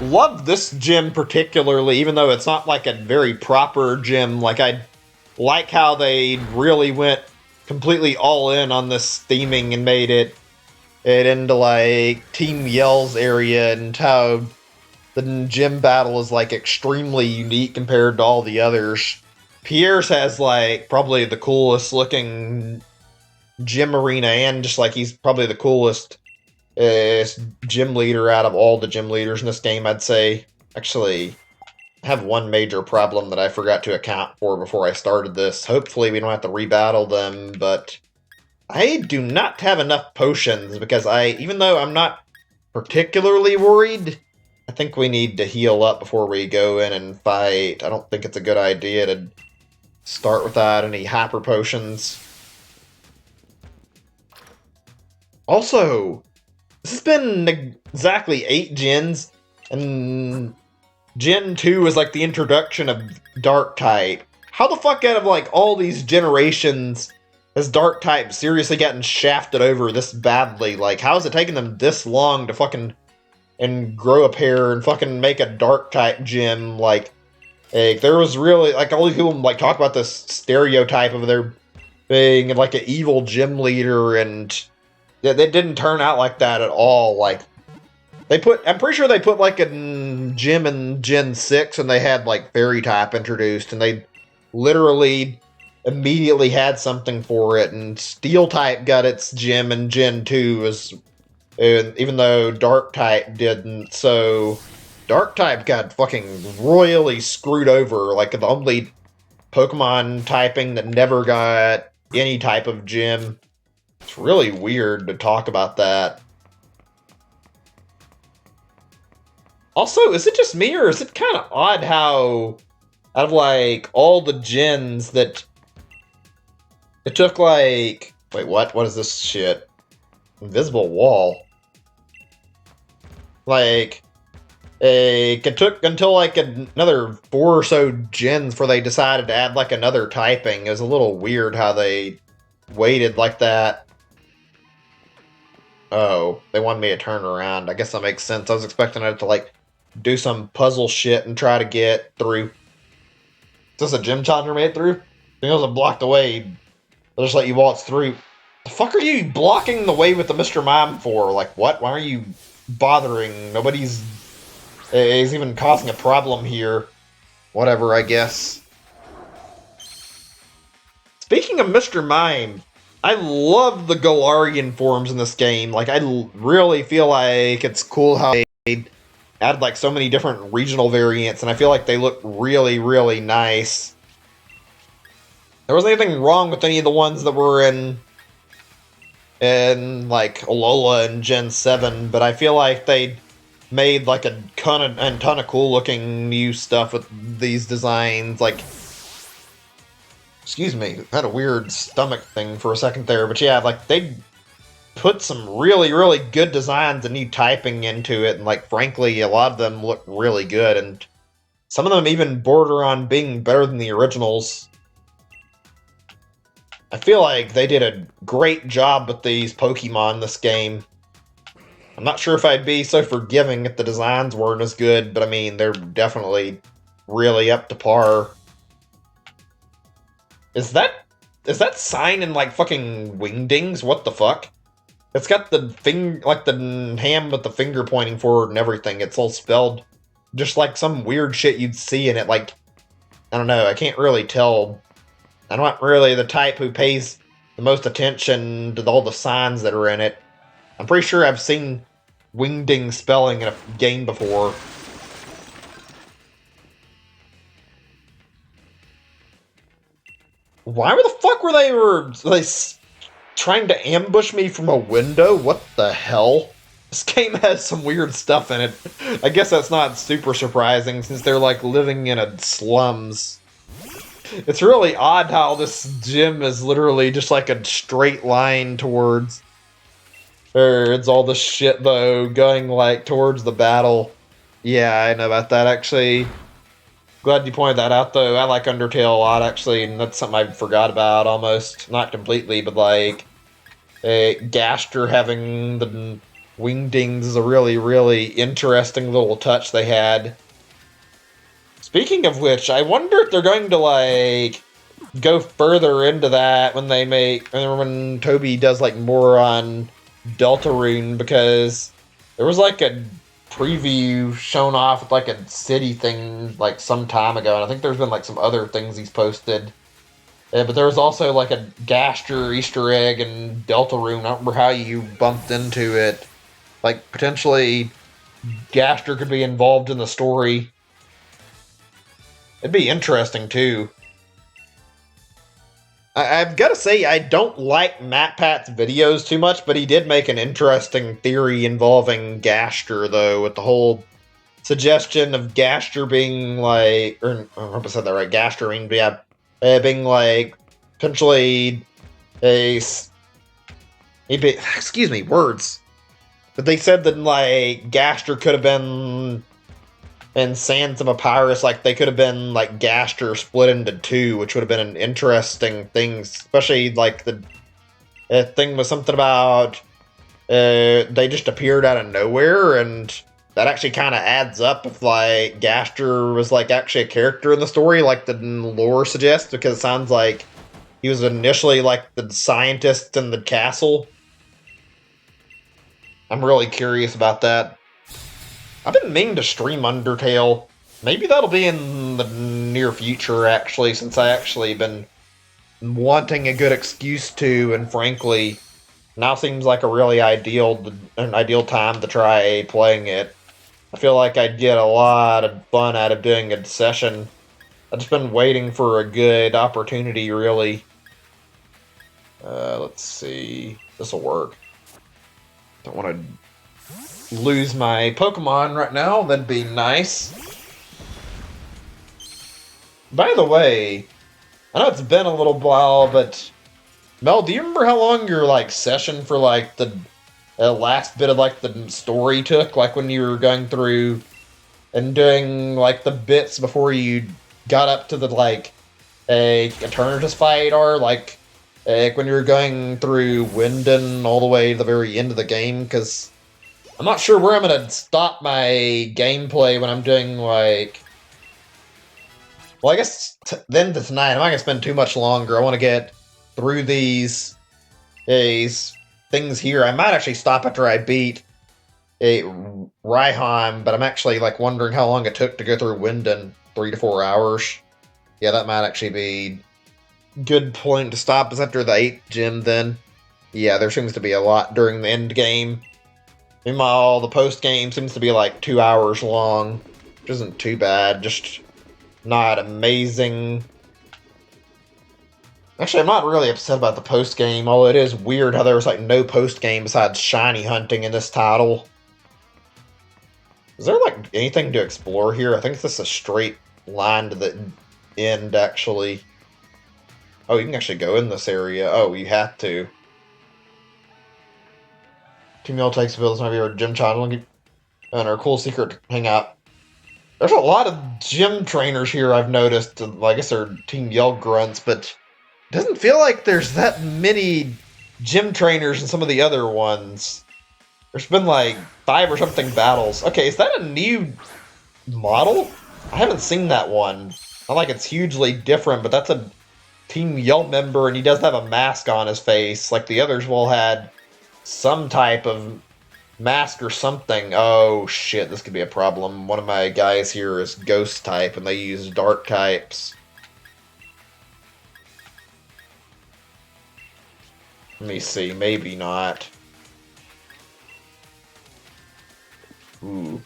love this gym particularly, even though it's not like a very proper gym. Like, I like how they really went completely all in on this theming and made it into, like, Team Yell's area, and how the gym battle is, like, extremely unique compared to all the others. Pierre's has, like, probably the coolest looking gym arena, and just, like, he's probably the coolest gym leader out of all the gym leaders in this game, I'd say. Actually, I have one major problem that I forgot to account for before I started this. Hopefully we don't have to rebattle them, but I do not have enough potions because even though I'm not particularly worried, I think we need to heal up before we go in and fight. I don't think it's a good idea to start without any hyper potions. Also, this has been exactly 8 gens, and Gen 2 is like the introduction of Dark type. How the fuck out of like all these generations has Dark type seriously gotten shafted over this badly? Like, how is it taking them this long to fucking and grow a pair and fucking make a Dark type gym? Like there was really like all these people like talk about this stereotype of there being like an evil gym leader, and yeah, they didn't turn out like that at all. Like I'm pretty sure they put like a gym in Gen 6 and they had like fairy type introduced, and they literally immediately had something for it, and steel type got its gym in Gen 2 even though dark type didn't. So dark type got fucking royally screwed over, like the only Pokemon typing that never got any type of gym. It's really weird to talk about that. Also, is it just me, or is it kind of odd how, out of, like, all the gens that it took, like... Wait, what? What is this shit? Invisible wall. Like, it took until, like, another 4 or so gens before they decided to add, like, another typing. It was a little weird how they waited like that. Oh, they wanted me to turn around. I guess that makes sense. I was expecting it to, like, do some puzzle shit and try to get through. Is this a gym challenger made it through? I think it was blocked away. They'll just let you waltz through. The fuck are you blocking the way with the Mr. Mime for? Like, what? Why are you bothering? Nobody's is even causing a problem here. Whatever, I guess. Speaking of Mr. Mime, I love the Galarian forms in this game. Like, I really feel like it's cool how they added like so many different regional variants, and I feel like they look really, really nice. There wasn't anything wrong with any of the ones that were in like Alola and Gen 7, but I feel like they made like a ton of cool looking new stuff with these designs. Like, excuse me, I had a weird stomach thing for a second there, but yeah, like they put some really, really good designs and new typing into it, and like frankly, a lot of them look really good, and some of them even border on being better than the originals. I feel like they did a great job with these Pokemon this game. I'm not sure if I'd be so forgiving if the designs weren't as good, but I mean, they're definitely really up to par. Is that sign in like fucking Wingdings? What the fuck? It's got the like the hand with the finger pointing forward and everything. It's all spelled just like some weird shit you'd see in it. Like, I don't know, I can't really tell. I'm not really the type who pays the most attention to all the signs that are in it. I'm pretty sure I've seen Wingding spelling in a game before. Why the fuck were they trying to ambush me from a window? What the hell? This game has some weird stuff in it. I guess that's not super surprising since they're like living in a slums. It's really odd how this gym is literally just like a straight line towards... It's all this shit though, going like towards the battle. Yeah, I know about that actually. Glad you pointed that out though. I like Undertale a lot actually, and that's something I forgot about almost. Not completely, but like Gaster having the Wingdings is a really, really interesting little touch they had. Speaking of which, I wonder if they're going to like go further into that when Toby does like more on Deltarune, because there was like a preview shown off with like a city thing like some time ago, and I think there's been like some other things he's posted. But there was also like a Gaster Easter egg in Deltarune. I don't remember how you bumped into it. Like potentially Gaster could be involved in the story. It'd be interesting too. I've got to say, I don't like MatPat's videos too much, but he did make an interesting theory involving Gaster, though, with the whole suggestion of Gaster being like, or I hope I said that right, Gaster being like potentially a, excuse me, words. But they said that like Gaster could have been in Sands of Papyrus, like they could have been like Gaster split into two, which would have been an interesting thing, especially like the thing was something about they just appeared out of nowhere, and that actually kind of adds up if like Gaster was like actually a character in the story, like the lore suggests, because it sounds like he was initially like the scientist in the castle. I'm really curious about that. I've been meaning to stream Undertale. Maybe that'll be in the near future, actually, since I actually been wanting a good excuse to, and frankly, now seems like a really an ideal time to try playing it. I feel like I'd get a lot of fun out of doing a session. I've just been waiting for a good opportunity, really. Let's see. This'll work. Don't want to lose my Pokemon right now. That'd be nice. By the way, I know it's been a little while, but Mel, do you remember how long your like session for like the last bit of like the story took? Like when you were going through and doing like the bits before you got up to the like a Eternatus fight, or like when you were going through Winden all the way to the very end of the game? Because I'm not sure where I'm gonna stop my gameplay when I'm doing like. Well, I guess then tonight I'm not gonna spend too much longer. I want to get through these things here. I might actually stop after I beat a Raihan, but I'm actually like wondering how long it took to go through Winden. 3 to 4 hours. Yeah, that might actually be good point to stop. Is after the 8th gym then. Yeah, there seems to be a lot during the end game. Meanwhile, the post game seems to be like 2 hours long, which isn't too bad. Just not amazing. Actually, I'm not really upset about the post game, although it is weird how there was like no post game besides shiny hunting in this title. Is there like anything to explore here? I think this is a straight line to the end, actually. Oh, you can actually go in this area. Oh, you have to. Team Yell takes the village, maybe your gym channel and our cool secret hangout. There's a lot of gym trainers here, I've noticed. I guess they're Team Yell grunts, but it doesn't feel like there's that many gym trainers in some of the other ones. There's been like 5 or something battles. Okay, is that a new model? I haven't seen that one. Not like it's hugely different, but that's a Team Yell member, and he does have a mask on his face. Like the others all had some type of mask or something. Oh shit, this could be a problem. One of my guys here is ghost type, and they use dark types. Let me see, maybe not. Ooh.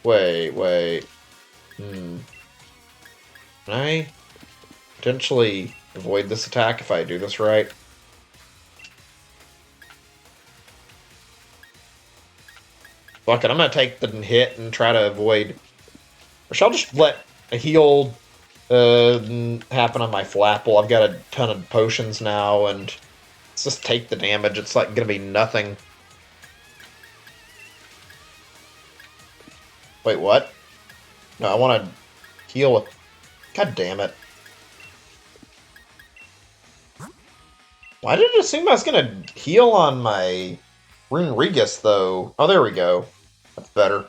Wait. Can I potentially avoid this attack if I do this right? Fuck it, I'm gonna take the hit and try to avoid. Or shall I just let a heal happen on my Flapple? I've got a ton of potions now, and let's just take the damage. It's like gonna be nothing. Wait, what? No, I want to heal with. God damn it. Why did it assume I was gonna heal on my Runerigus, though? Oh, there we go. That's better.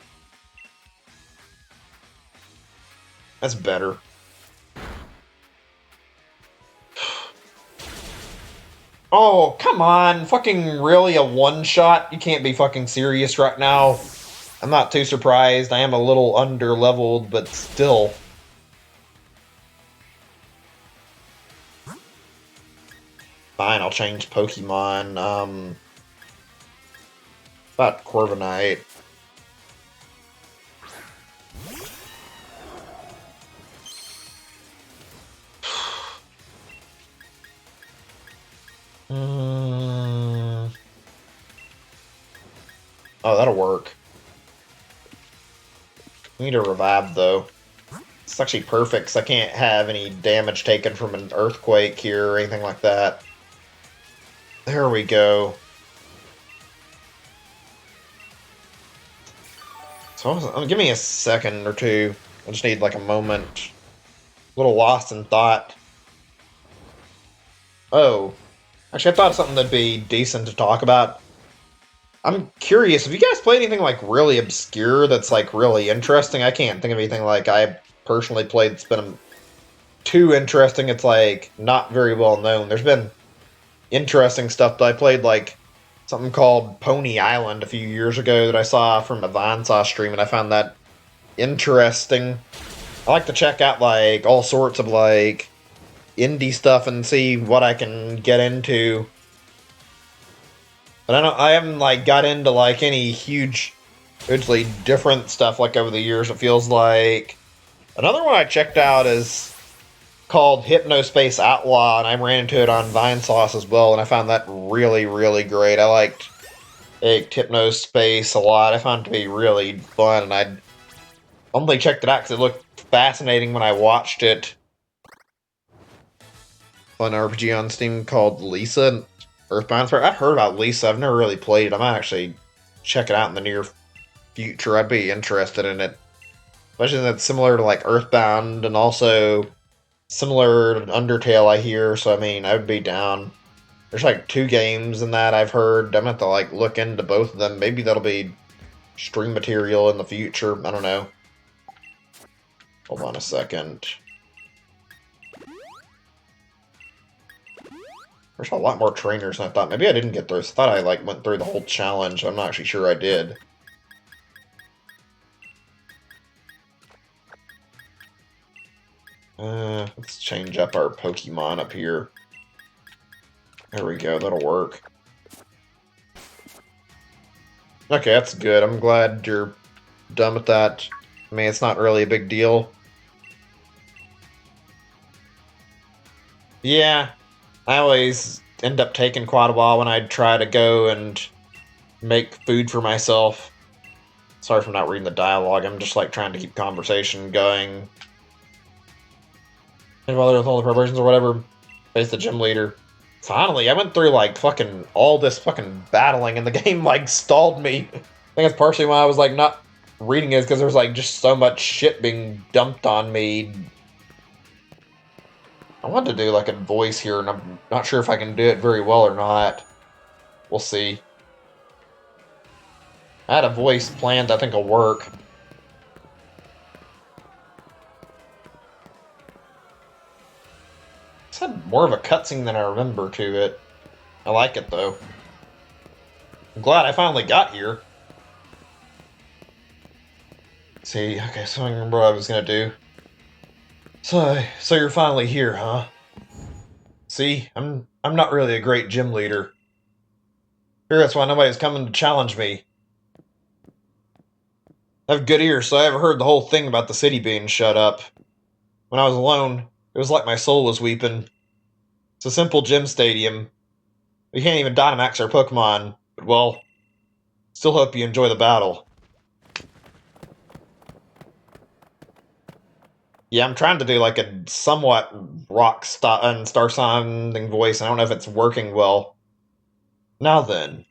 That's better. Oh, come on. Fucking really a one-shot? You can't be fucking serious right now. I'm not too surprised. I am a little under-leveled, but still. Fine, I'll change Pokemon. About Corviknight. Oh, that'll work. We need a revive, though. It's actually perfect, because I can't have any damage taken from an earthquake here or anything like that. There we go. So give me a second or two. I just need like a moment. A little lost in thought. Oh. Actually, I thought of something that'd be decent to talk about. I'm curious, have you guys played anything like really obscure that's like really interesting? I can't think of anything like I personally played that's been too interesting. It's like not very well known. There's been interesting stuff that I played, like something called Pony Island a few years ago that I saw from a Vinesauce stream, and I found that interesting. I like to check out like all sorts of like indie stuff and see what I can get into. But I haven't like got into like any hugely different stuff like over the years. It feels like another one I checked out is called Hypnospace Outlaw, and I ran into it on Vinesauce as well, and I found that really great. I liked Hypnospace a lot. I found it to be really fun, and I only checked it out because it looked fascinating when I watched it. Fun RPG on Steam called Lisa Earthbound. I've heard about Lisa. I've never really played it. I might actually check it out in the near future. I'd be interested in it. Especially that it's similar to like Earthbound and also similar to Undertale, I hear. So I mean, I would be down. There's like 2 games in that I've heard. I'm gonna have to like look into both of them. Maybe that'll be stream material in the future. I don't know. Hold on a second. There's a lot more trainers than I thought. Maybe I didn't get through. I thought I like went through the whole challenge. I'm not actually sure I did. Let's change up our Pokemon up here. There we go. That'll work. Okay, that's good. I'm glad you're done with that. I mean, it's not really a big deal. Yeah, I always end up taking quite a while when I try to go and make food for myself. Sorry for not reading the dialogue. I'm just like trying to keep conversation going. And while with all the preparations or whatever, face the gym leader. Finally, I went through like fucking all this fucking battling and the game like stalled me. I think that's partially why I was like not reading it, because there was like just so much shit being dumped on me. I wanted to do like a voice here, and I'm not sure if I can do it very well or not. We'll see. I had a voice planned I think will work. It's had more of a cutscene than I remember to it. I like it though. I'm glad I finally got here. Let's see, okay, so I remember what I was gonna do. So you're finally here, huh? See, I'm not really a great gym leader. Here, that's why nobody's coming to challenge me. I have good ears, so I ever heard the whole thing about the city being shut up. When I was alone, it was like my soul was weeping. It's a simple gym stadium. We can't even Dynamax our Pokemon, but well, still hope you enjoy the battle. Yeah, I'm trying to do like a somewhat rock star sounding voice. I don't know if it's working well. Now then.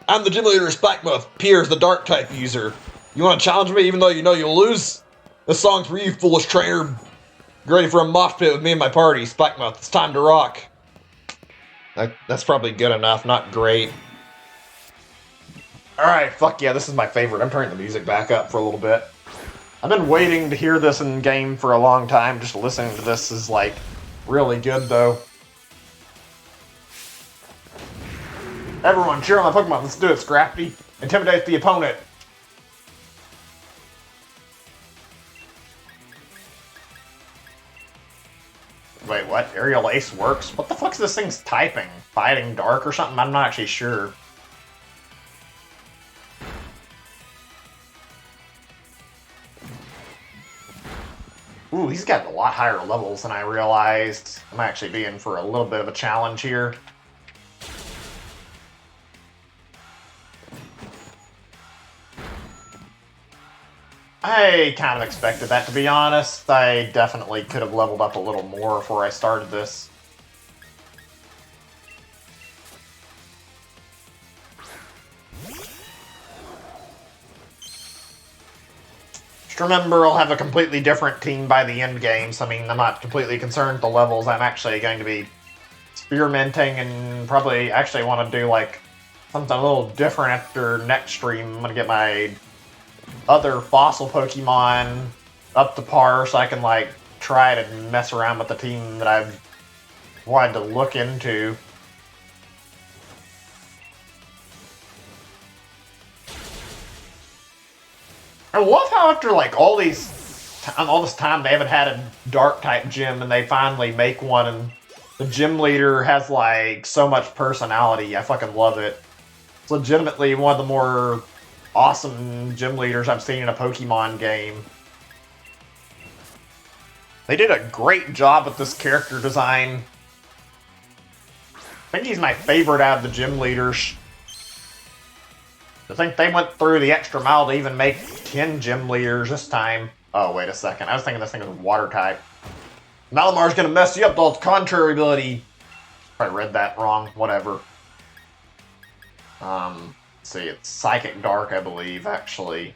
I'm the gym leader of Spikemuth, Piers, the dark type user. You want to challenge me even though you know you'll lose? This song's for you, foolish trainer. Get ready for a mosh pit with me and my party. Spikemuth, it's time to rock. That's probably good enough, not great. Alright, fuck yeah, this is my favorite. I'm turning the music back up for a little bit. I've been waiting to hear this in game for a long time. Just listening to this is like really good though. Everyone, cheer on my Pokemon. Let's do it, Scrappy. Intimidate the opponent. Wait, what? Aerial Ace works? What the fuck's this thing's typing? Fighting Dark or something? I'm not actually sure. Ooh, he's got a lot higher levels than I realized. I'm actually being for a little bit of a challenge here. I kind of expected that, to be honest. I definitely could have leveled up a little more before I started this. Just remember, I'll have a completely different team by the end game, so I mean, I'm not completely concerned with the levels. I'm actually going to be experimenting and probably actually want to do, like, something a little different after next stream. I'm going to get my other fossil Pokemon up to par so I can, like, try to mess around with the team that I've wanted to look into. I love how after, like, all this time they haven't had a dark-type gym and they finally make one and the gym leader has, like, so much personality. I fucking love it. It's legitimately one of the more awesome gym leaders I've seen in a Pokemon game. They did a great job with this character design. I think he's my favorite out of the gym leaders. I think they went through the extra mile to even make 10 gym leaders this time. Oh, wait a second. I was thinking this thing was water type. Malamar's gonna mess you up with all its contrary ability. I read that wrong. Whatever. Let's see, it's Psychic Dark, I believe, actually.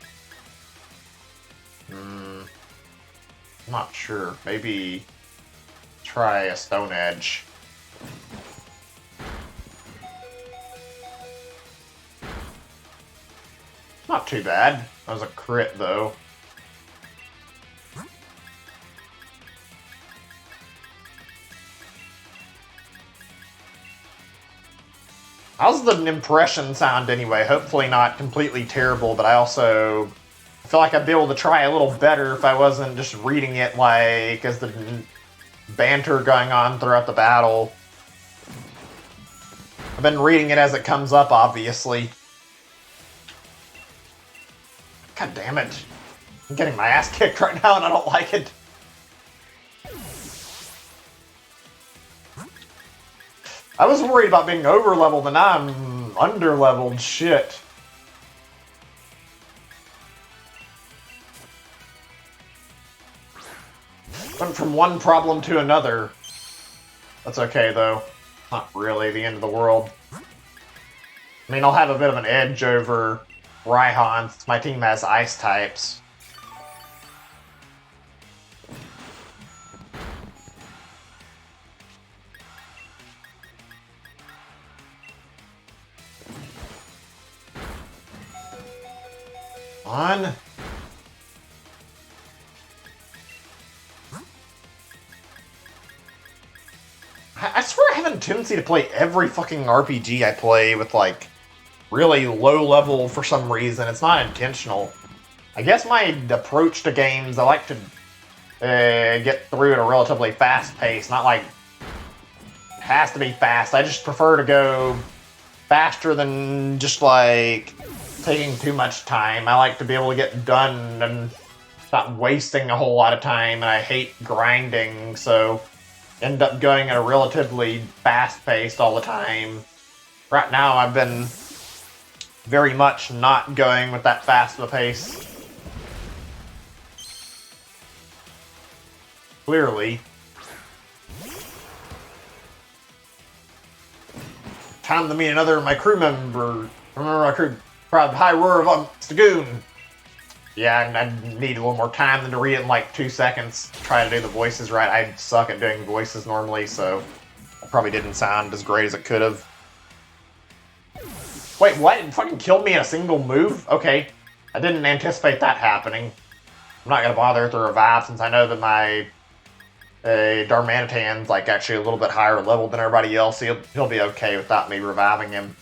I'm not sure. Maybe try a Stone Edge. Not too bad. That was a crit, though. How's the impression sound anyway? Hopefully not completely terrible, but I feel like I'd be able to try a little better if I wasn't just reading it like as the banter going on throughout the battle. I've been reading it as it comes up, obviously. God damn it. I'm getting my ass kicked right now and I don't like it. I was worried about being over-leveled and now I'm under-leveled. Shit. Went from one problem to another. That's okay, though. Not really the end of the world. I mean, I'll have a bit of an edge over Raihan since my team has ice types. On. I swear I have a tendency to play every fucking RPG I play with, like, really low level for some reason. It's not intentional. I guess my approach to games, I like to get through at a relatively fast pace. Not like it has to be fast. I just prefer to go faster than just, like, taking too much time. I like to be able to get done and not wasting a whole lot of time, and I hate grinding, so end up going at a relatively fast pace all the time. Right now I've been very much not going with that fast of a pace. Clearly. Time to meet another of my crew member. Remember my crew? Proud high roar of Stagoon. Yeah, I need a little more time than to read it in like 2 seconds. Try to do the voices right. I suck at doing voices normally, so it probably didn't sound as great as it could have. Wait, what? It fucking killed me in a single move? Okay. I didn't anticipate that happening. I'm not gonna bother with the revive since I know that my Darmanitan's like actually a little bit higher level than everybody else. He'll be okay without me reviving him.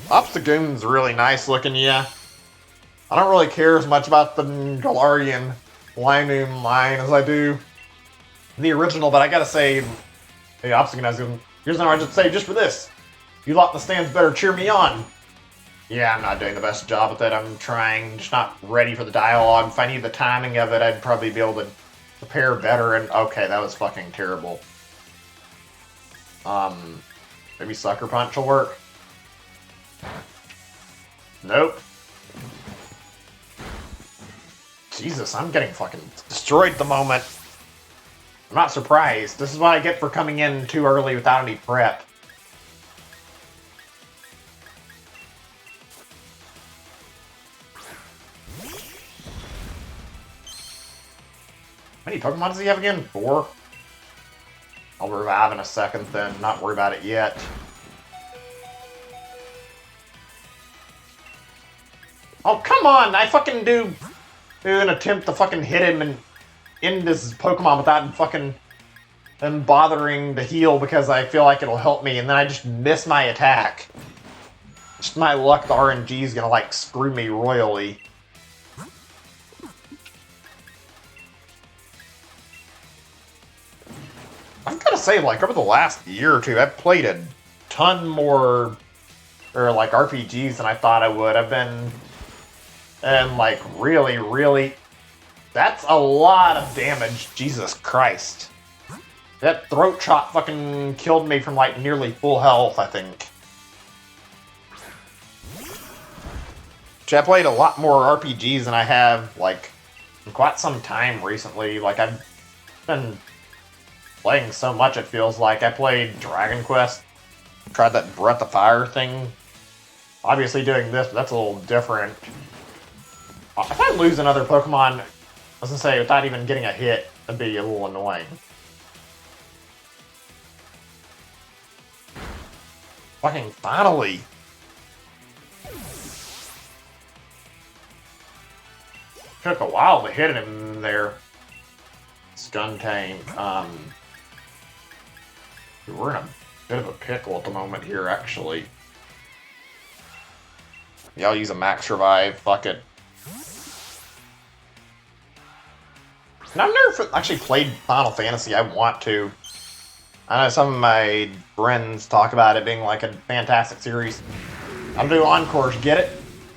Obstagoon's really nice looking, yeah. I don't really care as much about the Galarian Linoom line as I do the original, but I gotta say, hey, Obstagoon, here's an I just say just for this. You lot in the stands better cheer me on. Yeah, I'm not doing the best job with it. I'm trying, just not ready for the dialogue. If I knew the timing of it, I'd probably be able to prepare better. And okay, that was fucking terrible. Maybe Sucker Punch will work. Nope. Jesus, I'm getting fucking destroyed at the moment. I'm not surprised. This is what I get for coming in too early without any prep. How many Pokemon does he have again? 4? I'll revive in a second then, not worry about it yet. Oh, come on! I fucking do an attempt to fucking hit him and end this Pokemon without fucking him bothering to heal because I feel like it'll help me, and then I just miss my attack. Just my luck, the RNG is gonna, like, screw me royally. I've gotta say, like, over the last year or two, I've played a ton more, or, like, RPGs than I thought I would. I've been, and, like, really, that's a lot of damage, Jesus Christ. That throat chop fucking killed me from, like, nearly full health, I think. I played a lot more RPGs than I have, like, in quite some time recently. Like, I've been playing so much, it feels like. I played Dragon Quest, tried that Breath of Fire thing. Obviously doing this, but that's a little different. If I lose another Pokemon, I was gonna say, without even getting a hit, that'd be a little annoying. Fucking finally! Took a while to hit him there. Skuntank. We're in a bit of a pickle at the moment here, actually. Yeah, I'll use a max revive. Fuck it. And I've never actually played Final Fantasy. I want to. I know some of my friends talk about it being like a fantastic series. I'll do encores, get it?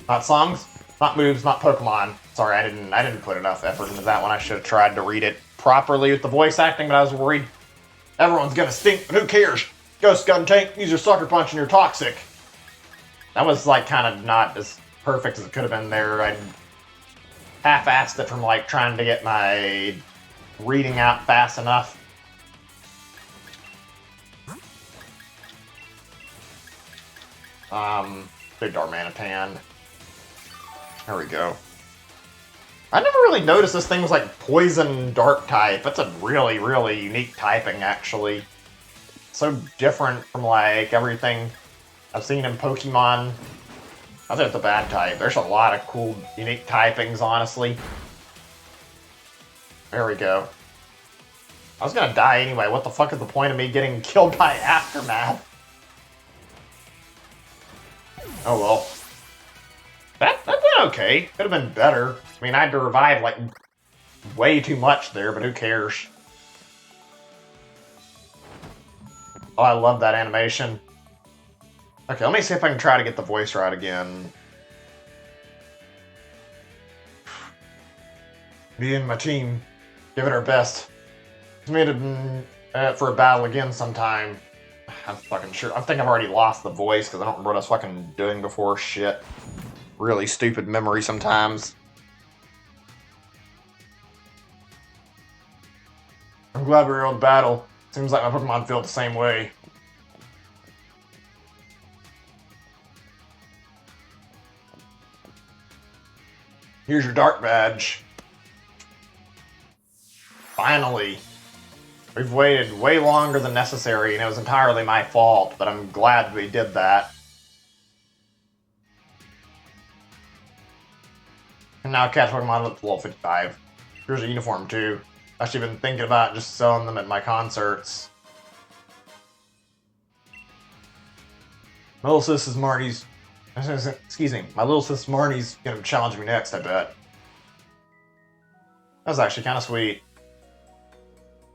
Not songs, not moves, not Pokemon. Sorry, I didn't put enough effort into that one. I should have tried to read it properly with the voice acting, but I was worried. Everyone's gonna stink, but who cares? Go Skuntank, use your Sucker Punch and you're toxic. That was like kind of not as perfect as it could have been there. I half-assed it from like trying to get my reading out fast enough. Big Darmanitan. There we go. I never really noticed this thing was like poison dark type. That's a really unique typing, actually. So different from like everything I've seen in Pokemon. I think it's a bad type. There's a lot of cool, unique typings, honestly. There we go. I was gonna die anyway. What the fuck is the point of me getting killed by Aftermath? Oh well. That went okay. Could have been better. I mean, I had to revive, like, way too much there, but who cares? Oh, I love that animation. Okay, let me see if I can try to get the voice right again. Me and my team, give it our best. Committed for a battle again sometime. I'm fucking sure. I think I've already lost the voice because I don't remember what I was fucking doing before. Shit. Really stupid memory sometimes. I'm glad we were able to battle. Seems like my Pokemon feel the same way. Here's your Dark Badge. Finally. We've waited way longer than necessary, and it was entirely my fault, but I'm glad we did that. And now catch Pokemon up to level 55. Here's a uniform, too. I've actually been thinking about just selling them at my concerts. My little sis Marty's... Excuse me. My little sis Marty's gonna challenge me next, I bet. That was actually kind of sweet.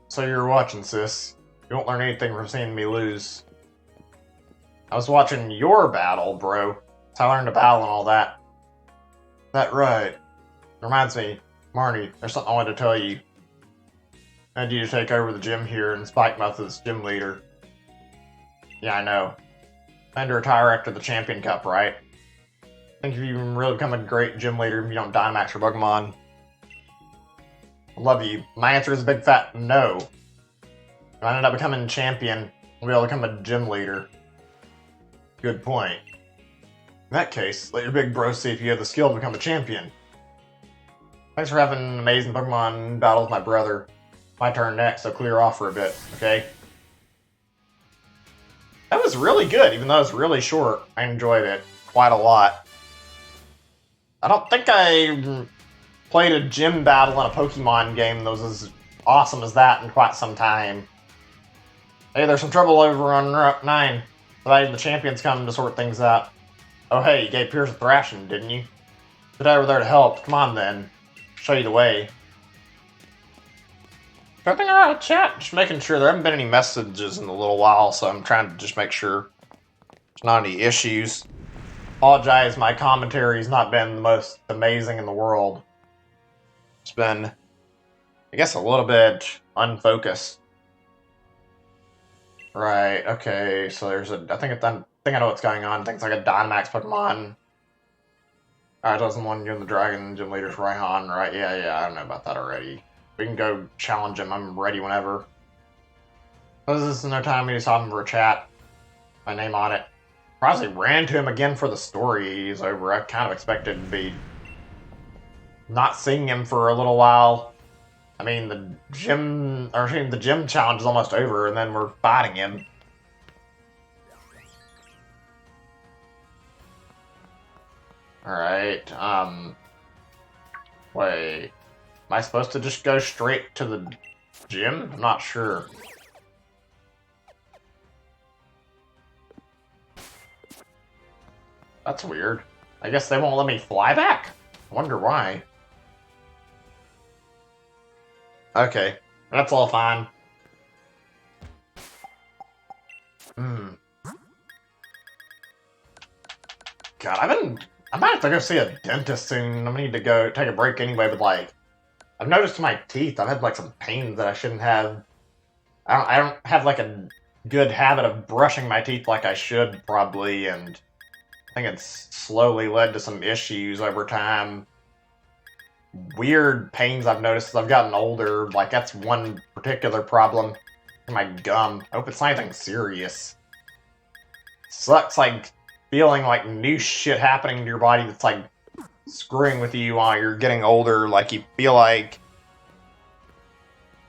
So you're watching, sis. You won't learn anything from seeing me lose. I was watching your battle, bro. That's how I learned to battle and all that. That right. Reminds me, Marnie, there's something I wanted to tell you. I need you to take over the gym here and Spike Mouth as gym leader. Yeah, I know. Plan to retire after the Champion Cup, right? Think you can really become a great gym leader if you don't Dynamax your Pokemon. I love you. My answer is a big fat no. If I end up becoming champion, I'll be able to become a gym leader. Good point. In that case, let your big bro see if you have the skill to become a champion. Thanks for having an amazing Pokemon battle with my brother. My turn next, so clear off for a bit, okay? That was really good, even though it was really short. I enjoyed it quite a lot. I don't think I played a gym battle in a Pokemon game that was as awesome as that in quite some time. Hey, there's some trouble over on Route 9. But I had the champions come to sort things out. Oh hey, you gave Pierce a thrashing, didn't you? But I were there to help. Come on then. Show you the way. Nothing out of chat. Just making sure there haven't been any messages in a little while, so I'm trying to just make sure there's not any issues. Apologize, my commentary's not been the most amazing in the world. It's been, I guess, a little bit unfocused. Right, okay, so there's a, I think I know what's going on. Things like a Dynamax Pokemon. Alright, doesn't want you in the Dragon Gym Leader's Raihan, right? Yeah, I don't know about that already. We can go challenge him, I'm ready whenever. This is no time we just saw him for a chat. My name on it. Probably ran to him again for the story is over. I kind of expected to be not seeing him for a little while. I mean, the gym challenge is almost over, and then we're fighting him. Alright, wait. Am I supposed to just go straight to the gym? I'm not sure. That's weird. I guess they won't let me fly back? I wonder why. Okay, that's all fine. God, I might have to go see a dentist soon. I'm gonna need to go take a break anyway, but like, I've noticed my teeth, I've had like some pains that I shouldn't have. I don't have like a good habit of brushing my teeth like I should probably, and I think it's slowly led to some issues over time. Weird pains I've noticed as I've gotten older. Like, that's one particular problem. My gum. I hope it's not anything serious. Sucks, like, feeling like new shit happening to your body that's, like, screwing with you while you're getting older. Like, you feel like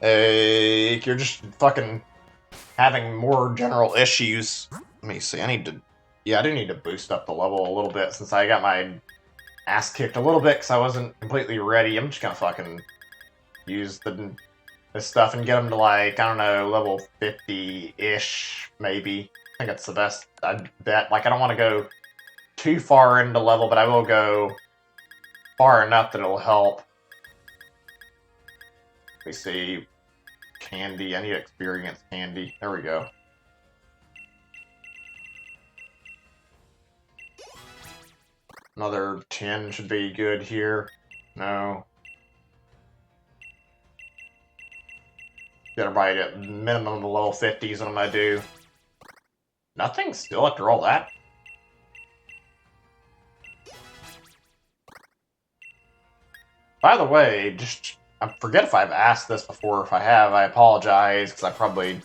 you're just fucking having more general issues. Let me see, I do need to boost up the level a little bit since I got my ass kicked a little bit because I wasn't completely ready. I'm just gonna fucking use this stuff and get them to, like, I don't know, level 50-ish, maybe. I think that's the best, I bet. Like, I don't want to go too far into level, but I will go far enough that it'll help. Let me see. Candy. I need experience candy. There we go. Another 10 should be good here. No. Get everybody at minimum of level 50s, what I'm gonna do. Nothing still after all that? By the way, I forget if I've asked this before. If I have, I apologize, because I probably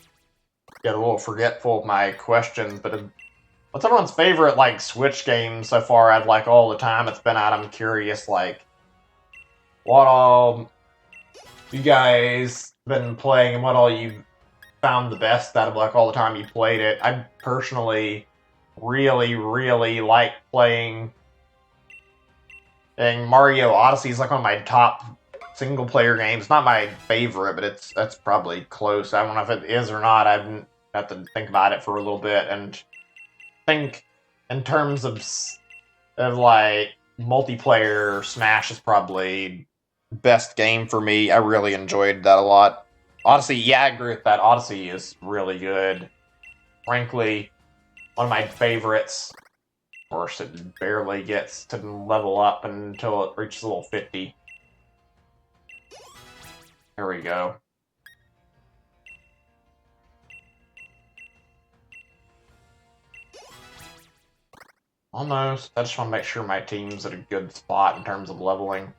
get a little forgetful of my questions, but what's everyone's favorite, like, Switch game so far out of, like, all the time it's been out? I'm curious, like, what all you guys been playing and what all you found the best out of, like, all the time you played it. I personally really, really like playing Mario Odyssey is like one of my top single-player games. Not my favorite, but that's probably close. I don't know if it is or not. I have to think about it for a little bit, and think in terms of like multiplayer, Smash is probably best game for me. I really enjoyed that a lot. Odyssey, yeah, I agree with that. Odyssey is really good. Frankly, one of my favorites. Of course, it barely gets to level up until it reaches level 50. There we go. Almost. I just want to make sure my team's at a good spot in terms of leveling.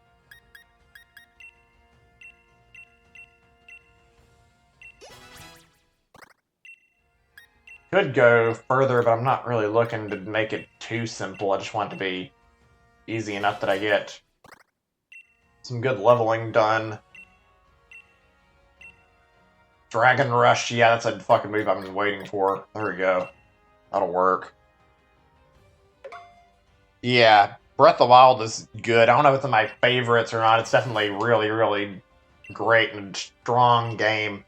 Could go further, but I'm not really looking to make it too simple. I just want it to be easy enough that I get some good leveling done. Dragon Rush, yeah, that's a fucking move I've been waiting for. There we go. That'll work. Yeah, Breath of the Wild is good. I don't know if it's in my favorites or not. It's definitely really, really great and strong game.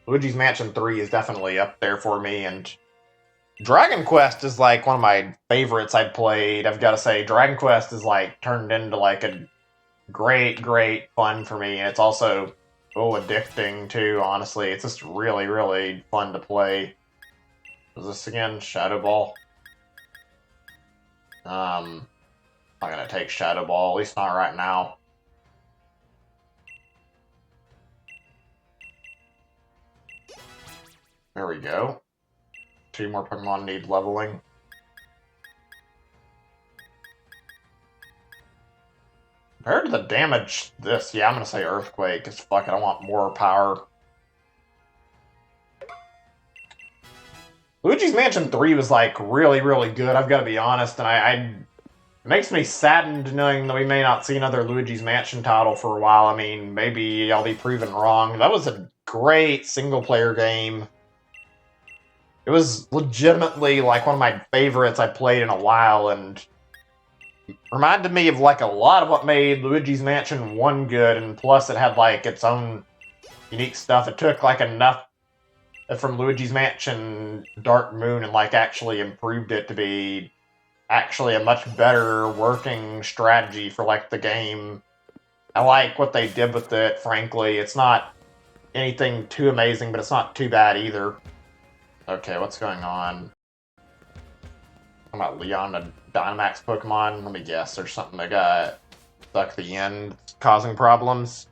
Luigi's Mansion 3 is definitely up there for me, and Dragon Quest is like one of my favorites I've played. I've got to say, Dragon Quest is like turned into like a great, great fun for me, and it's also addicting too, honestly. It's just really, really fun to play. Is this again? Shadow Ball? I'm not gonna take Shadow Ball, at least not right now. There we go. 2 more Pokemon need leveling. Compared to the damage this, yeah, I'm gonna say Earthquake, because fuck it, I want more power. Luigi's Mansion 3 was like really, really good, I've got to be honest, and it makes me saddened knowing that we may not see another Luigi's Mansion title for a while. I mean, maybe I'll be proven wrong. That was a great single-player game. It was legitimately like one of my favorites I played in a while, and reminded me of like a lot of what made Luigi's Mansion 1 good, and plus it had like its own unique stuff. It took like enough from Luigi's Mansion Dark Moon and like actually improved it to be actually a much better working strategy for like the game. I like what they did with it, frankly. It's not anything too amazing, but it's not too bad either. Okay, what's going on? Talking about Leon, the Dynamax Pokemon? Let me guess, there's something that got stuck at the end, causing problems.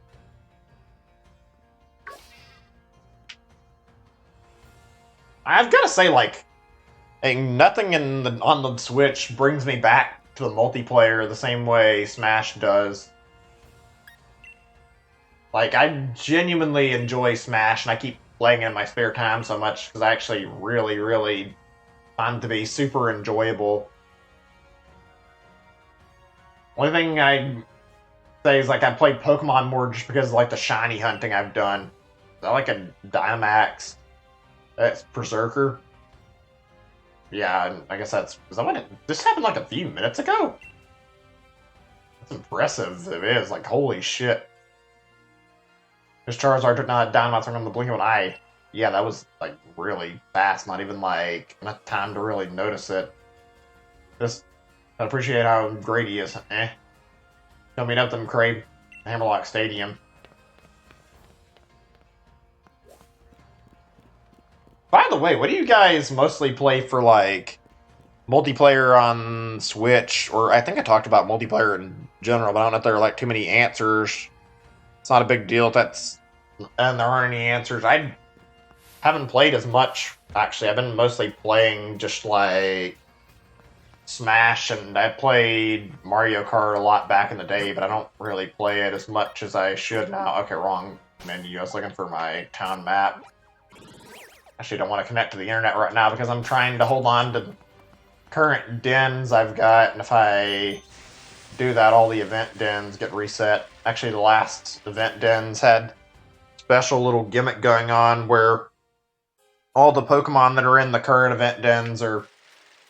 I've got to say, like, nothing on the Switch brings me back to the multiplayer the same way Smash does. Like, I genuinely enjoy Smash, and I keep playing it in my spare time so much, because I actually really, really find it to be super enjoyable. Only thing I say is, like, I played Pokemon more just because of, like, the shiny hunting I've done. I like a Dynamax. That's Berserker. Yeah, I guess that's... Is that what it... This happened like a few minutes ago? That's impressive, it is. Like, holy shit. This Charizard took not Dynamax on the blink of an eye. Yeah, that was, like, really fast. Not even, like, enough time to really notice it. Just appreciate how great he is. Don't meet up them Crave Hammerlock Stadium. By the way, what do you guys mostly play for, like, multiplayer on Switch? Or I think I talked about multiplayer in general, but I don't know if there are, like, too many answers. It's not a big deal if that's... And there aren't any answers. I haven't played as much, actually. I've been mostly playing just, like, Smash, and I played Mario Kart a lot back in the day, but I don't really play it as much as I should now. Okay, wrong menu. I was looking for my town map. Actually, don't want to connect to the internet right now because I'm trying to hold on to current dens I've got, and if I do that, all the event dens get reset. Actually, the last event dens had special little gimmick going on where all the Pokemon that are in the current event dens are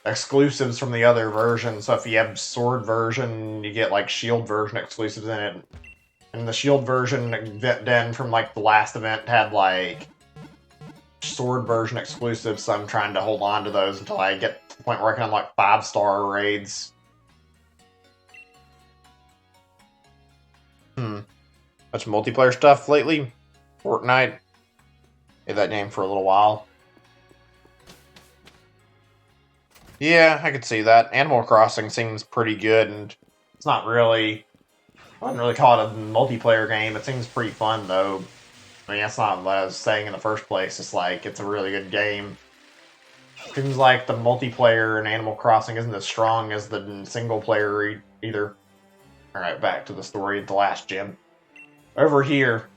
exclusives from the other version. So if you have Sword version, you get like Shield version exclusives in it. And the Shield version event den from like the last event had like Sword version exclusives, so I'm trying to hold on to those until I get to the point where I can unlock 5-star raids. Much multiplayer stuff lately? Fortnite. Made that name for a little while. Yeah, I could see that. Animal Crossing seems pretty good, and it's not really. I wouldn't really call it a multiplayer game. It seems pretty fun, though. I mean, that's not what I was saying in the first place. It's like, it's a really good game. Seems like the multiplayer in Animal Crossing isn't as strong as the single player either. Alright, back to the story of the last gym. Over here,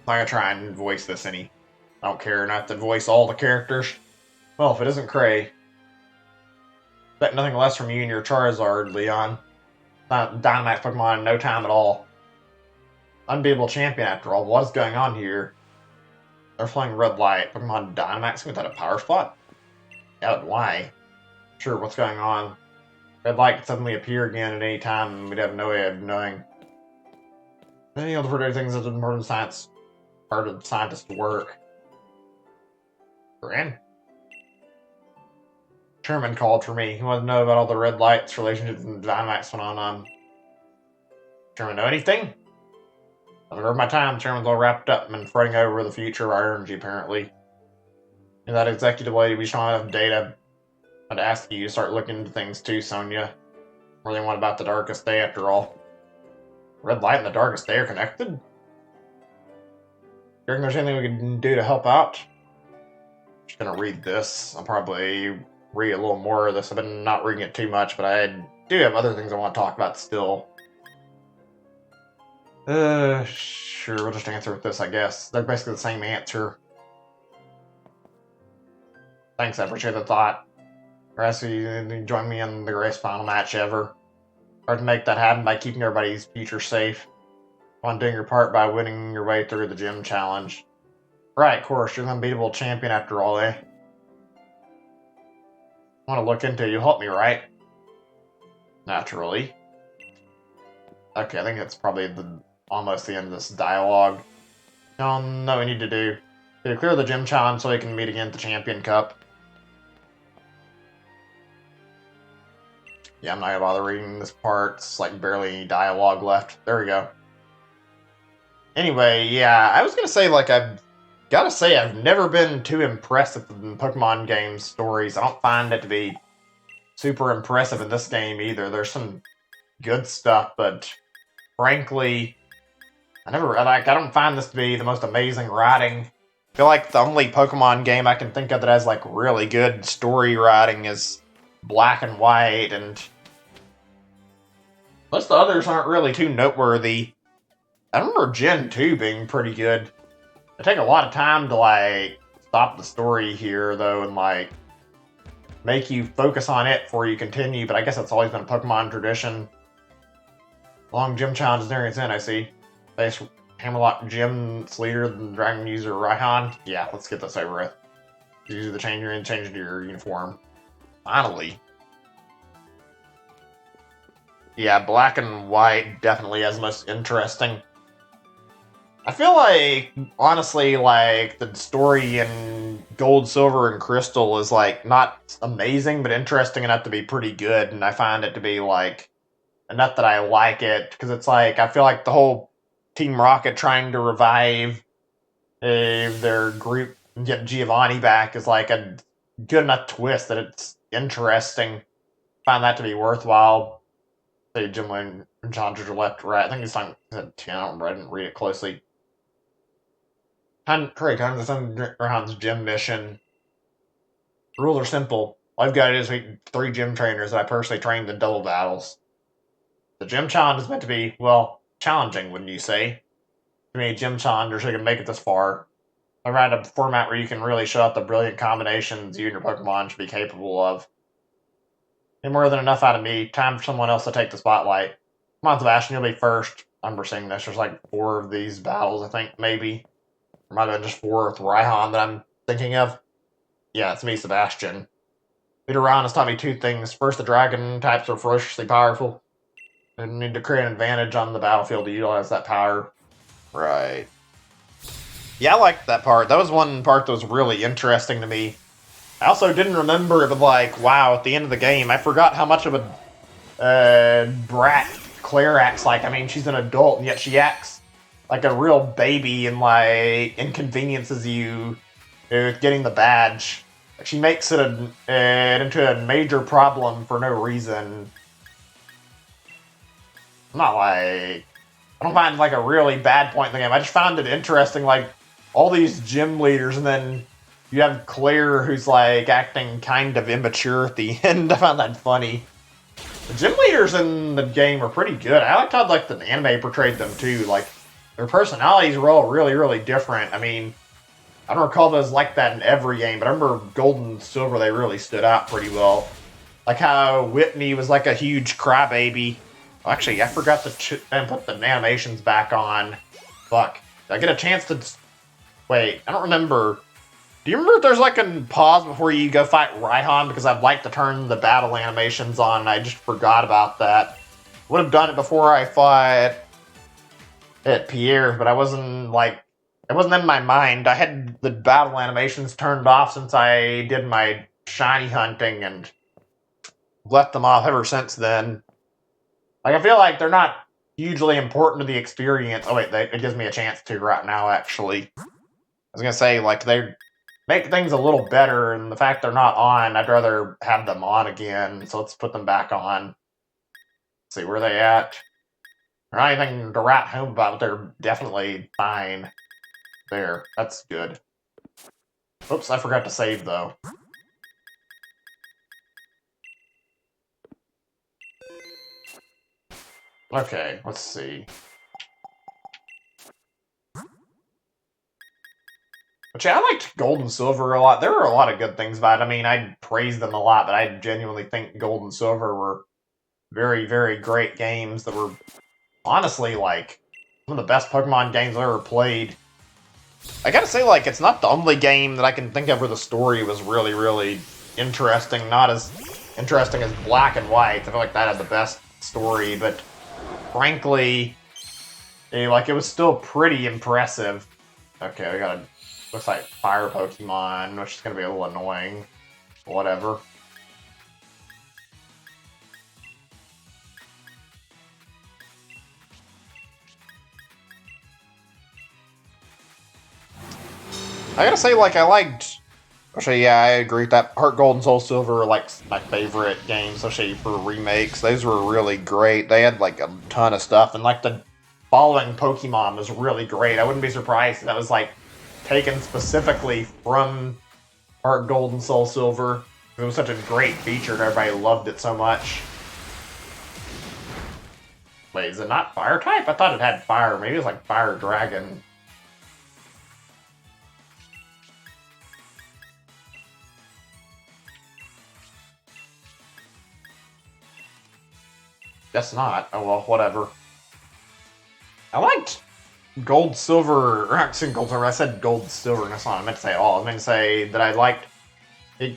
I'm gonna try and voice this any. I don't care not to voice all the characters. Well, if it isn't Cray, expect nothing less from you and your Charizard, Leon. Not Dynamax Pokemon in no time at all. Unbeatable champion after all. What is going on here? They're flying red light. Pokemon Dynamax without a power spot? Yeah, but why? Sure, what's going on? Red light could suddenly appear again at any time, and we'd have no way of knowing. Being able to predict things is important science. Part of scientists' work. Gran? Sherman called for me. He wanted to know about all the red lights, relationships, and the Dynamax phenomenon. Sherman know anything? Over my time, Sherman's all wrapped up and fretting over the future of our energy, apparently. In that executive lady, we showing enough data. I'd ask you to start looking into things too, Sonia. Really want about the darkest day, after all. Red light and the darkest day are connected? You reckon there's anything we can do to help out? I'm just gonna read this. I'll probably read a little more of this. I've been not reading it too much, but I do have other things I want to talk about still. Sure, we'll just answer with this, I guess. They're basically the same answer. Thanks, I appreciate the thought. Rest of you join me in the greatest final match ever. Hard to make that happen by keeping everybody's future safe. On doing your part by winning your way through the gym challenge. Right, of course, you're the unbeatable champion after all, eh? I want to look into it. You'll help me, right? Naturally. Okay, I think that's probably almost the end of this dialogue. No, we need to do. Clear the gym challenge so we can meet again at the Champion Cup. Yeah, I'm not gonna bother reading this part. It's like barely any dialogue left. There we go. Anyway, yeah, I was gonna say, like, I've gotta say, I've never been too impressed with the Pokemon game stories. I don't find it to be super impressive in this game either. There's some good stuff, but frankly, I don't find this to be the most amazing writing. I feel like the only Pokemon game I can think of that has, like, really good story writing is Black and White, and most of the others aren't really too noteworthy. I remember Gen 2 being pretty good. It take a lot of time to, like, stop the story here, though, and, like, make you focus on it before you continue, but I guess that's always been a Pokemon tradition. Long gym challenge is nearing its end, I see. Face Hammerlock Gym's leader, the Dragon user Raihan. Yeah, let's get this over with. Use the change into your uniform. Finally. Yeah, Black and White definitely has the most interesting. I feel like, honestly, like, the story in Gold, Silver, and Crystal is, like, not amazing, but interesting enough to be pretty good, and I find it to be, like, enough that I like it, because it's like, I feel like the whole Team Rocket trying to revive their group and get Giovanni back is, like, a good enough twist that it's interesting. I find that to be worthwhile. Say Jim Lane and Challenger left, right. I think he's talking 10, I don't remember, I didn't read it closely. Time to send Rohan's gym mission. The rules are simple. All I've got is 3 gym trainers that I personally trained in double battles. The gym challenge is meant to be, well, challenging, wouldn't you say? To me, gym challengers who can make it this far. I write a format where you can really show out the brilliant combinations you and your Pokemon should be capable of. Need more than enough out of me. Time for someone else to take the spotlight. Come on, Sebastian, you'll be first. I remember seeing this. There's like 4 of these battles, I think, maybe. Or might have been just 4 with Raihan that I'm thinking of. Yeah, it's me, Sebastian. Leader Raihan has taught me 2 things. First, the dragon types are ferociously powerful. I need to create an advantage on the battlefield to utilize that power. Right. Yeah, I liked that part. That was one part that was really interesting to me. I also didn't remember it, but, like, wow, at the end of the game, I forgot how much of a brat Claire acts like. I mean, she's an adult, and yet she acts like a real baby and, like, inconveniences you with getting the badge. She makes it into a major problem for no reason. I'm not like... I don't find like a really bad point in the game. I just found it interesting, like all these gym leaders, and then you have Claire who's like acting kind of immature at the end. I found that funny. The gym leaders in the game are pretty good. I liked how like the anime portrayed them too. Like their personalities were all really, really different. I mean, I don't recall those like that in every game, but I remember Gold and Silver, they really stood out pretty well. Like how Whitney was like a huge crybaby. Actually, I forgot to put the animations back on. Fuck. Did I get a chance to... Wait, I don't remember. Do you remember if there's like a pause before you go fight Raihan? Because I'd like to turn the battle animations on, and I just forgot about that. Would have done it before I fought at Pierre's, but I wasn't like... It wasn't in my mind. I had the battle animations turned off since I did my shiny hunting, and left them off ever since then. Like, I feel like they're not hugely important to the experience. Oh, wait, it gives me a chance to right now, actually. I was going to say, like, they make things a little better, and the fact they're not on, I'd rather have them on again, so let's put them back on. Let's see, where are they at? They're not anything to write home about, but they're definitely fine. There, that's good. Oops, I forgot to save, though. Okay, let's see. But yeah, I liked Gold and Silver a lot. There were a lot of good things about it. I mean, I praised them a lot, but I genuinely think Gold and Silver were very, very great games that were honestly, like, some of the best Pokemon games I've ever played. I gotta say, like, it's not the only game that I can think of where the story was really, really interesting. Not as interesting as Black and White. I feel like that has the best story, but frankly, like, it was still pretty impressive. Okay, we gotta... Looks like fire Pokemon, which is gonna be a little annoying. Whatever. I gotta say, like, I liked... Actually, yeah, I agree with that. Heart Gold and Soul Silver are, like, my favorite games, especially for remakes. Those were really great. They had, like, a ton of stuff, and, like, the following Pokemon was really great. I wouldn't be surprised if that was, like, taken specifically from Heart Gold and Soul Silver. It was such a great feature, and everybody loved it so much. Wait, is it not Fire type? I thought it had Fire. Maybe it was like Fire Dragon. Guess not. Oh well, whatever. I liked Gold, Silver, or not Gold, Silver. I said Gold, Silver, and that's not what I meant to say at all. I meant to say that I liked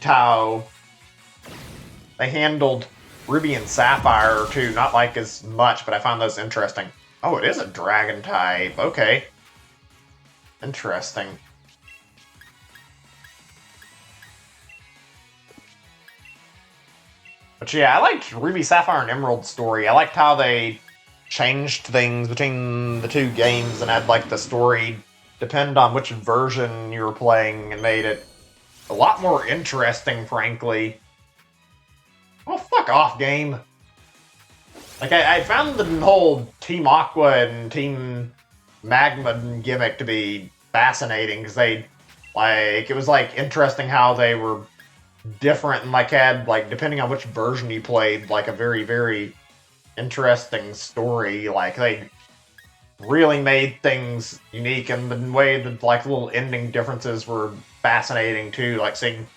how they handled Ruby and Sapphire too. Not like as much, but I found those interesting. Oh, it is a Dragon type. Okay. Interesting. But yeah, I liked Ruby, Sapphire, and Emerald story. I liked how they changed things between the two games and had like the story depend on which version you were playing and made it a lot more interesting, frankly. Oh, fuck off, game. Like, I found the whole Team Aqua and Team Magma gimmick to be fascinating, because they, like, it was, like, interesting how they were different and, like, had, like, depending on which version you played, like, a very, very interesting story. Like, they really made things unique, and the way that, like, little ending differences were fascinating, too. Like, seeing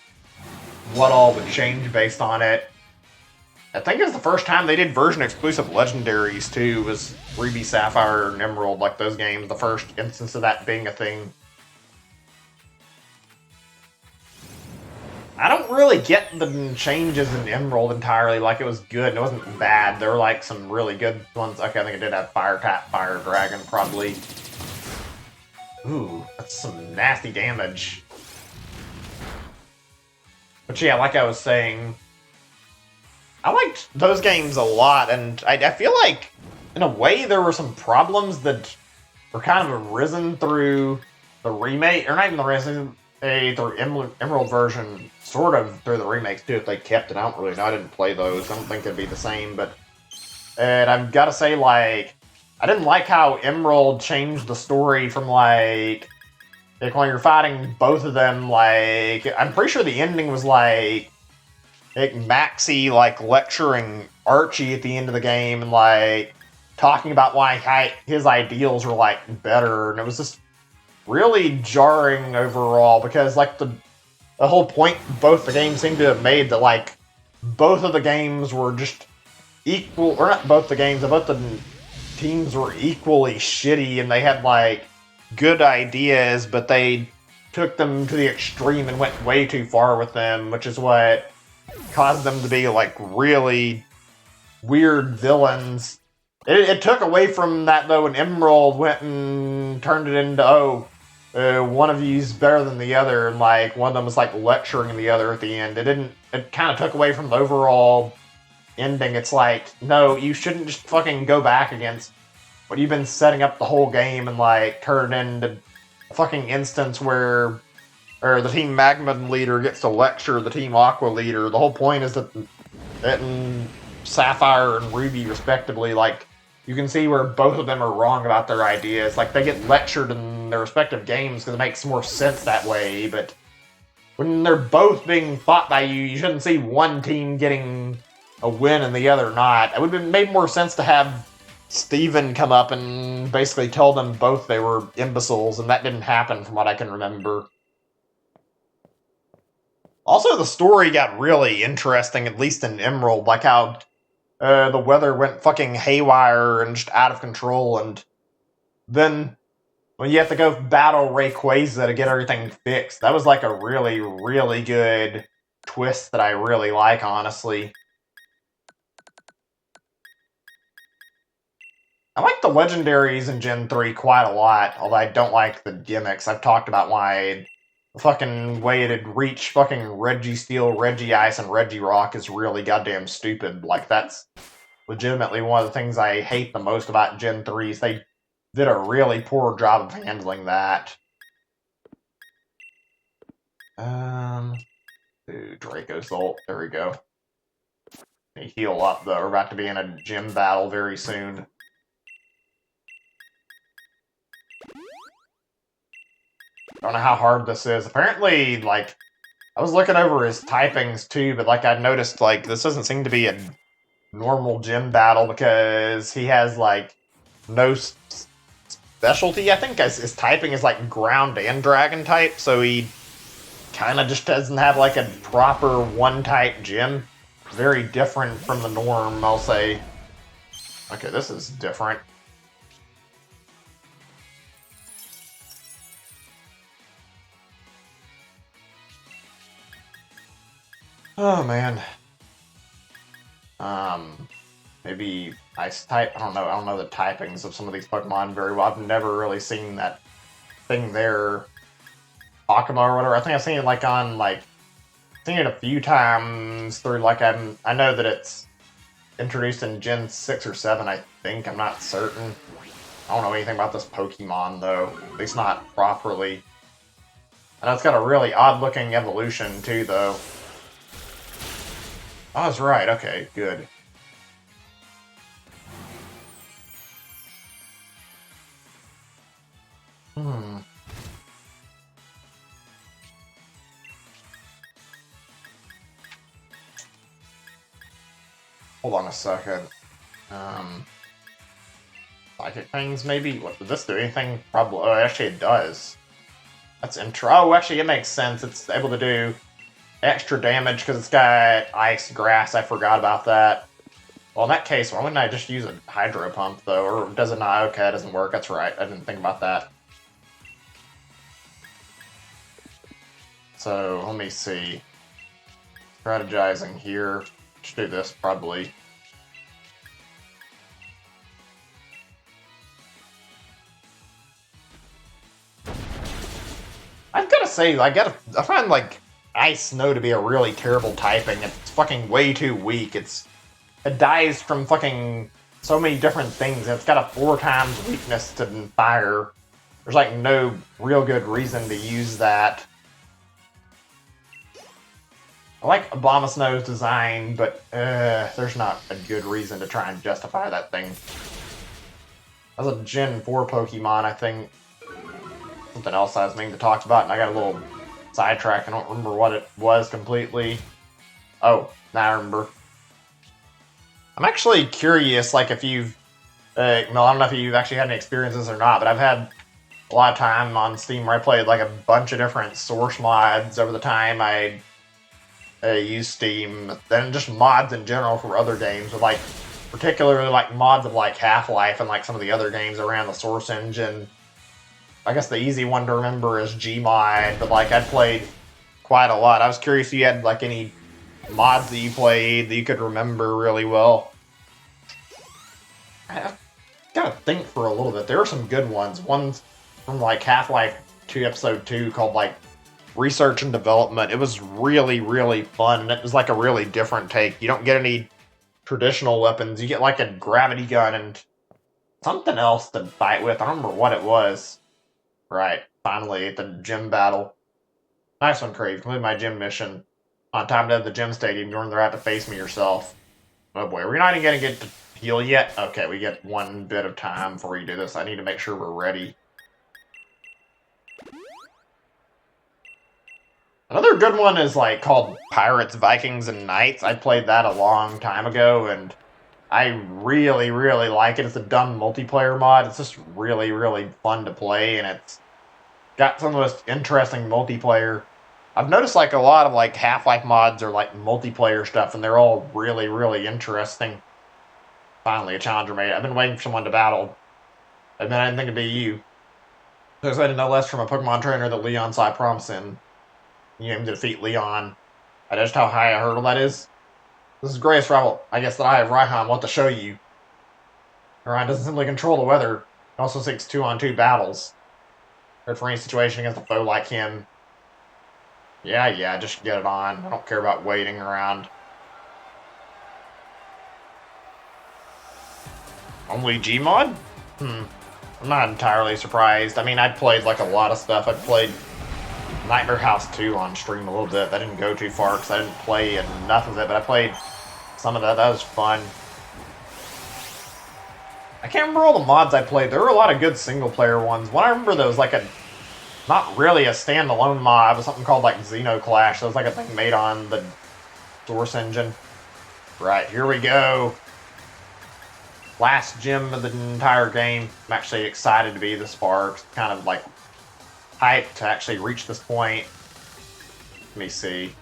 what all would change based on it. I think it was the first time they did version-exclusive legendaries, too, was Ruby, Sapphire, and Emerald, like those games, the first instance of that being a thing. I don't really get the changes in Emerald entirely, like it was good, and it wasn't bad. There were, like, some really good ones. Okay, I think it did have Fire Tap, Fire Dragon, probably. Ooh, that's some nasty damage. But yeah, like I was saying, I liked those games a lot, and I feel like, in a way, there were some problems that were kind of arisen through the remake, or not even the reason, the Emerald version, sort of through the remakes too, if they kept it. I don't really know. I didn't play those. I don't think it'd be the same, but and I've got to say, like, I didn't like how Emerald changed the story from like when you're fighting both of them. Like, I'm pretty sure the ending was like Maxie like lecturing Archie at the end of the game and like talking about why his ideals were like better, and it was just really jarring overall because like the whole point both the games seem to have made that like both of the games were just equal, or not both the games, but both the teams were equally shitty, and they had like good ideas, but they took them to the extreme and went way too far with them, which is what caused them to be like really weird villains. It took away from that though, when Emerald went and turned it into one of you's better than the other, and like one of them was like lecturing the other at the end. It kind of took away from the overall ending. It's like, no, you shouldn't just fucking go back against what you've been setting up the whole game and like turn it into a fucking instance where the Team Magma leader gets to lecture the Team Aqua leader. The whole point is that and Sapphire and Ruby respectively, like, you can see where both of them are wrong about their ideas. Like, they get lectured in their respective games because it makes more sense that way, but when they're both being fought by you, you shouldn't see one team getting a win and the other not. It would have made more sense to have Steven come up and basically tell them both they were imbeciles, and that didn't happen from what I can remember. Also, the story got really interesting, at least in Emerald, like how the weather went fucking haywire and just out of control, and then when you have to go battle Rayquaza to get everything fixed, that was like a really, really good twist that I really like, honestly. I like the legendaries in Gen 3 quite a lot, although I don't like the gimmicks. I've talked about why the fucking way it'd reach fucking Registeel, Regice, and Regirock is really goddamn stupid. Like, that's legitimately one of the things I hate the most about Gen 3 is they did a really poor job of handling that. Draco's ult. There we go. They heal up, though. We're about to be in a gym battle very soon. Don't know how hard this is. Apparently, like, I was looking over his typings, too, but, like, I noticed, like, this doesn't seem to be a normal gym battle because he has, like, no specialty. I think his typing is, like, ground and dragon type, so he kind of just doesn't have, like, a proper one-type gym. Very different from the norm, I'll say. Okay, this is different. Oh, man. Maybe ice type? I don't know. I don't know the typings of some of these Pokemon very well. I've never really seen that thing there. Akuma or whatever. I think I've seen it, like, on, like, seen it a few times through, like, I know that it's introduced in Gen 6 or 7, I think. I'm not certain. I don't know anything about this Pokemon, though. At least not properly. I know it's got a really odd-looking evolution, too, though. Oh, that's right. Okay, good. Hold on a second. Psychic things, maybe? What, did this do anything? Probably. Oh, actually it does. That's Oh, actually it makes sense. It's able to do extra damage because it's got ice, grass. I forgot about that. Well, in that case, why wouldn't I just use a Hydro Pump, though? Or does it not? Okay, it doesn't work. That's right. I didn't think about that. So, let me see. Strategizing here. Just do this, probably. I've got to say, I find, like, Ice Snow to be a really terrible typing. It's fucking way too weak. It dies from fucking so many different things. It's got a 4 times weakness to fire. There's, like, no real good reason to use that. I like Abomasnow's design, but there's not a good reason to try and justify that thing. As a Gen 4 Pokemon, I think something else I was meaning to talk about, and I got a little sidetracked. I don't remember what it was completely. Oh, now I remember. I'm actually curious, like, if you've... Mel, I don't know if you've actually had any experiences or not, but I've had a lot of time on Steam where I played, like, a bunch of different source mods over the time I used Steam. Then just mods in general for other games, with, like, particularly, like, mods of, like, Half-Life and, like, some of the other games around the Source engine. I guess the easy one to remember is Gmod, but, like, I'd played quite a lot. I was curious if you had, like, any mods that you played that you could remember really well. I gotta think for a little bit. There are some good ones. One's from, like, Half-Life 2 Episode 2 called, like, Research and Development. It was really, really fun, and it was, like, a really different take. You don't get any traditional weapons. You get, like, a gravity gun and something else to fight with. I don't remember what it was. Right, finally, at the gym battle. Nice one, Crave. Complete my gym mission. On time to the gym stadium, you're gonna have to face me yourself. Oh boy, we're not even gonna get to heal yet? Okay, we get one bit of time before we do this. I need to make sure we're ready. Another good one is, like, called Pirates, Vikings, and Knights. I played that a long time ago, and I really, really like it. It's a dumb multiplayer mod. It's just really, really fun to play, and it's got some of the most interesting multiplayer. I've noticed, like, a lot of, like, Half-Life mods are, like, multiplayer stuff, and they're all really, really interesting. Finally, a challenger made it. I've been waiting for someone to battle. I mean, I didn't think it'd be you. I expected no less from a Pokemon trainer that Leon saw promise in. You aim to defeat Leon. I noticed how high a hurdle that is. This is greatest rival. I guess that I have Raihan want to show you. Raihan doesn't simply control the weather. He also seeks 2-on-2 battles. Good for any situation against a foe like him. Yeah, just get it on. I don't care about waiting around. Only Gmod? I'm not entirely surprised. I mean, I played, like, a lot of stuff. I played Nightmare House 2 on stream a little bit. That didn't go too far because I didn't play enough of it, but I played some of that. That was fun. I can't remember all the mods I played. There were a lot of good single-player ones. One I remember that was, like, not really a standalone mod, but something called, like, Xenoclash. That was, like, a thing made on the Source engine. Right, here we go. Last gym of the entire game. I'm actually excited to be the Sparks. Kind of, like, hyped to actually reach this point. Let me see.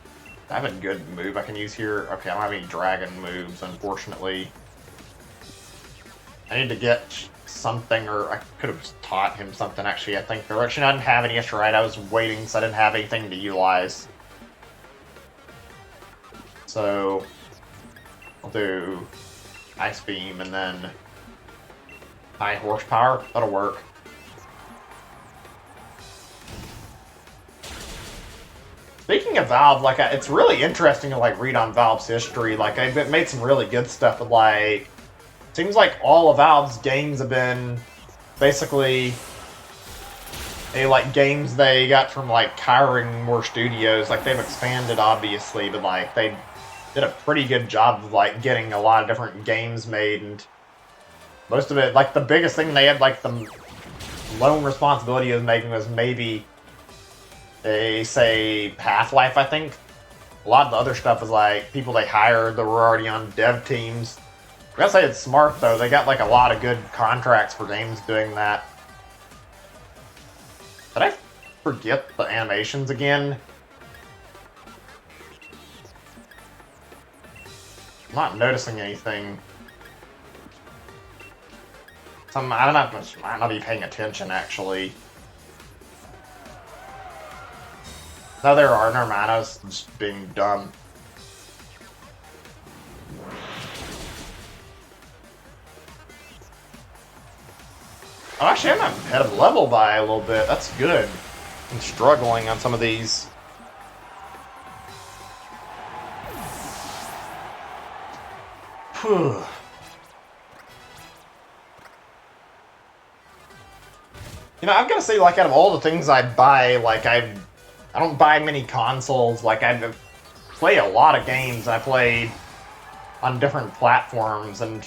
I have a good move I can use here. Okay, I don't have any dragon moves, unfortunately. I need to get something, or I could have taught him something, actually, I think. Or actually, I didn't have any yesterday, right? I was waiting, so I didn't have anything to utilize. So, I'll do Ice Beam, and then High Horsepower. That'll work. Speaking of Valve, like, it's really interesting to, like, read on Valve's history. Like, they've made some really good stuff with, like... Seems like all of Valve's games have been basically like games they got from, like, hiring more studios. Like, they've expanded, obviously, but, like, they did a pretty good job of, like, getting a lot of different games made, and most of it, like, the biggest thing they had, like, the lone responsibility of making was maybe, say, Half-Life, I think. A lot of the other stuff was, like, people they hired that were already on dev teams. I gotta say it's smart, though. They got, like, a lot of good contracts for games doing that. Did I forget the animations again? I'm not noticing anything. I don't know, I might not be paying attention, actually. No, there are. Never mind. I was just being dumb. Oh, actually, I'm not ahead of level by a little bit. That's good. I'm struggling on some of these. Whew. You know, I've got to say, like, out of all the things I buy, like, I don't buy many consoles. Like, play a lot of games. I played on different platforms, and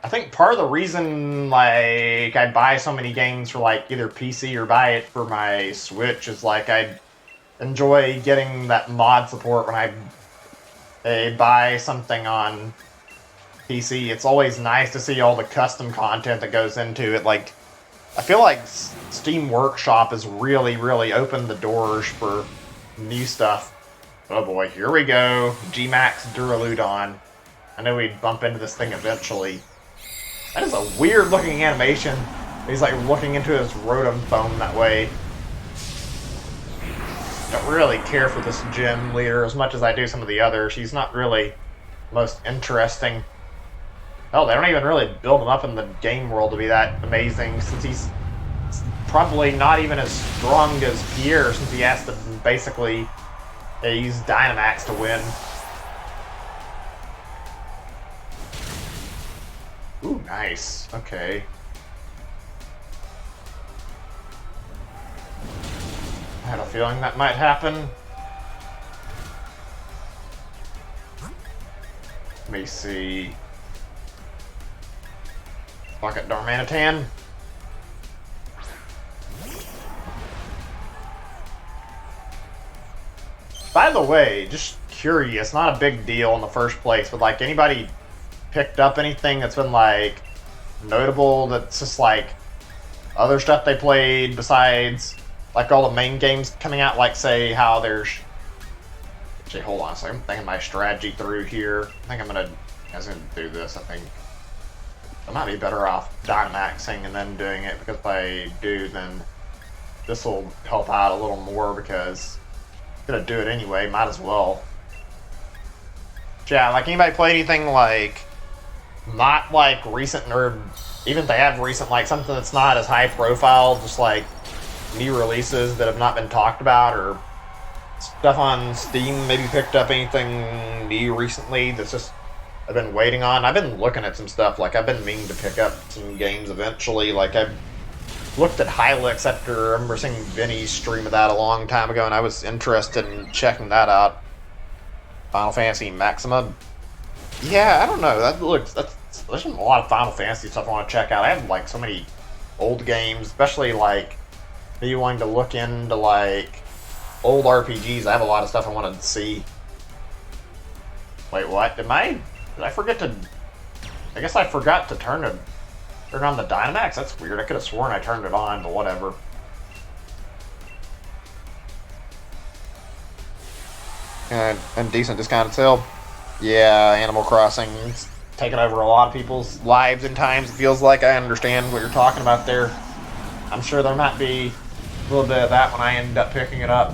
I think part of the reason like I buy so many games for like either PC or buy it for my Switch is like I enjoy getting that mod support when I buy something on PC. It's always nice to see all the custom content that goes into it. Like, I feel like Steam Workshop has really, really opened the doors for new stuff. Oh boy, here we go. G-Max Duraludon. I know we'd bump into this thing eventually. That is a weird looking animation. He's like looking into his rotom foam that way. Don't really care for this gym leader as much as I do some of the others. He's not really most interesting. Oh, they don't even really build him up in the game world to be that amazing, since he's probably not even as strong as Pierre, since he has to basically use Dynamax to win. Ooh, nice. Okay. I had a feeling that might happen. Let me see. Pocket Darmanitan. By the way, just curious, not a big deal in the first place, but like anybody picked up anything that's been like notable that's just like other stuff they played besides like all the main games coming out, like say how there's actually hold on a second, I'm thinking my strategy through here. I think I'm gonna do this. I think I might be better off Dynamaxing and then doing it, because if I do, then this will help out a little more, because I'm gonna do it anyway, might as well. But yeah, like anybody play anything like not like recent, or even if they have recent, like something that's not as high profile, just like new releases that have not been talked about, or stuff on Steam, maybe picked up anything new recently that's just I've been waiting on. I've been looking at some stuff, like I've been meaning to pick up some games eventually. Like I've looked at Hylix after I remember seeing Vinny's stream of that a long time ago, and I was interested in checking that out. Final Fantasy Maxima. Yeah, I don't know. There's a lot of Final Fantasy stuff I want to check out. I have like so many old games, especially like maybe wanting to look into like old RPGs. I have a lot of stuff I wanted to see. Wait, what? Did I forget to? I guess I forgot to turn on the Dynamax. That's weird. I could have sworn I turned it on, but whatever. And decent discounted sale. Yeah, Animal Crossing's taken over a lot of people's lives and times. It feels like. I understand what you're talking about there. I'm sure there might be a little bit of that when I end up picking it up.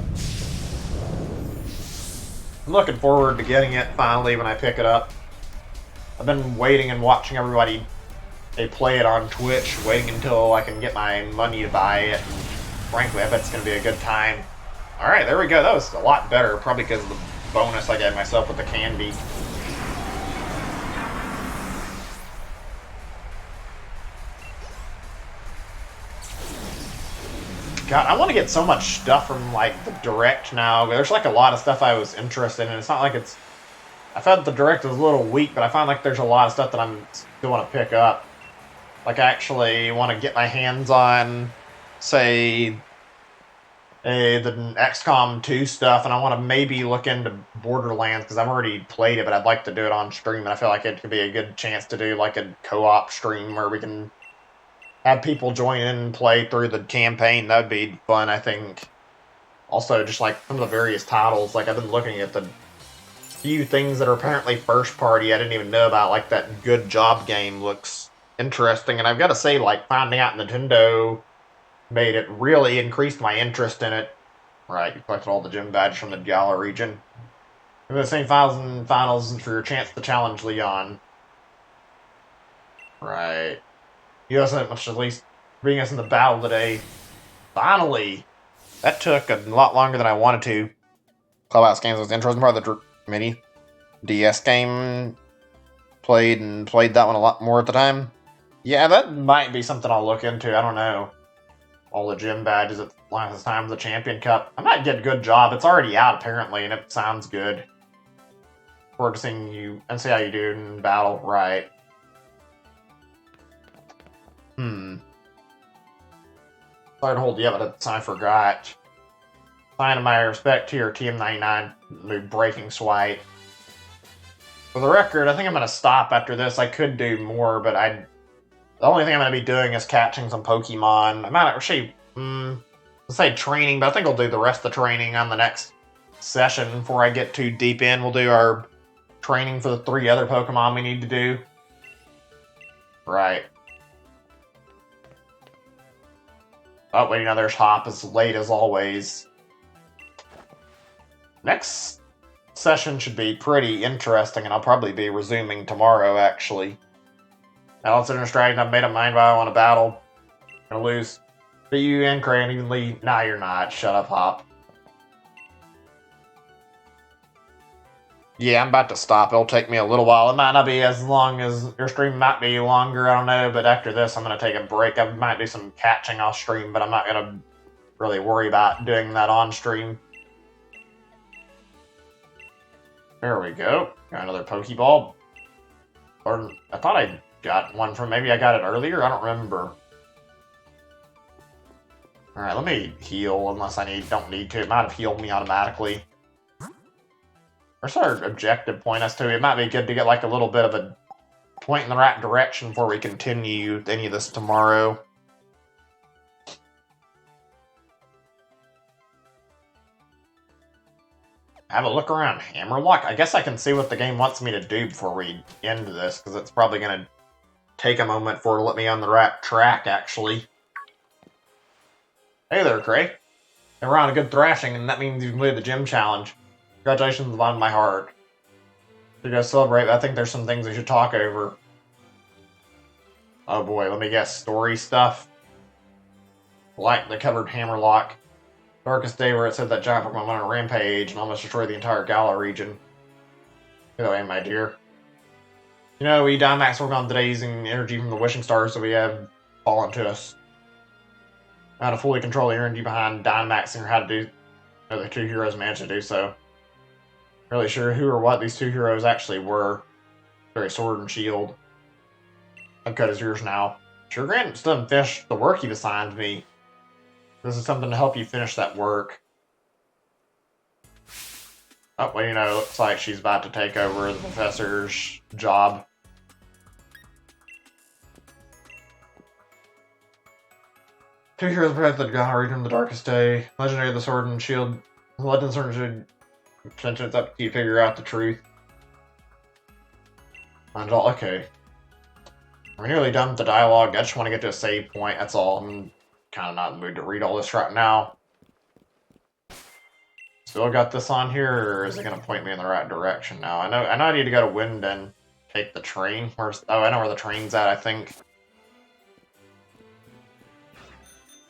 I'm looking forward to getting it finally when I pick it up. I've been waiting and watching everybody play it on Twitch, waiting until I can get my money to buy it. And frankly, I bet it's going to be a good time. Alright, there we go. That was a lot better, probably because of the bonus I gave myself with the candy. God, I want to get so much stuff from like the Direct now. There's like a lot of stuff I was interested in. It's not like it's... I felt the Direct was a little weak, but I find like there's a lot of stuff that I'm still want to pick up. Like I actually want to get my hands on, say, the XCOM 2 stuff, and I want to maybe look into Borderlands, because I've already played it, but I'd like to do it on stream, and I feel like it could be a good chance to do like a co-op stream where we can have people join in and play through the campaign. That would be fun, I think. Also, just like some of the various titles, like I've been looking at the few things that are apparently first party I didn't even know about, like that Good Job game looks interesting, and I've got to say, like, finding out Nintendo made it really increased my interest in it. Right, you collected all the gym badges from the Gala region. The same finals for your chance to challenge Leon. Right. You hasn't much, at least bring us in the battle today. Finally! That took a lot longer than I wanted to. Clubhouse Games was interesting part of the mini DS game. Played that one a lot more at the time. Yeah, that might be something I'll look into. I don't know. all the gym badges at last time of the Champion Cup. I might get a good job. It's already out, apparently, and it sounds good. Forward to seeing you and see how you do in battle. Right. Sorry to hold the evidence, I forgot. Sign of my respect to your TM99 move breaking swipe. For the record, I think I'm going to stop after this. I could do more, but the only thing I'm going to be doing is catching some Pokemon. I might actually, say training, but I think I'll do the rest of the training on the next session before I get too deep in. We'll do our training for the 3 other Pokemon we need to do. Right. Oh, wait, now there's Hop as late as always. Next session should be pretty interesting, and I'll probably be resuming tomorrow, actually. Now, let's distract. I've made up mind why I want to battle. I'm gonna lose. But you and Crayon evenly. Nah, you're not. Shut up, Hop. Yeah, I'm about to stop. It'll take me a little while. It might not be as long as your stream might be longer. I don't know. But after this, I'm going to take a break. I might do some catching off stream, but I'm not going to really worry about doing that on stream. There we go. Got another Pokeball. Or I thought I got one from. Maybe I got it earlier. I don't remember. All right, let me heal unless I don't need to. It might have healed me automatically. Where's our objective point as to? It might be good to get like a little bit of a point in the right direction before we continue any of this tomorrow. Have a look around Hammerlock. I guess I can see what the game wants me to do before we end this, because it's probably going to take a moment for it to let me on the right track, actually. Hey there, Cray. And we're on a good thrashing, and that means you've completed the gym challenge. Congratulations from the bottom of my heart. You guys celebrate, but I think there's some things we should talk over. Oh boy, let me guess. Story stuff? Like the covered Hammerlock. Darkest day where it said that giant Pokemon went on a rampage and almost destroyed the entire Galar region. Either way, my dear. You know, we Dynamax work on today using energy from the wishing stars that we have fallen to us. How to fully control the energy behind Dynamaxing or how to do the 2 heroes managed to do so. Really sure who or what these 2 heroes actually were. Very Sword and Shield. I've cut his ears now. Sure, Grant still didn't finish the work he assigned me. This is something to help you finish that work. Oh, well, you know, it looks like she's about to take over the professor's job. Two heroes protect the Galar region from the darkest day. Legendary the Sword and Shield. Legend Sword and Shield. Potentially it's up to you to figure out the truth. And all okay. We're nearly done with the dialogue. I just want to get to a save point. That's all. I'm kind of not in the mood to read all this right now. Still got this on here, or is it going to point me in the right direction now? I know I need to go to Wind and take the train. Oh, I know where the train's at, I think.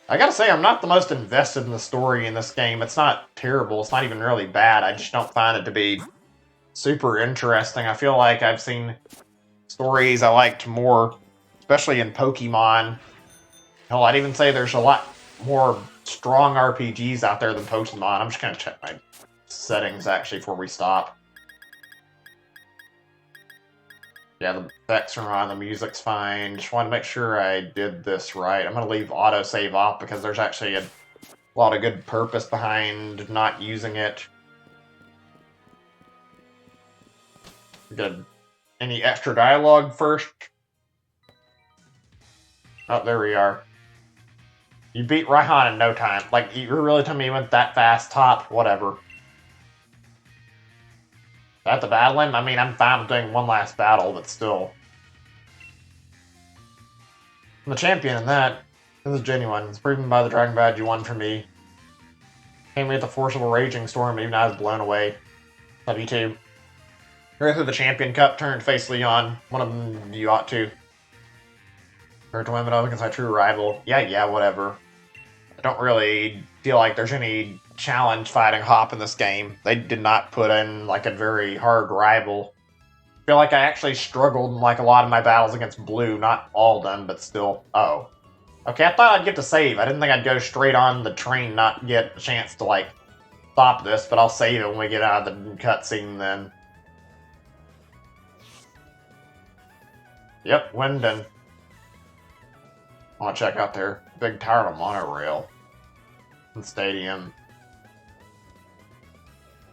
I gotta say, I'm not the most invested in the story in this game. It's not terrible. It's not even really bad. I just don't find it to be super interesting. I feel like I've seen stories I liked more, especially in Pokemon. Hell, I'd even say there's a lot more strong RPGs out there than Pokemon. I'm just gonna check my settings, actually, before we stop. Yeah, the effects are on, the music's fine. Just want to make sure I did this right. I'm going to leave autosave off because there's actually a lot of good purpose behind not using it. Good. Any extra dialogue first? Oh, there we are. You beat Raihan in no time. Like, you're really telling me you went that fast? Top? Whatever. At the battle him? I mean, I'm fine with doing one last battle, but still. I'm the champion in that. This is genuine. It's proven by the Dragon Badge you won for me. Came with the forcible raging storm, even I was blown away. Love you too. Go through the Champion Cup, turn to face Leon. One of them you ought to. Or to win it against my true rival. Yeah, whatever. I don't really feel like there's any challenge fighting Hop in this game. They did not put in like a very hard rival. I feel like I actually struggled in like a lot of my battles against Blue. Not all of them, but still. Oh. Okay, I thought I'd get to save. I didn't think I'd go straight on the train, not get a chance to, like, stop this, but I'll save it when we get out of the cutscene then. Yep, Winden. I want to check out their big tower of monorail and stadium.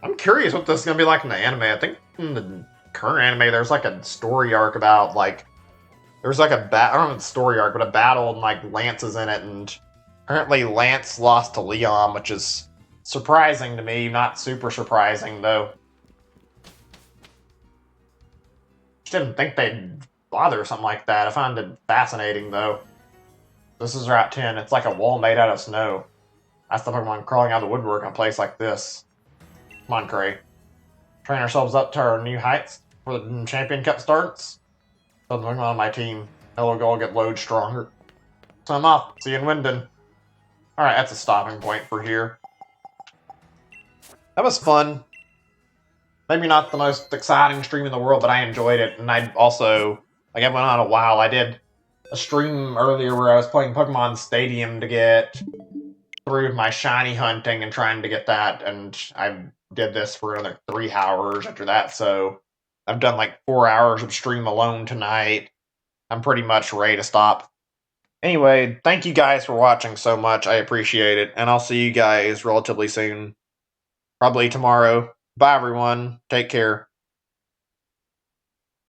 I'm curious what this is going to be like in the anime. I think in the current anime, there's like a story arc about, like, there's like a I don't know if it's a story arc, but a battle, and like Lance is in it, and apparently Lance lost to Leon, which is surprising to me. Not super surprising though. Just didn't think they'd bother or something like that. I found it fascinating though. This is Route 10. It's like a wall made out of snow. That's the Pokemon crawling out of the woodwork in a place like this. Come on, Cray. Train ourselves up to our new heights before the Champion Cup starts. So the Pokemon on my team, they'll all get load stronger. So I'm off. See you in Winden. Alright, that's a stopping point for here. That was fun. Maybe not the most exciting stream in the world, but I enjoyed it. And I also, like, I went on a while. I did a stream earlier where I was playing Pokemon Stadium to get through my shiny hunting and trying to get that. And I did this for another 3 hours after that. So I've done like 4 hours of stream alone tonight. I'm pretty much ready to stop. Anyway, thank you guys for watching so much. I appreciate it. And I'll see you guys relatively soon. Probably tomorrow. Bye, everyone. Take care.